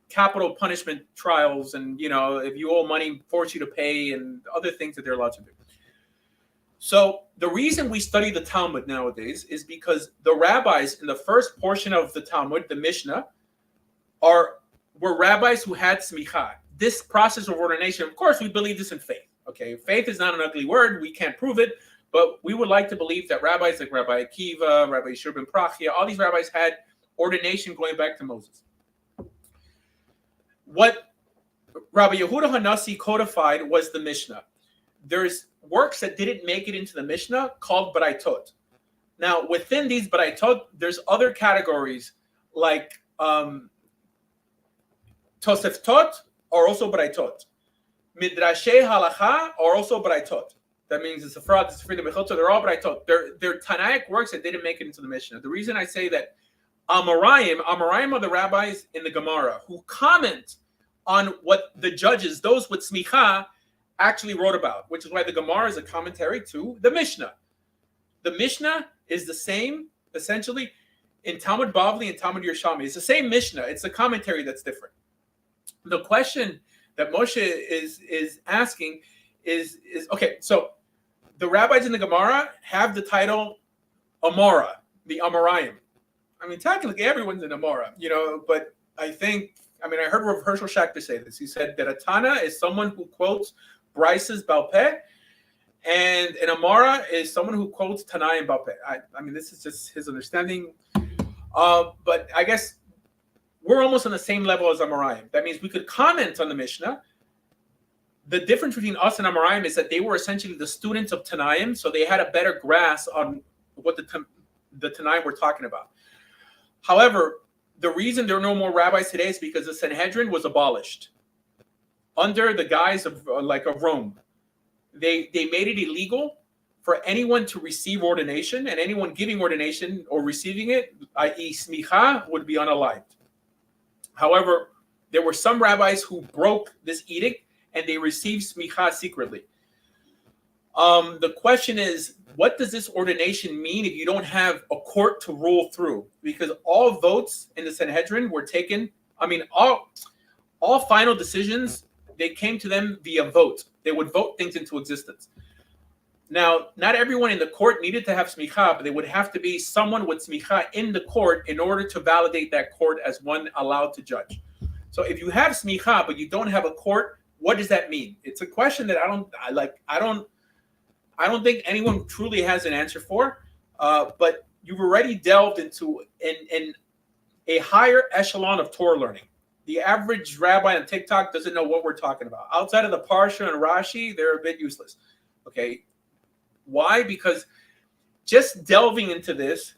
capital punishment trials and, you know, if you owe money, force you to pay and other things that they're allowed to do. So the reason we study the Talmud nowadays is because the rabbis in the first portion of the Talmud, the Mishnah, were rabbis who had smicha. This process of ordination, of course, we believe this in faith. Okay, faith is not an ugly word. We can't prove it, but we would like to believe that rabbis like Rabbi Akiva, Rabbi Yishur ben Prachia, all these rabbis had ordination going back to Moses. What Rabbi Yehuda Hanassi codified was the Mishnah. There's works that didn't make it into the Mishnah called Baraitot. Now, within these Baraitot, there's other categories like Toseftot are also Baraitot. Midrashei Halacha are also Baraitot. That means the Sefrat, the Sefrit, the Mechilta, they're all Baraitot. They're Tanaic works that didn't make it into the Mishnah. The reason I say that Amoraim are the rabbis in the Gemara who comment on what the judges, those with smicha, actually wrote about, which is why the Gemara is a commentary to the Mishnah. The Mishnah is the same, essentially, in Talmud Bavli and Talmud Yerushalmi. It's the same Mishnah. It's the commentary that's different. The question that Moshe is asking is okay, so the rabbis in the Gemara have the title Amora, the Amoraim. I mean, technically everyone's an Amora, you know, but I heard Rav Herschel Schachter say this. He said that a Tana is someone who quotes Bryce's Balpeh, and an Amora is someone who quotes Tanai and Balpeh. I mean, this is just his understanding. But I guess we're almost on the same level as Amoraim. That means we could comment on the Mishnah. The difference between us and Amoraim is that they were essentially the students of Tanaim, so they had a better grasp on what the Tanaim were talking about. However, the reason there are no more rabbis today is because the Sanhedrin was abolished under the guise of Rome. They made it illegal for anyone to receive ordination, and anyone giving ordination or receiving it, i.e. smicha, would be unalived. However, there were some rabbis who broke this edict and they received smicha secretly. The question is, what does this ordination mean if you don't have a court to rule through? Because all votes in the Sanhedrin were taken, all final decisions, they came to them via vote. They would vote things into existence. Now, not everyone in the court needed to have smicha, but they would have to be someone with smicha in the court in order to validate that court as one allowed to judge. So if you have smicha, but you don't have a court, what does that mean? It's a question that I don't think anyone truly has an answer for, but you've already delved into in a higher echelon of Torah learning. The average rabbi on TikTok doesn't know what we're talking about. Outside of the Parsha and Rashi, they're a bit useless. Okay. Why? Because just delving into this,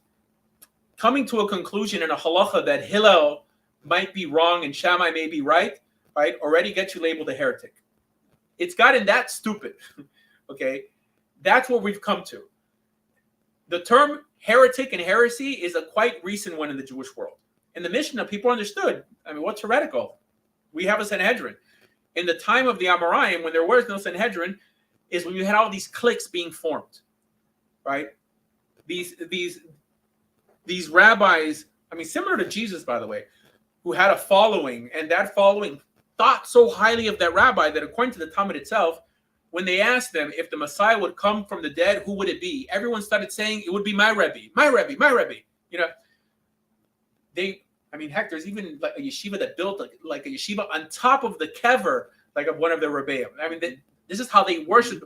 coming to a conclusion in a halacha that Hillel might be wrong and Shammai may be right, already gets you labeled a heretic. It's gotten that stupid. Okay. That's what we've come to. The term heretic and heresy is a quite recent one in the Jewish world. In the Mishnah, people understood. I mean, what's heretical? We have a Sanhedrin. In the time of the Amoraim, when there was no Sanhedrin, is when you had all these cliques being formed, right? These rabbis, I mean, similar to Jesus, by the way, who had a following, and that following thought so highly of that rabbi that according to the Talmud itself, when they asked them if the Messiah would come from the dead, who would it be? Everyone started saying it would be my Rebbe, my Rebbe, my Rebbe. You know, heck, there's even like a yeshiva that built like a yeshiva on top of the kever, like of one of the Rebbeim. I mean, this is how they worship.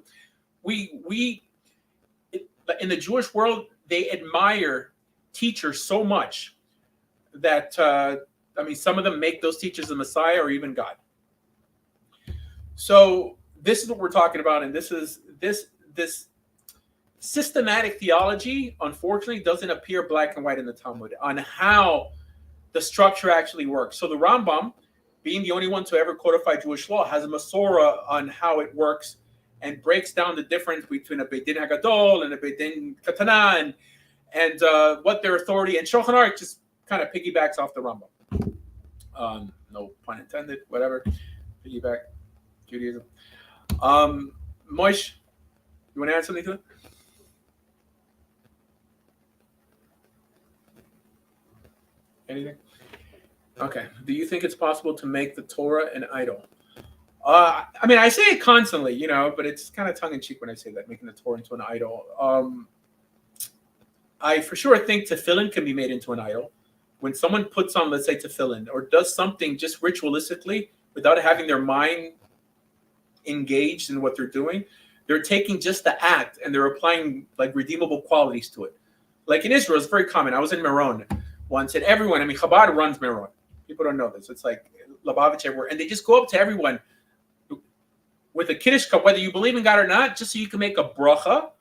In the Jewish world, they admire teachers so much that some of them make those teachers the Messiah or even God. So this is what we're talking about, and this systematic theology, unfortunately, doesn't appear black and white in the Talmud on how the structure actually works. So the Rambam, being the only one to ever codify Jewish law, has a Masorah on how it works and breaks down the difference between a Beit Din Hagadol and a Beit Din Katana and what their authority, and Shulchan Aruch just kind of piggybacks off the Rambam. No pun intended, whatever. Piggyback, Judaism. Moish, you want to add something to it? Anything? Okay. Do you think it's possible to make the Torah an idol? I say it constantly, but it's kind of tongue-in-cheek when I say that, making the Torah into an idol. I for sure think tefillin can be made into an idol. When someone puts on, let's say, tefillin, or does something just ritualistically without having their mind engaged in what they're doing, they're taking just the act and they're applying like redeemable qualities to it. Like in Israel, it's very common. I was in Meron once, and everyone, Chabad runs Meron. People don't know this. It's like Lubavitch everywhere. And they just go up to everyone with a Kiddush cup, whether you believe in God or not, just so you can make a bracha.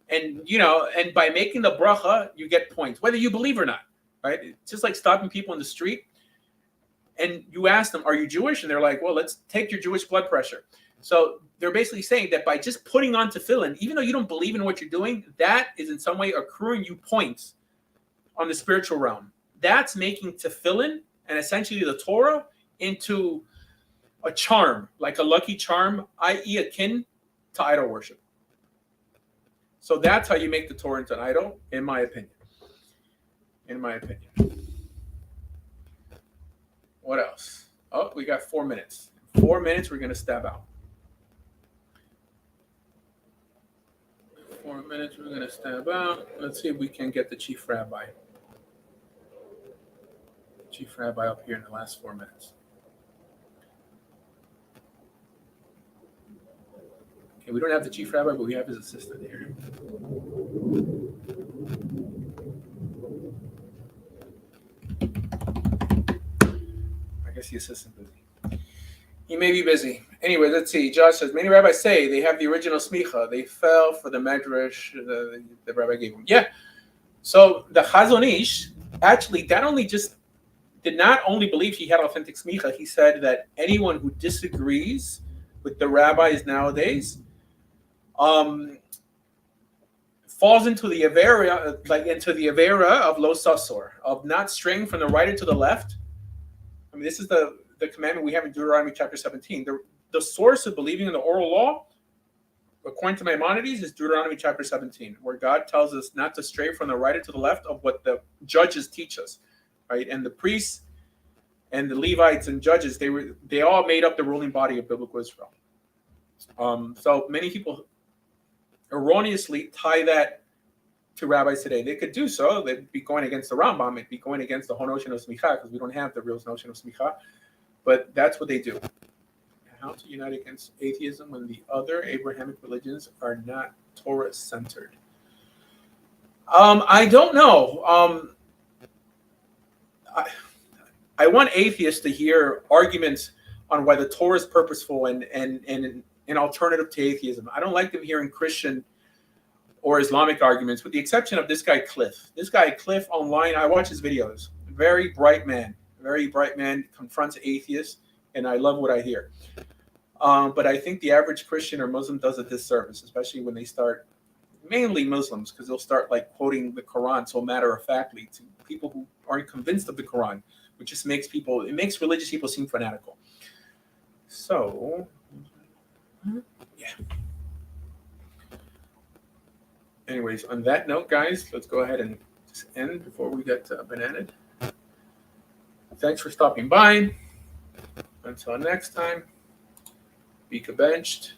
And, and by making the bracha, you get points, whether you believe or not, right? It's just like stopping people in the street. And you ask them, are you Jewish? And they're like, well, let's take your Jewish blood pressure. So they're basically saying that by just putting on tefillin, even though you don't believe in what you're doing, that is in some way accruing you points on the spiritual realm. That's making tefillin and essentially the Torah into a charm, like a lucky charm, i.e. akin to idol worship. So that's how you make the Torah into an idol, in my opinion. What else? Oh, we got 4 minutes. 4 minutes, we're going to stab out. 4 minutes, we're going to stab out. Let's see if we can get the chief rabbi. Chief rabbi up here in the last 4 minutes. Okay, we don't have the chief rabbi, but we have his assistant here. I guess the assistant's busy. He may be busy. Anyway, let's see. Josh says, many rabbis say they have the original smicha. They fell for the medrash the rabbi gave them. Yeah. So the Chazon Ish, actually, did not only believe he had authentic smicha, he said that anyone who disagrees with the rabbis nowadays falls into the avera, of lo sasor, of not straying from the right into the left. I mean, this is the commandment we have in Deuteronomy chapter 17. The source of believing in the oral law, according to Maimonides, is Deuteronomy chapter 17, where God tells us not to stray from the right into the left of what the judges teach us, right? And the priests and the Levites and judges, they all made up the ruling body of biblical Israel. So many people erroneously tie that to rabbis today. They could do so. They'd be going against the Rambam. It'd be going against the whole notion of smicha, because we don't have the real notion of smicha. But that's what they do. How to unite against atheism when the other Abrahamic religions are not Torah-centered? I don't know. I want atheists to hear arguments on why the Torah is purposeful and an alternative to atheism. I don't like them hearing Christian or Islamic arguments, with the exception of this guy Cliff. This guy Cliff online, I watch his videos. Very bright man, confronts atheists, and I love what I hear. But I think the average Christian or Muslim does a disservice, especially when they start, mainly Muslims, because they'll start like quoting the Quran so matter-of-factly to people who aren't convinced of the Quran, which just makes religious people seem fanatical. So, yeah. Anyways, on that note, guys, let's go ahead and just end before we get bananaed. Thanks for stopping by. Until next time, be benched.